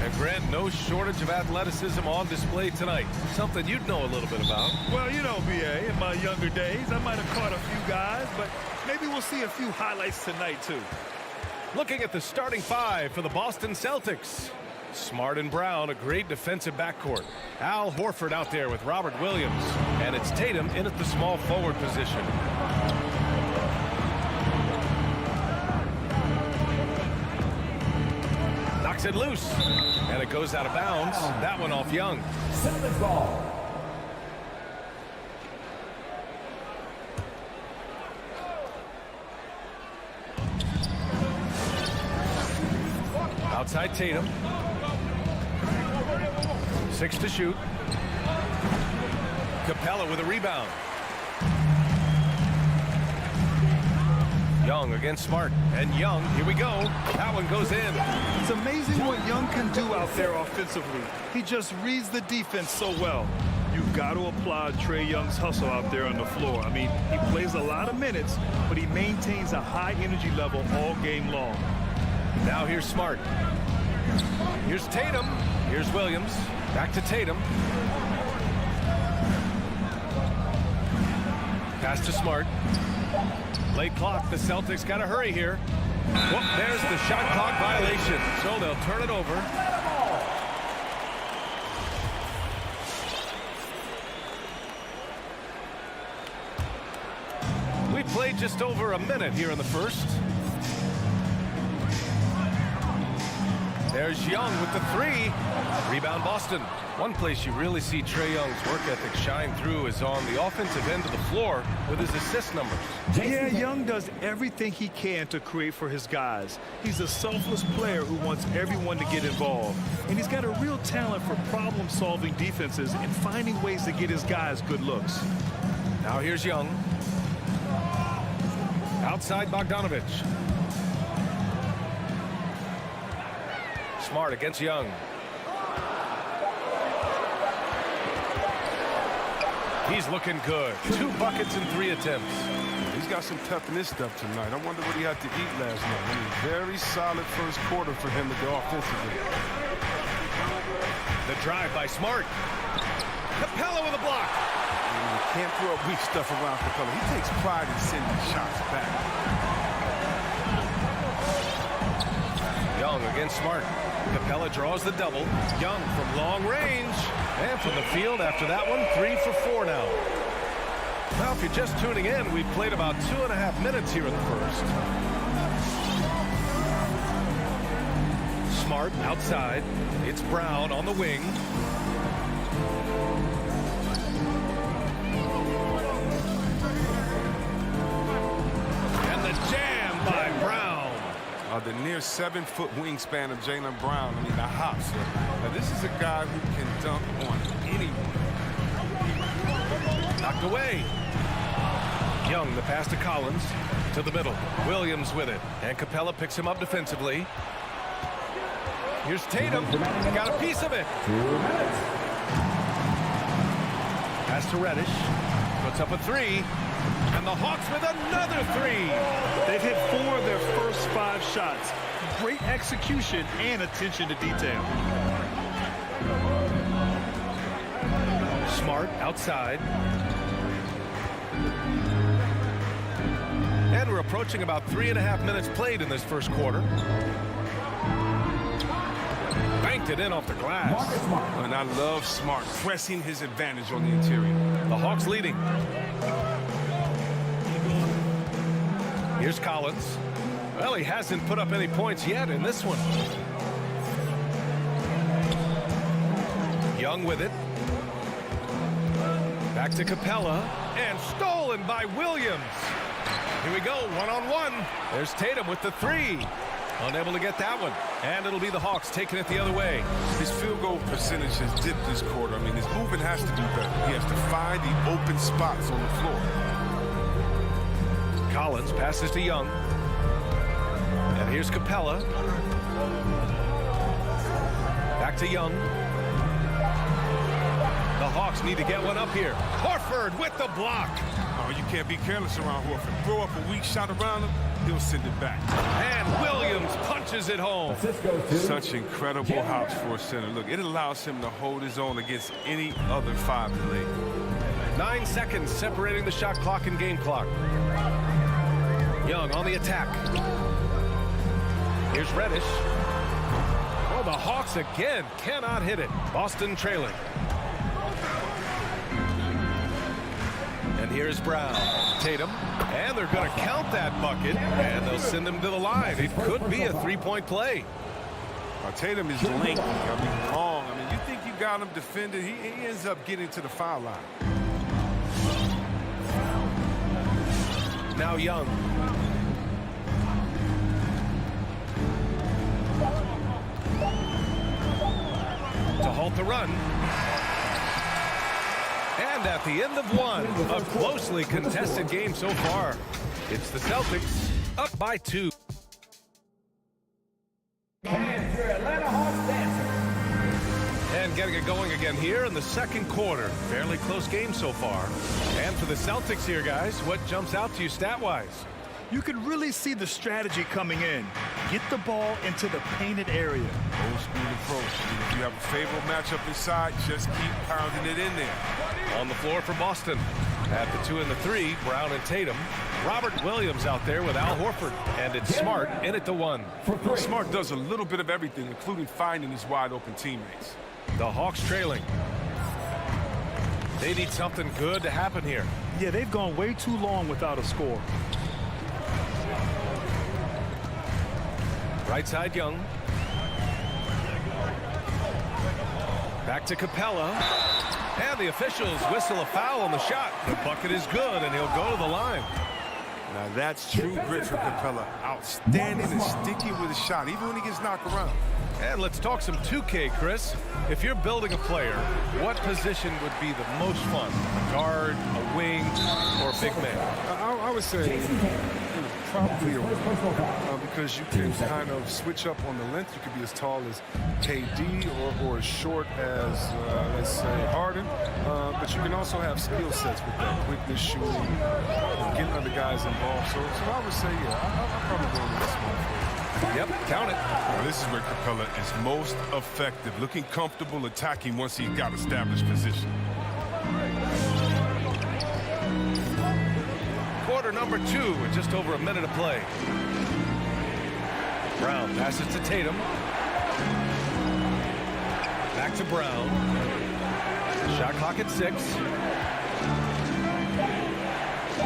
And Grant, no shortage of athleticism on display tonight. Something you'd know a little bit about. Well, you know, B.A., in my younger days, I might have caught a few guys, but maybe we'll see a few highlights tonight, too. Looking at the starting five for the Boston Celtics. Smart and Brown, a great defensive backcourt. Al Horford out there with Robert Williams. And it's Tatum in at the small forward position. Knocks it loose. And it goes out of bounds. That one off Young. Celtics ball. Outside Tatum. 6 to shoot. Capella with a rebound. Young against Smart. And Young, here we go. That one goes in. It's amazing what Young can do out there offensively. He just reads the defense so well. You've got to applaud Trae Young's hustle out there on the floor. I mean, he plays a lot of minutes, but he maintains a high energy level all game long. Now here's Smart. Here's Tatum. Here's Williams. Back to Tatum. Pass to Smart. Late clock. The Celtics got to hurry here. Whoop, there's the shot clock violation. So they'll turn it over. We played just over a minute here in the first. There's Young with the three. Rebound Boston. One place you really see Trae Young's work ethic shine through is on the offensive end of the floor with his assist numbers. Yeah, Young does everything he can to create for his guys. He's a selfless player who wants everyone to get involved. And he's got a real talent for problem-solving defenses and finding ways to get his guys good looks. Now here's Young. Outside Bogdanovich. Smart against Young. He's looking good. 2 buckets in 3 attempts. He's got some pep in his step tonight. I wonder what he had to eat last night. I mean, very solid first quarter for him to go offensively. The drive by Smart. Capella with a block. You can't throw weak stuff around Capella. He takes pride in sending shots back. Young against Smart. Capella draws the double. Young from long range. And from the field after that one, 3 for 4 now. Now, if you're just tuning in, we've played about 2.5 minutes here in the first. Smart outside. It's Brown on the wing. And the jam by Brown. The near 7-foot wingspan of Jaylen Brown. I mean, the hops. Now, this is a guy who can dunk on anyone. Knocked away. Young, the pass to Collins. To the middle. Williams with it. And Capella picks him up defensively. Here's Tatum. Got a piece of it. 2 minutes. Pass to Reddish. Puts up a 3. And the Hawks with another 3. They've hit 4 of their first 5 shots. Great execution and attention to detail. Smart outside. And we're approaching about 3.5 minutes played in this first quarter. Banked it in off the glass. And I love Smart pressing his advantage on the interior. The Hawks leading. Here's Collins. Well, he hasn't put up any points yet in this one. Young with it. Back to Capella. And stolen by Williams. Here we go, one-on-one. There's Tatum with the 3. Unable to get that one. And it'll be the Hawks taking it the other way. His field goal percentage has dipped this quarter. I mean, his movement has to do better. He has to find the open spots on the floor. Collins passes to Young. And here's Capella. Back to Young. The Hawks Hawks need to get one up here. Horford with the block. Oh, you can't be careless around Horford. Throw up a weak shot around him, he'll send it back. And Williams punches it home. Such incredible hops for a center. Look, it allows him to hold his own against any other 5 in the league. 9 seconds separating the shot clock and game clock. Young on the attack. Here's Reddish. Oh, the Hawks again cannot hit it. Boston trailing. And here's Brown. Tatum. And they're going to count that bucket. And they'll send him to the line. It could be a three-point play. Tatum is lanky. I mean, long. I mean, you think you got him defended. He ends up getting to the foul line. Now Young. To halt the run. And at the end of one, a closely contested game so far. It's the Celtics up by 2. And your Atlanta Hawks dancer. And getting it going again here in the second quarter. Fairly close game so far. And for the Celtics here, guys, what jumps out to you stat-wise? You can really see the strategy coming in. Get the ball into the painted area. Old school approach. If you have a favorable matchup inside, just keep pounding it in there. On the floor for Boston. At the 2 and the 3, Brown and Tatum. Robert Williams out there with Al Horford. And it's Smart in at the 1. Smart does a little bit of everything, including finding his wide-open teammates. The Hawks trailing. They need something good to happen here. Yeah, they've gone way too long without a score. Right side, Young. Back to Capella. And the officials whistle a foul on the shot. The bucket is good, and he'll go to the line. Now that's true grit for Capella. Outstanding and sticky with his shot, even when he gets knocked around. And let's talk some 2K, Chris. If you're building a player, what position would be the most fun? A guard, a wing, or a big man? I would say probably a wing, because you can kind of switch up on the length. You could be as tall as KD or as short as, let's say, Harden. But you can also have skill sets with that quickness, shooting, getting other guys involved. So I would say, yeah, I'll probably go with this one. Yep, count it. Well, this is where Capella is most effective, looking comfortable attacking once he's got established position. Quarter number 2 with just over a minute of play. Brown passes to Tatum. Back to Brown. Shot clock at 6.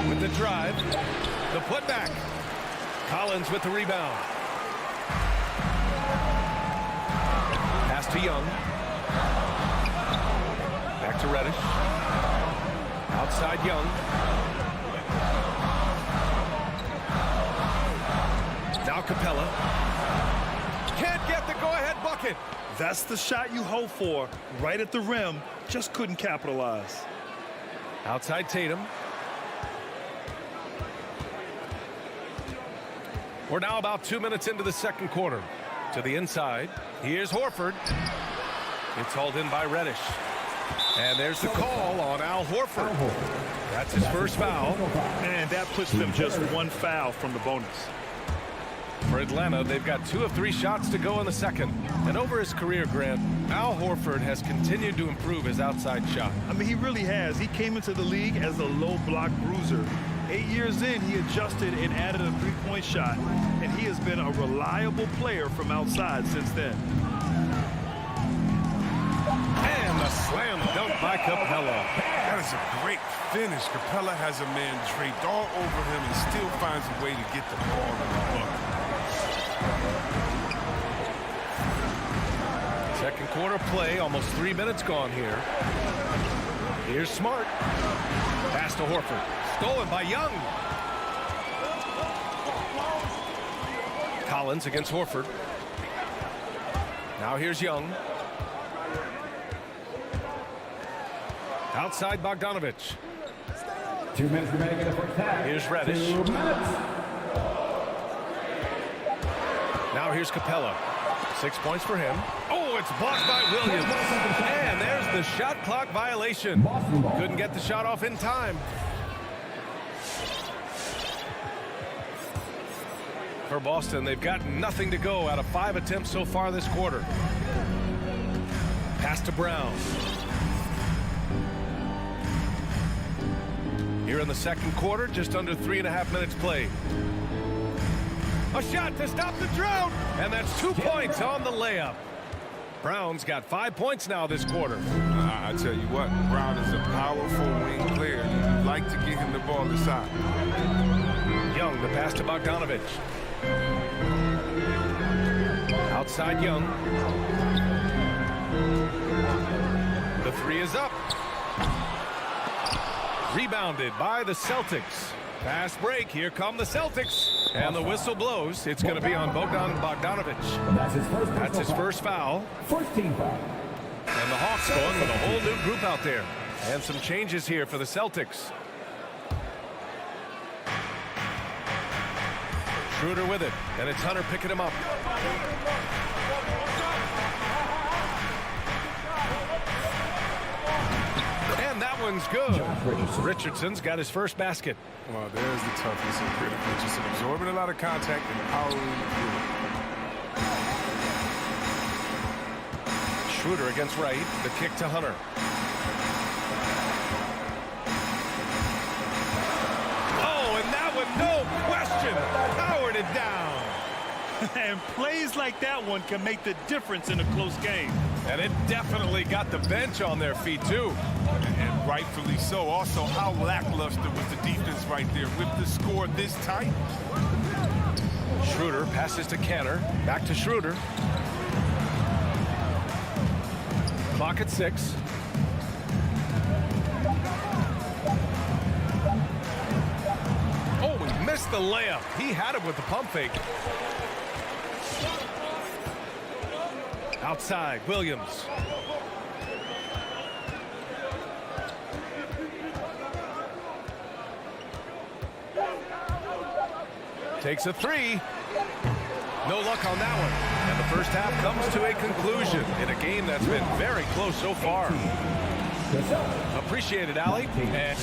With the drive. The putback. Collins with the rebound. Pass to Young. Back to Reddish. Outside Young. Now Capella. Can't get the go-ahead bucket. That's the shot you hope for. Right at the rim. Just couldn't capitalize. Outside Tatum. We're now about 2 minutes into the second quarter. To the inside. Here's Horford. It's hauled in by Reddish. And there's the call on Al Horford. That's his first foul. And that puts them just one foul from the bonus. For Atlanta, they've got 2 of 3 shots to go in the second. And over his career, Grant, Al Horford has continued to improve his outside shot. I mean, he really has. He came into the league as a low block bruiser. 8 years in, he adjusted and added a three-point shot, and he has been a reliable player from outside since then. And the slam dunk by Capella. That is a great finish. Capella has a man draped all over him and still finds a way to get the ball in the bucket. Second quarter play, almost 3 minutes gone here. Here's Smart. Pass to Horford. Stolen by Young. Collins against Horford. Now here's Young. Outside Bogdanovich. 2 minutes remaining in the first half. Here's Reddish. 2 minutes. Now here's Capella. 6 points for him. Oh, it's blocked by Williams. And there's the the shot clock violation. Couldn't get the shot off in time. For Boston, they've got nothing to go out of 5 attempts so far this quarter. Pass to Brown. Here in the second quarter, just under 3.5 minutes played. A shot to stop the drought, and that's 2 points on the layup. Brown's got 5 points now this quarter. I tell you what, Brown is a powerful wing player. You'd like to get him the ball inside. Young, the pass to Bogdanovich. Outside Young. The three is up. Rebounded by the Celtics. Fast break. Here come the Celtics. And the whistle blows. It's going to be on Bogdanovich. That's his first foul. First team foul. And the Hawks going with a whole new group out there. And some changes here for the Celtics. Schroeder with it. And it's Hunter picking him up. And that one's good. Richardson's got his first basket. Well, there's the toughness and grit. Richardson absorbing a lot of contact and powering through. Schroeder against Wright. The kick to Hunter. Oh, and that one, no question, powered it down. And plays like that one can make the difference in a close game. And it definitely got the bench on their feet, too. And rightfully so. Also, how lackluster was the defense right there with the score this tight? Schroeder passes to Canner. Back to Schroeder. Clock at 6. Oh, he missed the layup. He had it with the pump fake. Outside, Williams. Takes a three. No luck on that one. And the first half comes to a conclusion in a game that's been very close so far. Appreciate it, Allie. And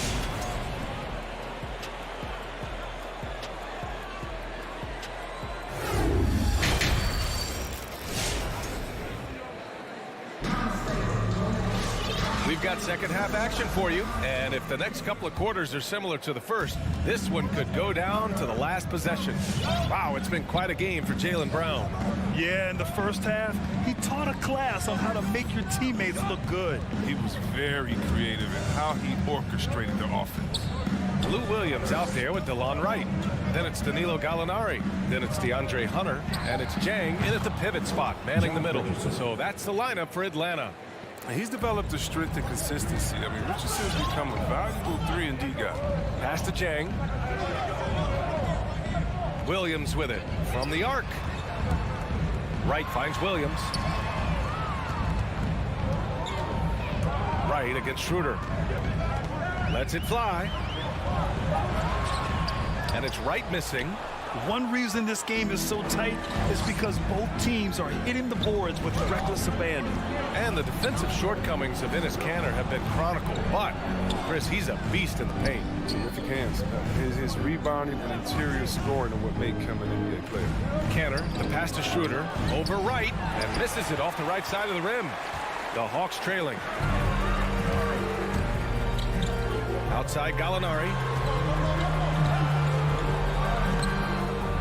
we've got second half action for you, and if the next couple of quarters are similar to the first, this one could go down to the last possession. Wow, it's been quite a game for Jaylen Brown. Yeah, in the first half, he taught a class on how to make your teammates look good. He was very creative in how he orchestrated the offense. Lou Williams out there with DeLon Wright. Then it's Danilo Gallinari. Then it's DeAndre Hunter, and it's Jang in at the pivot spot, manning the middle. So that's the lineup for Atlanta. He's developed a strength and consistency. I mean, Richardson's become a valuable 3-and-D guy. Pass to Jang. Williams with it from the arc. Wright finds Williams. Wright against Schroeder. Lets it fly. And it's Wright missing. One reason this game is so tight is because both teams are hitting the boards with reckless abandon. And the defensive shortcomings of Enes Kanter have been chronicled. But, Chris, he's a beast in the paint. Terrific hands. His rebounding and interior scoring are what make him an NBA player. Kanter, the pass to Schroeder, over Wright, and misses it off the right side of the rim. The Hawks trailing. Outside Gallinari.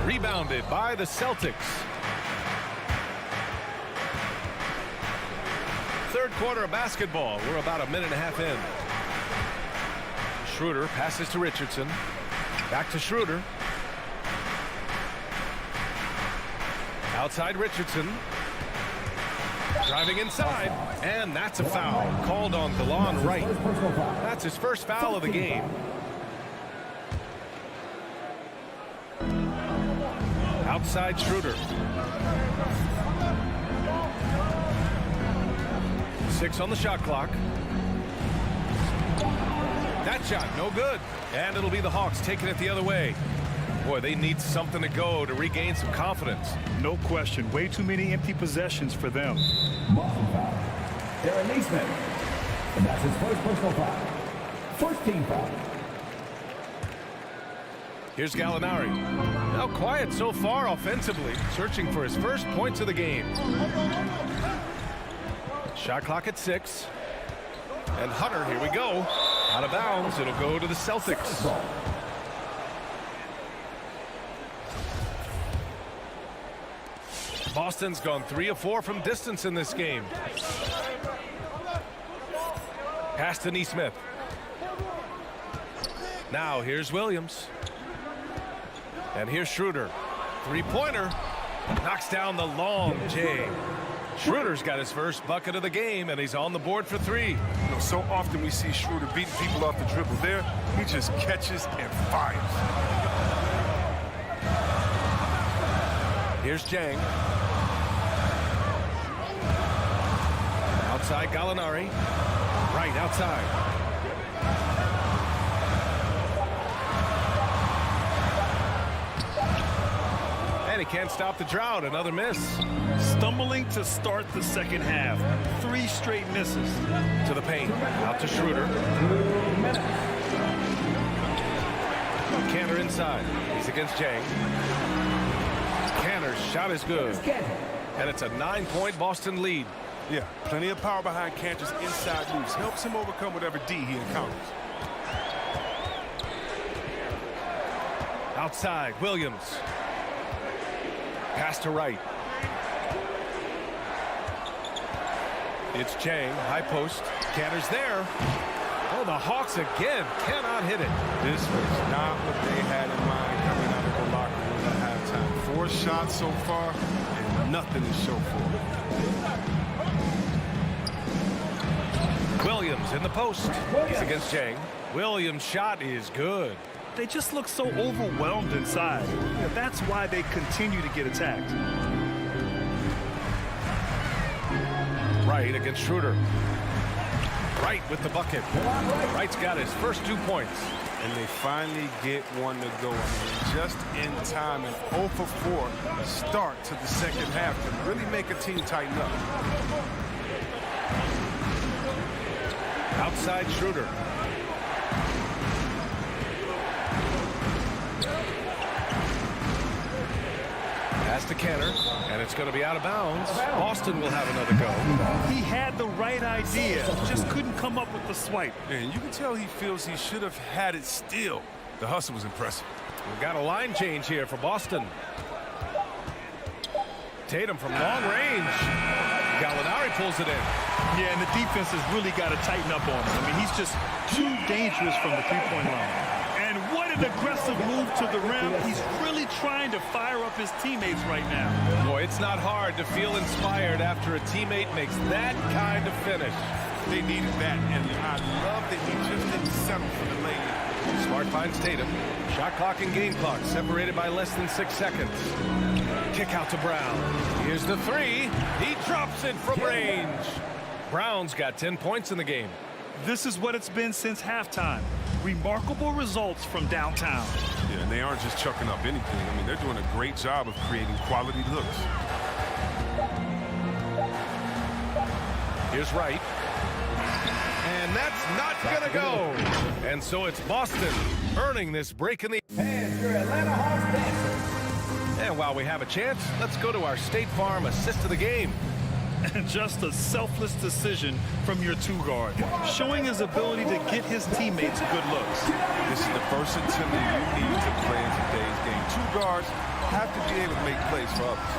Rebounded by the Celtics. Third quarter of basketball. We're about a minute and a half in. Schroeder passes to Richardson. Back to Schroeder. Outside Richardson. Driving inside. And that's a foul. Called on DeLon Wright. That's his first foul of the game. Outside Schroeder. 6 on the shot clock. That shot, no good. And it'll be the Hawks taking it the other way. Boy, they need something to go to regain some confidence. No question. Way too many empty possessions for them. Darren Naismith. And that's his first personal foul. First team foul. Here's Gallinari. Now quiet so far offensively, searching for his first points of the game. Shot clock at 6. And Hunter, here we go. Out of bounds, it'll go to the Celtics. Boston's gone 3 of 4 from distance in this game. Pass to Nesmith. Now here's Williams. And here's Schroeder. Three-pointer. Knocks down the long J. Schroeder's got his first bucket of the game, and he's on the board for 3. You know, so often we see Schroeder beating people off the dribble. There, he just catches and fires. Here's Jang. Outside Gallinari. Right outside. And he can't stop the drought. Another miss. Stumbling to start the second half. 3 straight misses. To the paint. Out to Schroeder. Kanter inside. He's against Jang. Kanter's shot is good. And it's a 9-point Boston lead. Yeah, plenty of power behind Kanter's inside moves. Helps him overcome whatever D he encounters. Outside, Williams. Pass to Wright. It's Jang, high post. Kanter's there. Oh, the Hawks again cannot hit it. This was not what they had in mind coming out of the locker room at halftime. 4 shots so far, and nothing to show for it. Williams in the post. He's against Jang. Williams' shot is good. They just look so overwhelmed inside. Yeah, that's why they continue to get attacked. Wright against Schroeder. Wright with the bucket. Wright's got his first 2 points. And they finally get one to go. I mean, just in time, an 0 for 4 start to the second half to really make a team tighten up. Outside Schroeder. Pass to Kanter, and it's going to be out of bounds. Boston will have another go. He had the right idea, just couldn't come up with the swipe. And you can tell he feels he should have had it still. The hustle was impressive. We've got a line change here for Boston. Tatum from long range. Gallinari pulls it in. Yeah, and the defense has really got to tighten up on him. I mean, he's just too dangerous from the three-point line. And what an aggressive move to the rim. He's really trying to fire up his teammates right now. Boy, it's not hard to feel inspired after a teammate makes that kind of finish. They needed that, and I love that he just didn't settle for the lay-in. Smart finds Tatum. Shot clock and game clock separated by less than 6 seconds. Kick out to Brown. Here's the 3. He drops it from range. Brown's got 10 points in the game. This is what it's been since halftime. Remarkable results from downtown. Yeah, and they aren't just chucking up anything. I mean, they're doing a great job of creating quality looks. Here's Wright. And that's not going to go. And so it's Boston earning this break in the... And your Atlanta Hawks dancers. And while we have a chance, let's go to our State Farm assist of the game. Just a selfless decision from your 2-guard, showing his ability to get his teammates good looks. This is the versatility you need to play in today's game. 2 guards have to be able to make plays for others.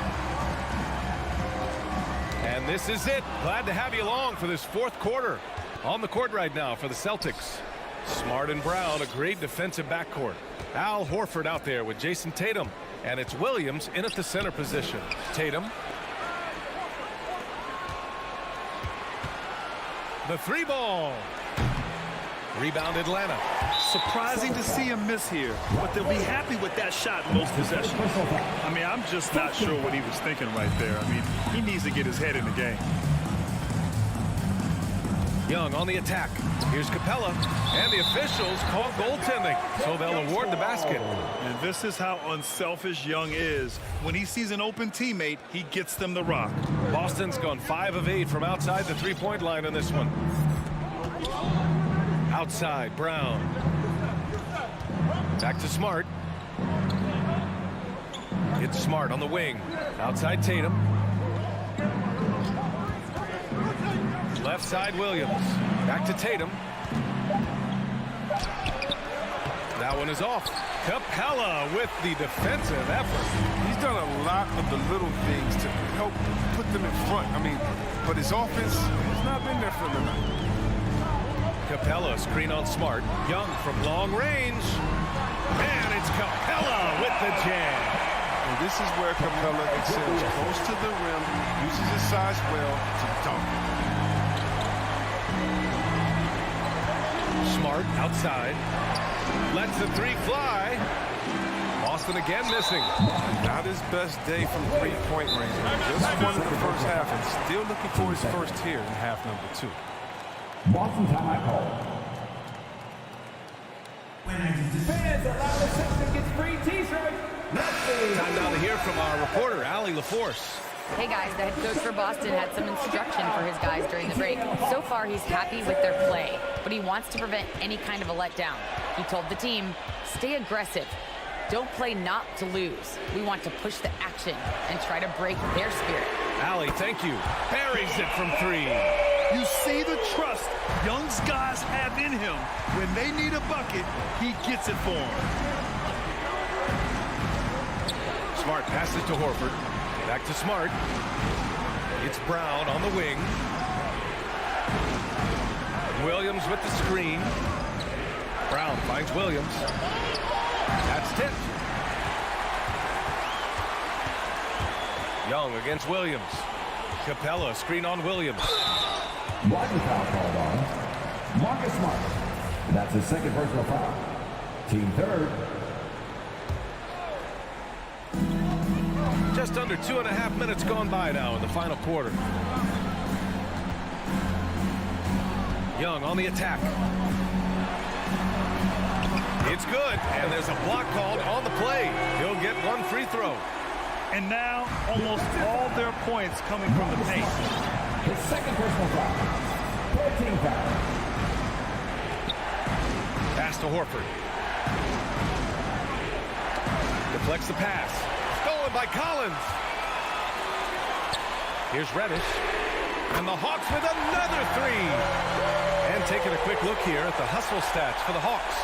And this is it. Glad to have you along for this 4th quarter. On the court right now for the Celtics. Smart and Brown, a great defensive backcourt. Al Horford out there with Jason Tatum. And it's Williams in at the center position. Tatum. The 3 ball. Rebound Atlanta. Surprising to see him miss here, but they'll be happy with that shot most possessions. I mean, I'm just not sure what he was thinking right there. I mean, he needs to get his head in the game. Young on the attack. Here's Capella. And the officials call goaltending, so they'll award the basket. And this is how unselfish Young is. When he sees an open teammate, he gets them the rock. Boston's gone 5 of 8 from outside the 3-point line on this one. Outside, Brown. Back to Smart. It's Smart on the wing. Outside Tatum. Left side Williams. Back to Tatum. That one is off. Capella with the defensive effort. He's done a lot of the little things to help put them in front. I mean, but his offense has not been there for them. Capella screen on Smart. Young from long range. And it's Capella with the jam. And this is where Capella excels. Close to the rim, uses his size well to dunk. Smart outside. Lets the three fly. Boston again missing. Not his best day from three-point range. Just won the first half and still looking for his first here in half number 2. Boston timeout call. Fans, allow the Sixers gets free t-shirt. Time now to hear from our reporter, Allie LaForce. Hey guys, the head coach for Boston had some instruction for his guys during the break. So far, he's happy with their play, but he wants to prevent any kind of a letdown. He told the team, stay aggressive. Don't play not to lose. We want to push the action and try to break their spirit. Allie, thank you. Buries it from 3. You see the trust Young's guys have in him. When they need a bucket, he gets it for them. Smart passes to Horford. Back to Smart. It's Brown on the wing. Williams with the screen. Brown finds Williams. That's tipped. Young against Williams. Capella screen on Williams. Marcus foul called on Marcus Smart. That's his second personal foul. Team third. Just under 2.5 minutes gone by now in the final quarter. Young on the attack. It's good, and there's a block called on the play. He'll get one free throw. And now, almost all their points coming from the paint. His second personal foul. 14 foul. Pass to Horford. Deflects the pass. Stolen by Collins. Here's Reddish. And the Hawks with another 3. And taking a quick look here at the hustle stats for the Hawks.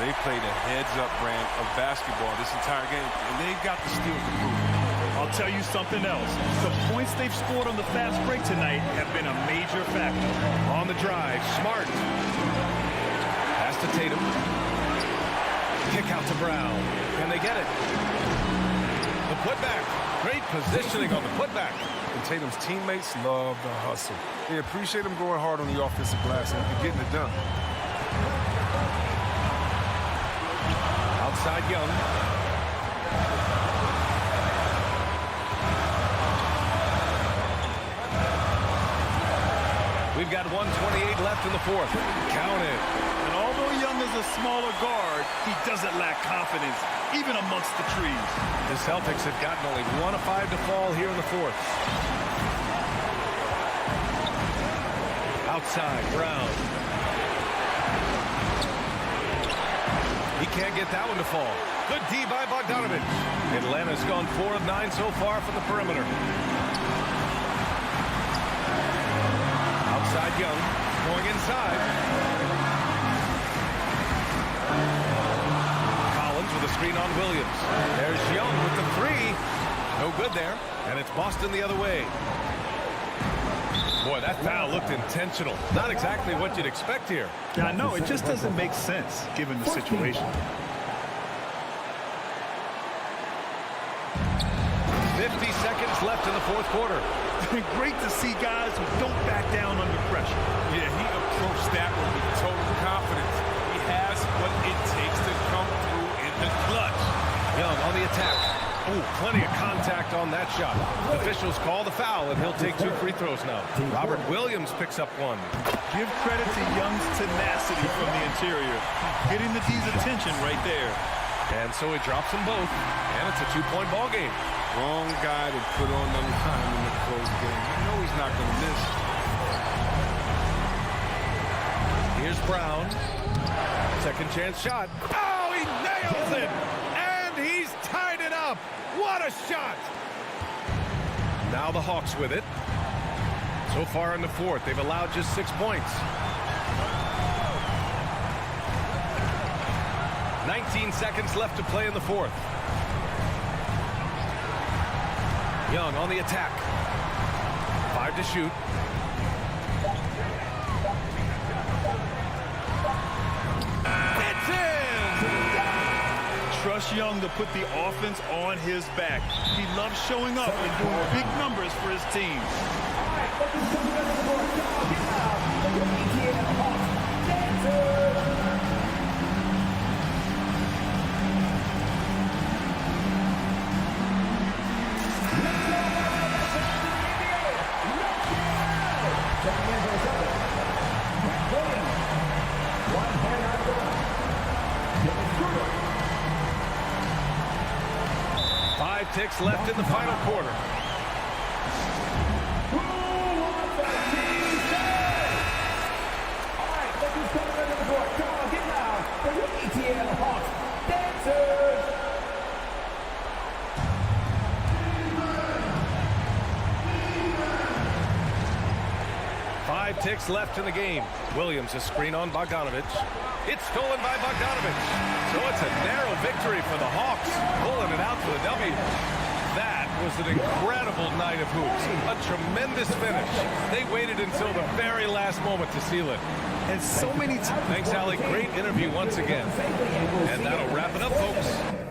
They played a heads-up brand of basketball this entire game, and they've got the steals to prove it. I'll tell you something else. The points they've scored on the fast break tonight have been a major factor. On the drive, Smart. Pass to Tatum. Kick out to Brown. Can they get it? The putback. Great positioning on the putback. And Tatum's teammates love the hustle. They appreciate him going hard on the offensive glass and getting it done. Outside Young. We've got 1:28 left in the fourth. Count it. And although Young is a smaller guard, he doesn't lack confidence, even amongst the trees. The Celtics have gotten only 1 of 5 to fall here in the fourth. Outside, Brown. He can't get that one to fall. Good D by Bogdanovich. Atlanta's gone 4 of 9 so far from the perimeter. Outside Young, going inside. Collins with a screen on Williams. There's Young with the 3. No good there, and it's Boston the other way. Boy, that foul looked intentional. Not exactly what you'd expect here. Yeah, I know. It just doesn't make sense, given the situation. 50 seconds left in the fourth quarter. Great to see guys who don't back down under pressure. Yeah, he approached that one with total confidence. He has what it takes to come through in the clutch. Young on the attack. Ooh, plenty of contact on that shot. Officials call the foul, and he'll take 2 free throws now. Robert Williams picks up 1. Give credit to Young's tenacity from the interior. Getting the D's attention right there. And so he drops them both, and it's a 2-point ball game. Wrong guy to put on the line in the close game. You know he's not going to miss. Here's Brown. Second chance shot. Oh, he nails it! And he's tied it up! What a shot! Now the Hawks with it. So far in the fourth, they've allowed just 6 points. 19 seconds left to play in the fourth. Young on the attack. 5 to shoot. It's in! Trust Young to put the offense on his back. He loves showing up and doing big numbers for his team. 5 ticks left in the final quarter. Five ticks left in the game. Williams, a screen on Bogdanovich. It's stolen by Bogdanovich. So it's a narrow victory for the Hawks, pulling it out for the W. That was an incredible night of hoops. A tremendous finish. They waited until the very last moment to seal it. And so many times. Thanks, Allie. Great interview once again. And that'll wrap it up, folks.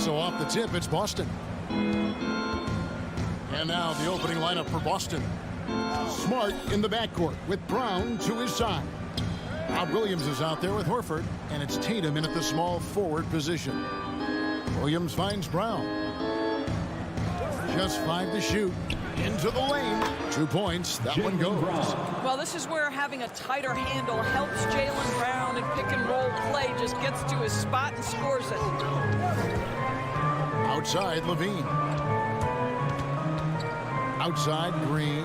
So off the tip, it's Boston. And now the opening lineup for Boston. Smart in the backcourt with Brown to his side. Rob Williams is out there with Horford, and it's Tatum in at the small forward position. Williams finds Brown. Just 5 to shoot. Into the lane. 2 points. That one goes. Well, this is where having a tighter handle helps Jaylen Brown, and pick and roll play just gets to his spot and scores it. Outside, Levine. Outside, Green.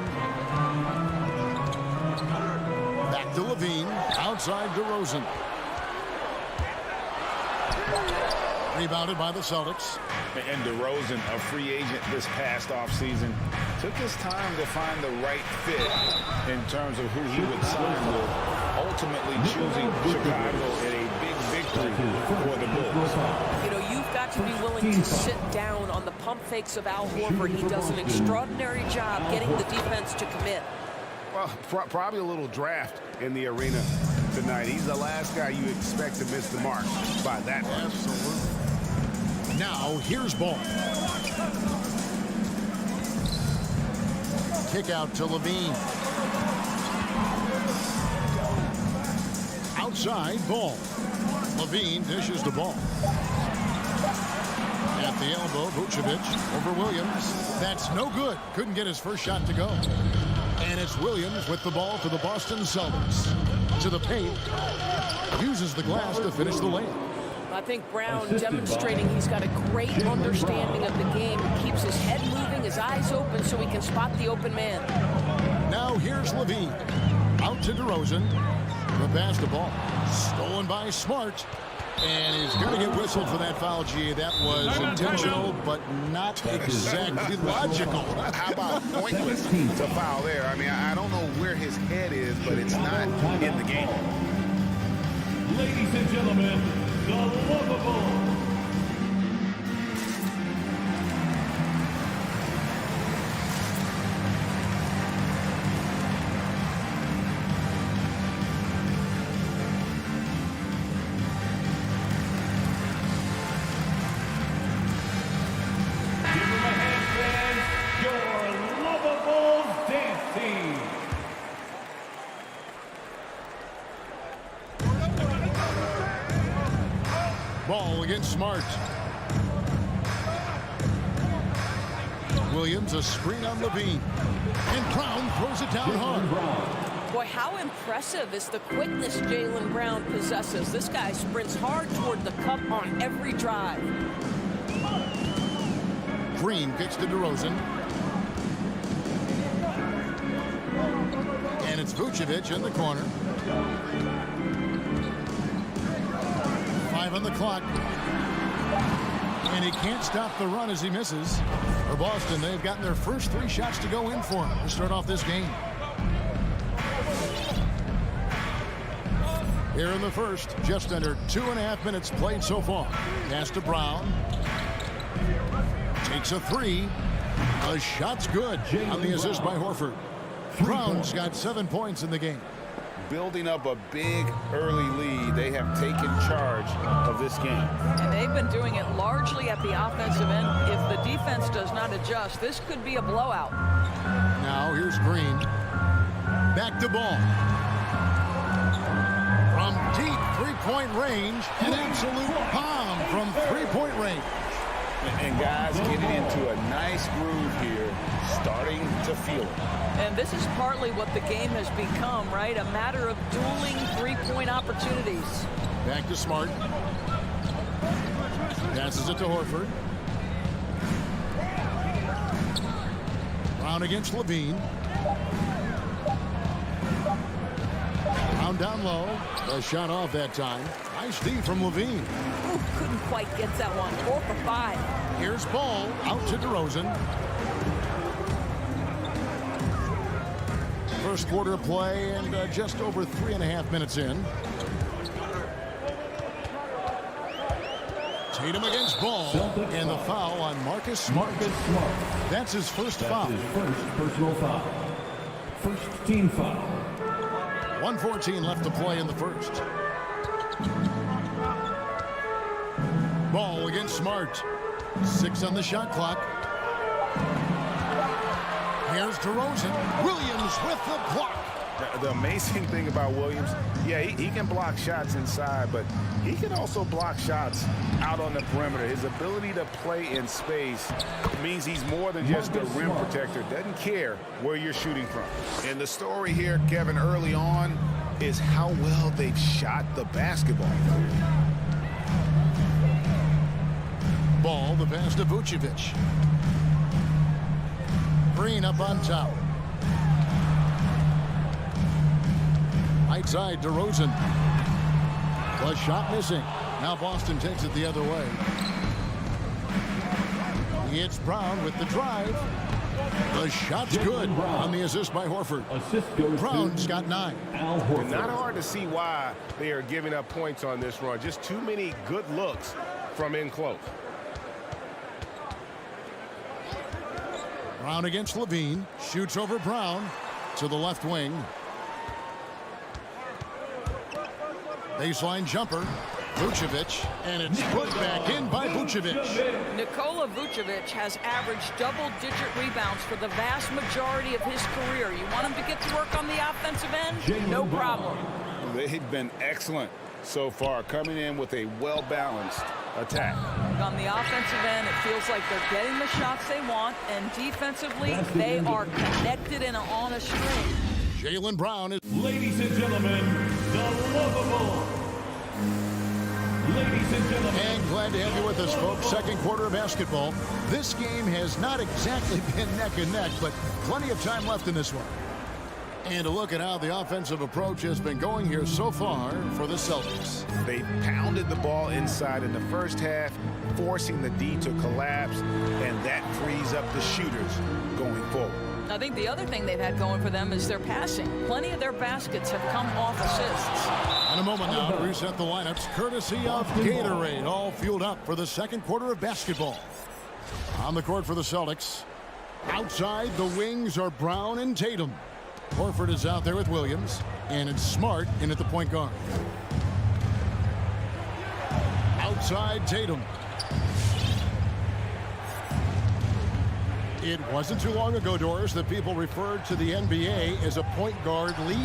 Back to Levine. Outside, DeRozan. Rebounded by the Celtics. And DeRozan, a free agent this past offseason, took his time to find the right fit in terms of who he would sign with, ultimately choosing Chicago in a big victory for the Bulls. You know, you've got to be willing to sit down on the pump fakes of Al Horford. He does an extraordinary job getting the defense to commit. Well, probably a little draft in the arena tonight. He's the last guy you expect to miss the mark by that much. Absolutely. Now, here's Ball. Kick out to Levine. Outside, Ball. Levine dishes the ball. At the elbow, Vucevic over Williams. That's no good. Couldn't get his first shot to go. And it's Williams with the ball for the Boston Celtics. To the paint. Uses the glass to finish the layup. I think Brown demonstrating he's got a great understanding of the game. He keeps his head moving, his eyes open so he can spot the open man. Now here's Levine. Out to DeRozan. The pass the ball. Stolen by Smart. And he's going to get whistled for that foul, G. That was intentional, but not exactly logical. How about pointless to foul there? I mean, I don't know where his head is, but it's not in the game. Ladies and gentlemen, the lovable. Give him a hand, fans. Your lovable dance team. Ball against Smart. Williams, a screen on Levine. And Brown throws it down hard. Boy, how impressive is the quickness Jaylen Brown possesses. This guy sprints hard toward the cup on every drive. Green kicks to DeRozan. And it's Vucevic in the corner. 5 on the clock. And he can't stop the run as he misses. For Boston, they've gotten their first 3 shots to go in for him to start off this game. Here in the first, just under 2.5 minutes played so far. Pass to Brown. Takes a 3. The shot's good on the assist by Horford. Brown's got 7 points in the game. Building up a big early lead, they have taken charge of this game. And they've been doing it largely at the offensive end. If the defense does not adjust, this could be a blowout. Now here's Green. Back to Ball. From deep three-point range, an absolute bomb from three-point range. And guys getting into a nice groove here, starting to feel it. And this is partly what the game has become, right? A matter of dueling three-point opportunities. Back to Smart. Passes it to Horford. Brown against Levine. Brown down low. A shot off that time. Nice D from Levine. Ooh, couldn't quite get that one. 4 for 5. Here's Ball out to DeRozan. First quarter play and just over 3.5 minutes in. Tatum against Ball and the foul on Marcus Smart. That's his first foul. His first personal foul. First team foul. 1:14 left to play in the first. Ball against Smart. 6 on the shot clock. Here's DeRozan. Williams with the block. The amazing thing about Williams, yeah, he can block shots inside, but he can also block shots out on the perimeter. His ability to play in space means he's more than just a rim protector. Doesn't care where you're shooting from. And the story here, Kevin, early on is how well they've shot the basketball. Ball, the pass to Vucevic. Green up on top. Right side, DeRozan. The shot missing. Now Boston takes it the other way. It's Brown with the drive. The shot's good on the assist by Horford. Brown's got 9. And not hard to see why they are giving up points on this run. Just too many good looks from in close. Brown against Levine. Shoots over Brown to the left wing. Baseline jumper. Vucevic, and it's put back in by Vucevic. Nikola Vucevic has averaged double-digit rebounds for the vast majority of his career. You want him to get to work on the offensive end? No problem. They've been excellent so far, coming in with a well-balanced attack. On the offensive end, it feels like they're getting the shots they want, and defensively, they are connected and on a string. Jaylen Brown is... Ladies and gentlemen, the lovable. Ladies and gentlemen. And glad to have you with us, folks. Second quarter of basketball. This game has not exactly been neck and neck, but plenty of time left in this one. And a look at how the offensive approach has been going here so far for the Celtics. They pounded the ball inside in the first half, forcing the D to collapse, and that frees up the shooters going forward. I think the other thing they've had going for them is their passing. Plenty of their baskets have come off assists. In a moment now, to reset the lineups, courtesy of Gatorade, all fueled up for the second quarter of basketball. On the court for the Celtics. Outside, the wings are Brown and Tatum. Horford is out there with Williams, and it's Smart in at the point guard. Outside, Tatum. It wasn't too long ago, Doris, that people referred to the NBA as a point guard league.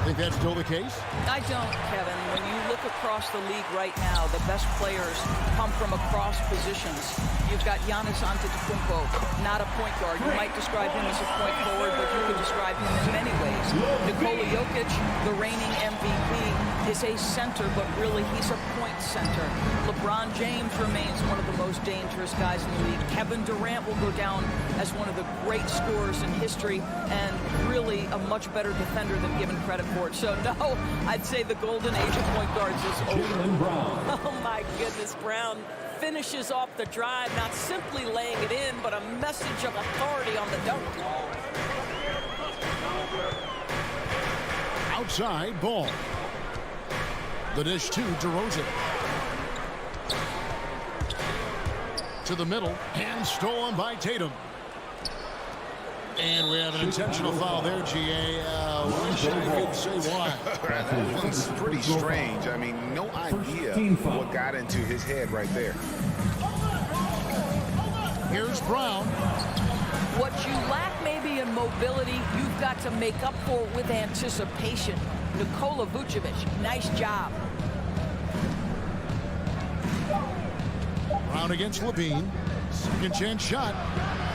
Think that's still the case? I don't, Kevin. When you look across the league right now, the best players come from across positions. You've got Giannis Antetokounmpo, not a point guard. You might describe him as a point forward, but you could describe him in many ways. Nikola Jokic, the reigning MVP, is a center, but really he's a point center. LeBron James remains one of the most dangerous guys in the league. Kevin Durant will go down as one of the great scorers in history and really a much better defender than given credit for. So, no, I'd say the golden age of point guards is over. Oh, my goodness. Brown finishes off the drive, not simply laying it in, but a message of authority on the dunk. Outside, ball. The dish to DeRozan. To the middle, and stolen by Tatum. And we have an intentional foul there, GA. Wish I could say why. That was pretty strange. I mean, no idea what got into his head right there. Here's Brown. What you lack maybe in mobility, you've got to make up for it with anticipation. Nikola Vucevic, nice job. Brown against Levine. Second chance shot.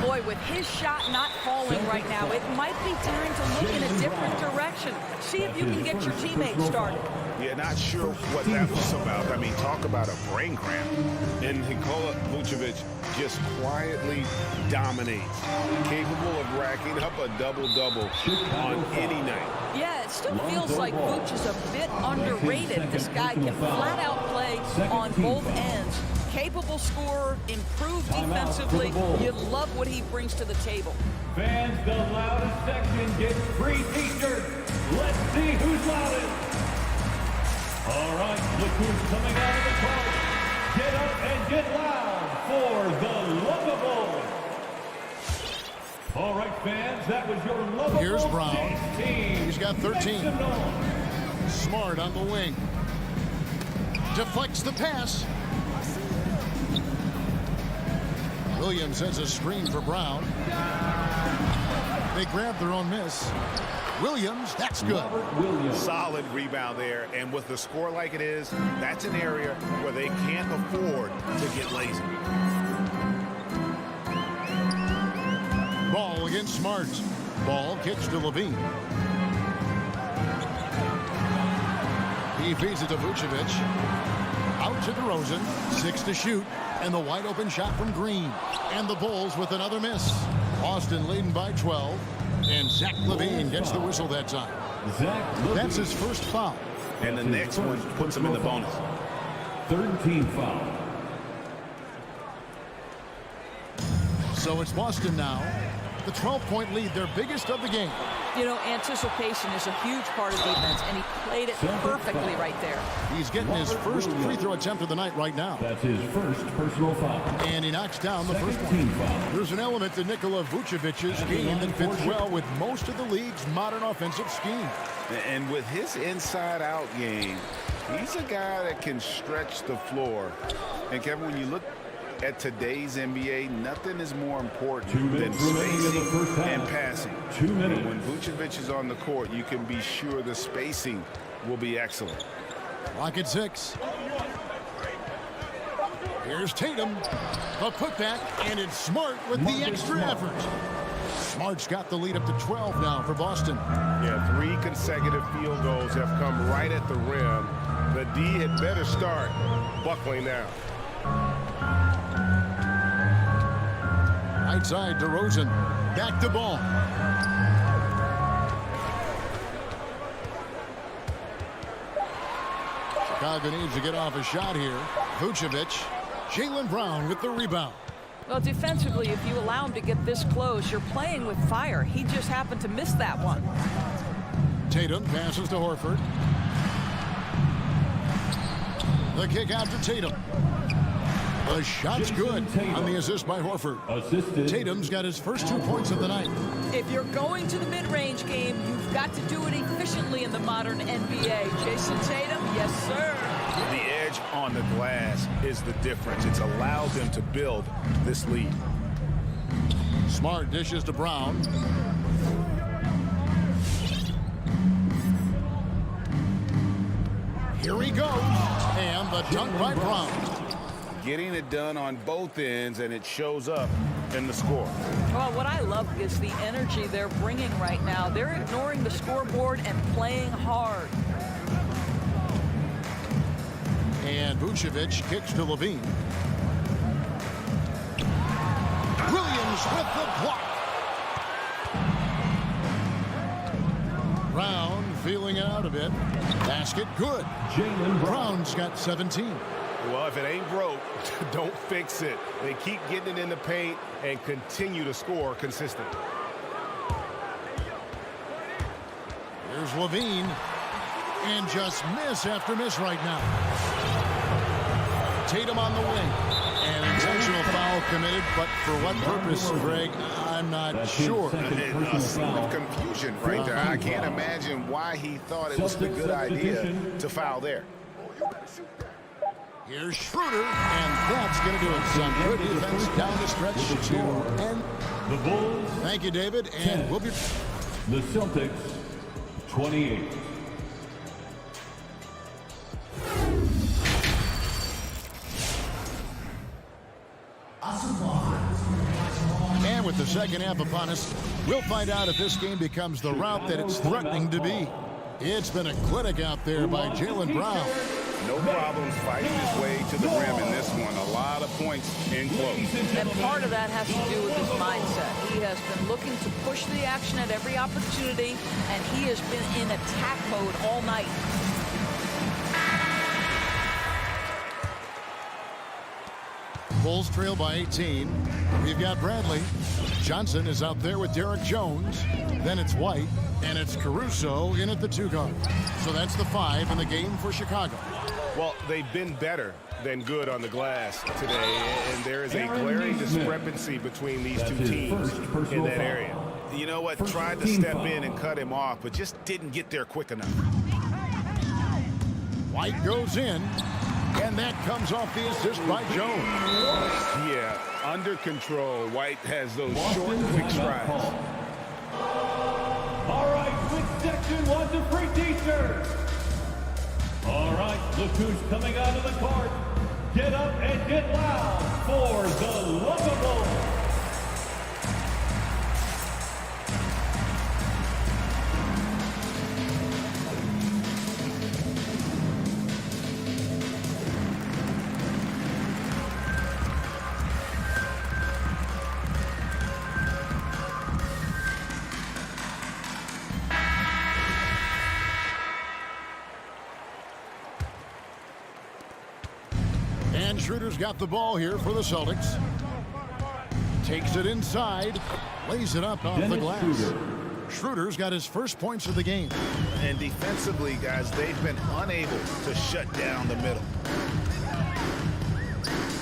Boy, with his shot not falling right now, it might be time to look in a different direction. See if you can get your teammates started. Yeah, not sure what that was about. I mean, talk about a brain cramp. And Nikola Vucevic just quietly dominates, capable of racking up a double-double on any night. Yeah, it still feels like Vooch is a bit underrated. This guy can flat-out play on both ends. Capable scorer, improved defensively. You love what he brings to the table. Fans, the loudest section gets free t-shirts. Let's see who's loudest. All right, look who's coming out of the court. Get up and get loud for the lovable. All right, fans, that was your lovable. Here's Brown. team. He's got 13. Smart on the wing. Deflects the pass. Williams has a screen for Brown. They grab their own miss. Williams, that's good. Solid rebound there, and with the score like it is, that's an area where they can't afford to get lazy. Ball against Smart. Ball kicks to Levine. He feeds it to Vucevic. Out to DeRozan. 6 to shoot. And the wide open shot from Green. And the Bulls with another miss. Boston leading by 12. And Zach LaVine gets the whistle that time. That's his first foul. And the next one puts him in the bonus. Third team foul. So it's Boston now. The 12-point lead, their biggest of the game. You know, anticipation is a huge part of defense, and he played it perfectly right there. He's getting his first free throw attempt of the night right now. That's his first personal foul. And he knocks down the first one. There's an element to Nikola Vucevic's game that fits well with most of the league's modern offensive scheme. And with his inside-out game, he's a guy that can stretch the floor. And Kevin, when you look at today's NBA, nothing is more important than spacing and passing. 2 minutes. And when Vucevic is on the court, you can be sure the spacing will be excellent. Clock at 6. Here's Tatum. A putback, and it's Smart with the extra effort. Smart's got the lead up to 12 now for Boston. Yeah, 3 consecutive field goals have come right at the rim. The D had better start buckling now. Right side, DeRozan. Back to ball. Chicago needs to get off a shot here. Vucevic. Jaylen Brown with the rebound. Well, defensively, if you allow him to get this close, you're playing with fire. He just happened to miss that one. Tatum passes to Horford. The kick out to Tatum. The shot's good on the assist by Horford. Tatum's got his first 2 points of the night. If you're going to the mid-range game, you've got to do it efficiently in the modern NBA. Jason Tatum, yes, sir. The edge on the glass is the difference. It's allowed them to build this lead. Smart dishes to Brown. Here he goes. And the dunk by Brown. Getting it done on both ends, and it shows up in the score. Well, what I love is the energy they're bringing right now. They're ignoring the scoreboard and playing hard. And Vucevic kicks to Levine. Williams with the block. Brown feeling it out a bit. Basket good. Brown's got 17. Well, if it ain't broke, don't fix it. They keep getting it in the paint and continue to score consistently. Here's Levine. And just miss after miss right now. Tatum on the wing. An intentional foul committed, but for what purpose, Greg, I'm not sure. A scene of confusion right there. I can't imagine why he thought it was a good idea to foul there. Here's Schroeder, and that's going to do it. Some good defense down the stretch to end. The Bulls. Thank you, David, and we'll be... The Celtics, 28. And with the second half upon us, we'll find out if this game becomes the route that it's threatening to be. It's been a clinic out there by Jaylen Brown. No problems fighting his way to the rim in this one. A lot of points in close. And part of that has to do with his mindset. He has been looking to push the action at every opportunity, and he has been in attack mode all night. Bulls trail by 18. We've got Bradley. Johnson is out there with Derek Jones. Then it's White, and it's Caruso in at the 2 guard. So that's the 5 in the game for Chicago. Well, they've been better than good on the glass today, and there is a glaring discrepancy between these two teams in that area. You know what? Tried to step in and cut him off, but just didn't get there quick enough. White goes in. And that comes off the assist by Jones. Yeah, under control. White has those short, quick strides. All right, with section 1 to free t-shirts. All right, look who's coming out of the court. Get up and get loud for the lovable. And Schroeder's got the ball here for the Celtics. Takes it inside, lays it up off the glass. Schroeder's got his first points of the game. And defensively, guys, they've been unable to shut down the middle.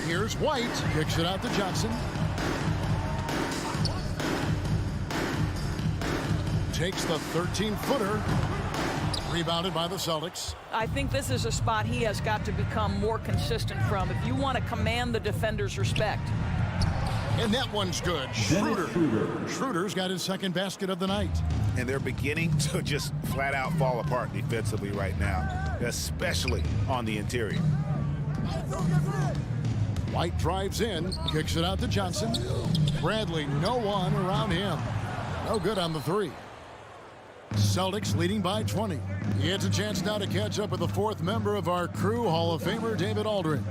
Here's White, kicks it out to Johnson. Takes the 13-footer. Rebounded by the Celtics. I think this is a spot he has got to become more consistent from if you want to command the defender's respect. And that one's good. Schroeder's got his second basket of the night. And they're beginning to just flat out fall apart defensively right now, especially on the interior. White drives in, kicks it out to Johnson. Bradley, no one around him. No good on the three. Celtics leading by 20. He gets a chance now to catch up with the fourth member of our crew, Hall of Famer David Aldridge.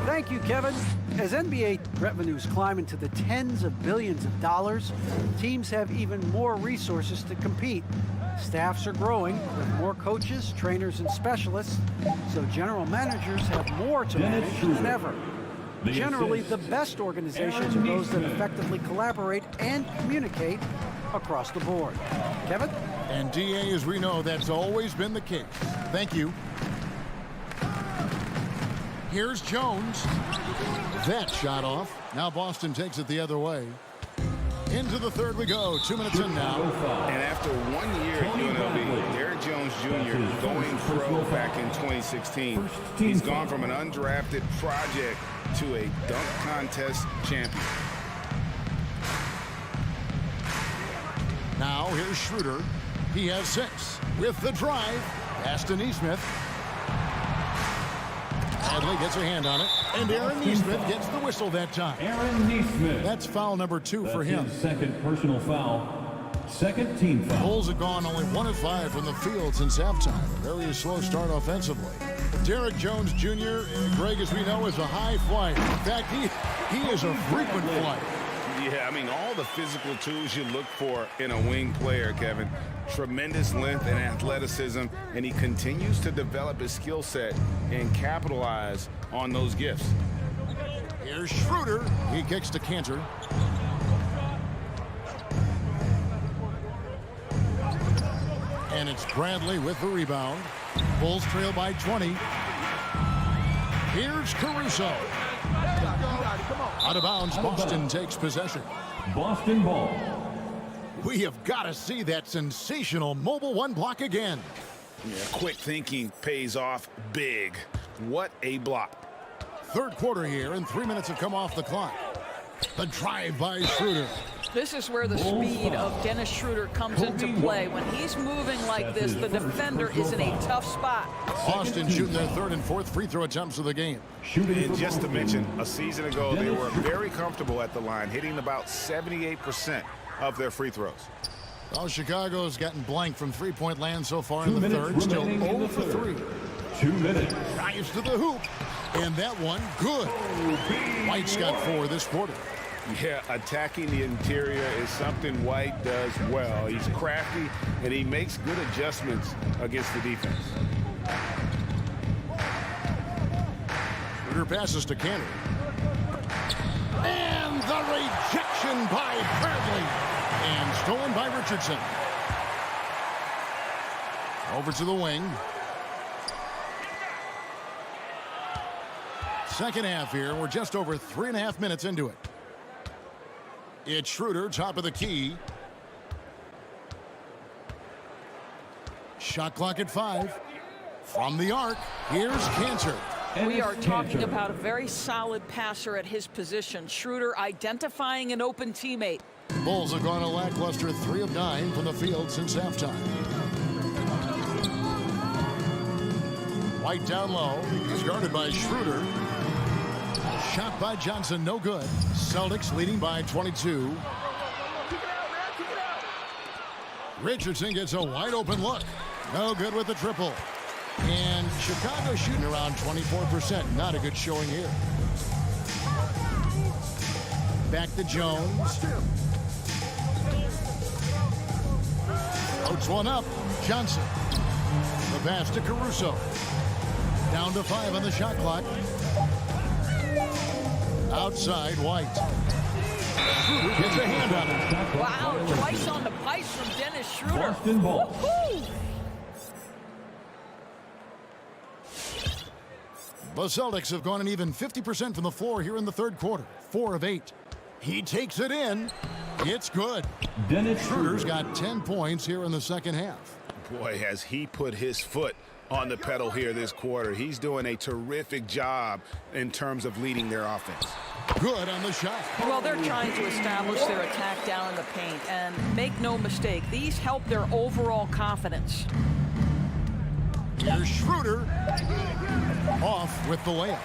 Thank you, Kevin. As NBA revenues climb into the tens of billions of dollars, teams have even more resources to compete. Staffs are growing with more coaches, trainers, and specialists, so general managers have more to manage than ever. Generally, the best organizations are those that effectively collaborate and communicate across the board. Kevin? And DA, as we know, that's always been the case. Thank you. Here's Jones. That shot off. Now Boston takes it the other way. Into the third we go. 2 minutes in now. And after 1 year at UNLV, Derrick Jones Jr. going pro back in 2016. He's gone from an undrafted project to a dunk contest champion. Now here's Schroeder. He has 6 with the drive. Pass to Nesmith. Bradley gets a hand on it. And Aaron Nesmith gets the whistle that time. Aaron Nesmith. That's foul number 2 for him. His second personal foul. Second team foul. Bulls have gone only 1 of 5 from the field since halftime. A very slow start offensively. Derrick Jones Jr., Greg, as we know, is a high flyer. In fact, he is a frequent flyer. Yeah, I mean, all the physical tools you look for in a wing player, Kevin. Tremendous length and athleticism, and he continues to develop his skill set and capitalize on those gifts. Here's Schroeder. He kicks to Cantor. And it's Bradley with the rebound. Bulls trail by 20. Here's Caruso. Out of bounds, Boston takes possession. Boston ball. We have got to see that sensational mobile one block again. Yeah, quick thinking pays off big. What a block. Third quarter here, and 3 minutes have come off the clock. The drive by Schroeder. This is where the speed of Dennis Schroeder comes into play. When he's moving like this, the defender is in a tough spot. Boston shooting their third and fourth free throw attempts of the game. And just to mention, a season ago, they were very comfortable at the line, hitting about 78% of their free throws. Well, Chicago's gotten blanked from three-point land so far in the third. Still 0 for 3. 2 minutes. Drives to the hoop. And that one, good. White's got 4 this quarter. Yeah, attacking the interior is something White does well. He's crafty, and he makes good adjustments against the defense. Schroeder passes to Cantor. And the rejection by Bradley. And stolen by Richardson. Over to the wing. Second half here. We're just over 3.5 minutes into it. It's Schroeder, top of the key. Shot clock at 5. From the arc, here's Cantor. We are talking about a very solid passer at his position. Schroeder identifying an open teammate. Bulls have gone a lackluster 3 of 9 from the field since halftime. White down low. He's guarded by Schroeder. Shot by Johnson, no good. Celtics leading by 22. Richardson gets a wide open look. No good with the triple. And Chicago shooting around 24%. Not a good showing here. Back to Jones. Floats one up. Johnson. The pass to Caruso. Down to 5 on the shot clock. Outside, White. Schroeder gets a hand on it. Wow, twice on the pipe from Dennis Schroeder. Boston ball. The Celtics have gone an even 50% from the floor here in the third quarter. 4 of 8. He takes it in. It's good. Dennis Schroeder's got 10 points here in the second half. Boy, has he put his foot on the pedal here this quarter. He's doing a terrific job in terms of leading their offense. Good on the shot. Well, they're trying to establish their attack down in the paint. And make no mistake, these help their overall confidence. Here's Schroeder. Off with the layup.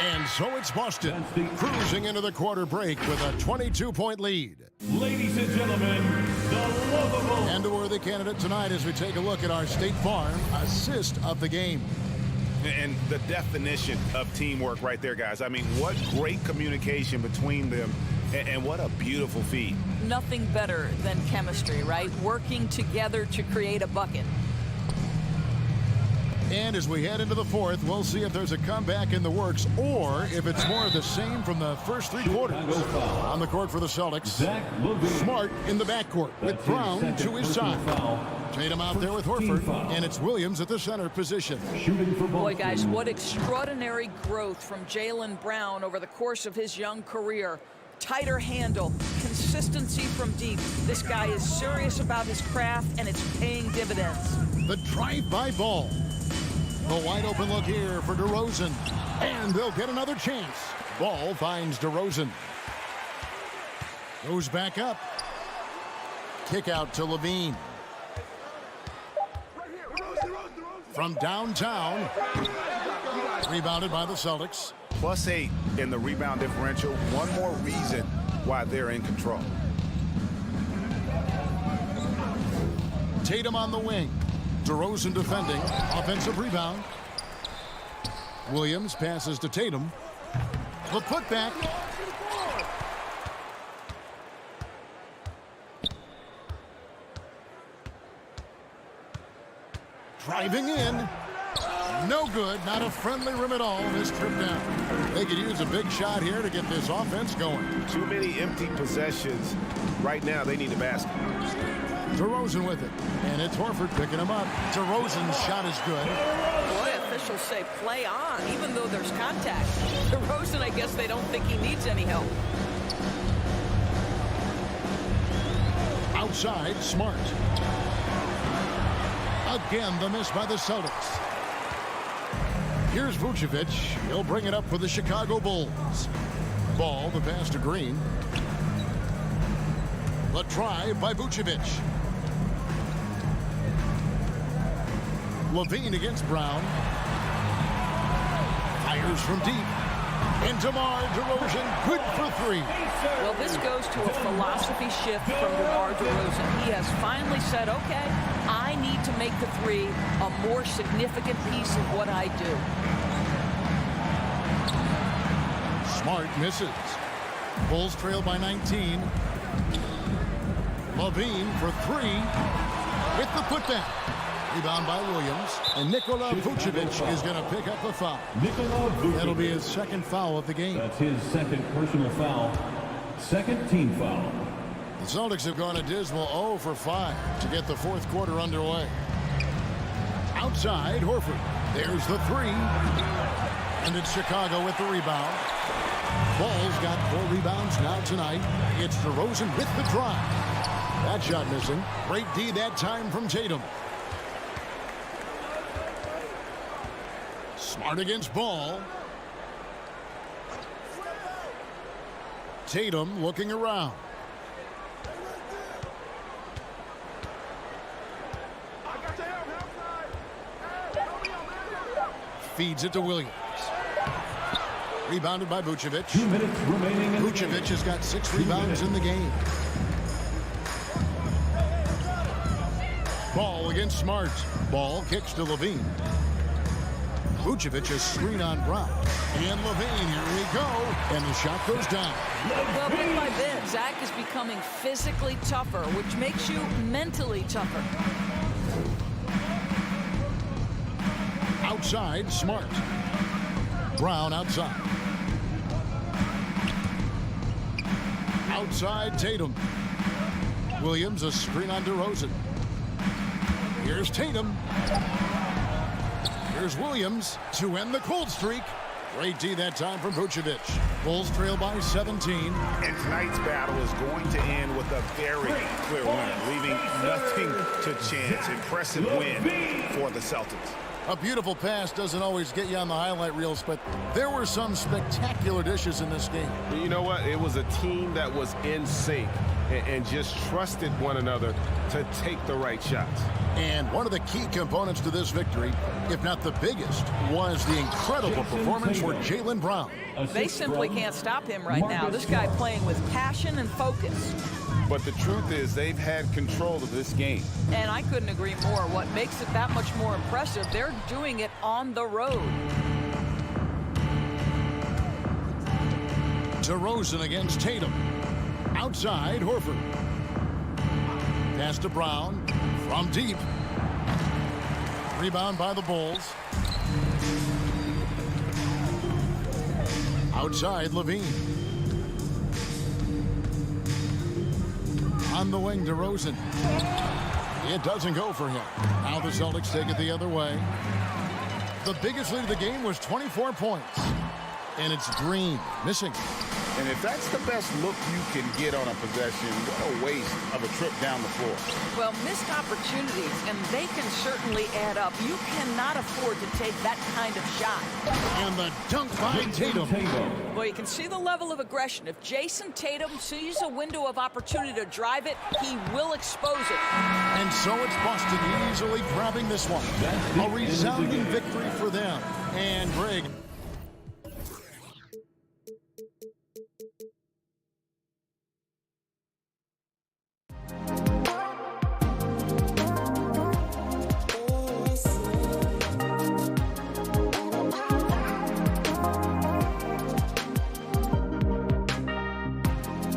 And so it's Boston cruising into the quarter break with a 22-point lead. Ladies and gentlemen, the lovable. And a worthy candidate tonight as we take a look at our State Farm assist of the game. And the definition of teamwork right there, guys. I mean, what great communication between them, and what a beautiful feed. Nothing better than chemistry, right? Working together to create a bucket. And as we head into the fourth, we'll see if there's a comeback in the works or if it's more of the same from the first 3 quarters. On the court for the Celtics, Smart in the backcourt with Brown to his side. Tatum out there with Horford, and it's Williams at the center position. Boy, guys, what extraordinary growth from Jaylen Brown over the course of his young career. Tighter handle, consistency from deep. This guy is serious about his craft, and it's paying dividends. The drive-by ball. The wide open look here for DeRozan. And they'll get another chance. Ball finds DeRozan. Goes back up. Kick out to Levine. From downtown. Rebounded by the Celtics. +8 in the rebound differential. One more reason why they're in control. Tatum on the wing. DeRozan defending. Offensive rebound. Williams passes to Tatum. The putback. Driving in. No good. Not a friendly rim at all this trip down. They could use a big shot here to get this offense going. Too many empty possessions. Right now, they need a basket. DeRozan with it. And it's Horford picking him up. DeRozan's shot is good. Boy, officials say play on, even though there's contact. DeRozan, I guess they don't think he needs any help. Outside, Smart. Again, the miss by the Celtics. Here's Vucevic. He'll bring it up for the Chicago Bulls. Ball, the pass to Green. The try by Vucevic. Levine against Brown. Fires from deep. And DeMar DeRozan, good for 3. Well, this goes to a philosophy shift from DeMar DeRozan. He has finally said, okay, I need to make the 3 a more significant piece of what I do. Smart misses. Bulls trail by 19. Levine for 3 with the putback. Rebound by Williams. And Nikola Vucevic is going to pick up a foul. That'll be his second foul of the game. That's his second personal foul. Second team foul. The Celtics have gone a dismal 0 for 5 to get the fourth quarter underway. Outside, Horford. There's the 3. And it's Chicago with the rebound. Ball's got 4 rebounds now tonight. It's DeRozan with the drive. That shot missing. Great D that time from Tatum. Smart against Ball. Tatum looking around. Feeds it to Williams. Rebounded by Vucevic. 2 minutes remaining. Vucevic has got 6 rebounds in the game. Ball against Smart. Ball kicks to Levine. Vucevic is screen on Brown. And Levine, here we go. And the shot goes down. Well, bit by bit, Zach is becoming physically tougher, which makes you mentally tougher. Outside, Smart. Brown outside. Outside, Tatum. Williams, a screen on DeRozan. Here's Tatum. Here's Williams to end the cold streak. Great D that time from Vucevic. Bulls trail by 17. And tonight's battle is going to end with a very clear winner, leaving nothing to chance. Impressive win for the Celtics. A beautiful pass doesn't always get you on the highlight reels, but there were some spectacular dishes in this game. You know what? It was a team that was in sync and just trusted one another to take the right shots. And one of the key components to this victory, if not the biggest, was the incredible performance for Jaylen Brown. They simply can't stop him right now. This guy playing with passion and focus. But the truth is they've had control of this game. And I couldn't agree more. What makes it that much more impressive, they're doing it on the road. DeRozan against Tatum. Outside, Horford. Pass to Brown from deep. Rebound by the Bulls. Outside, Levine. On the wing, DeRozan. It doesn't go for him. Now the Celtics take it the other way. The biggest lead of the game was 24 points. And it's Green missing. And if that's the best look you can get on a possession, what a waste of a trip down the floor. Well, missed opportunities, and they can certainly add up. You cannot afford to take that kind of shot. And the dunk by Tatum. Well, you can see the level of aggression. If Jason Tatum sees a window of opportunity to drive it, he will expose it. And so it's Boston easily grabbing this one. A resounding victory for them. And Greg,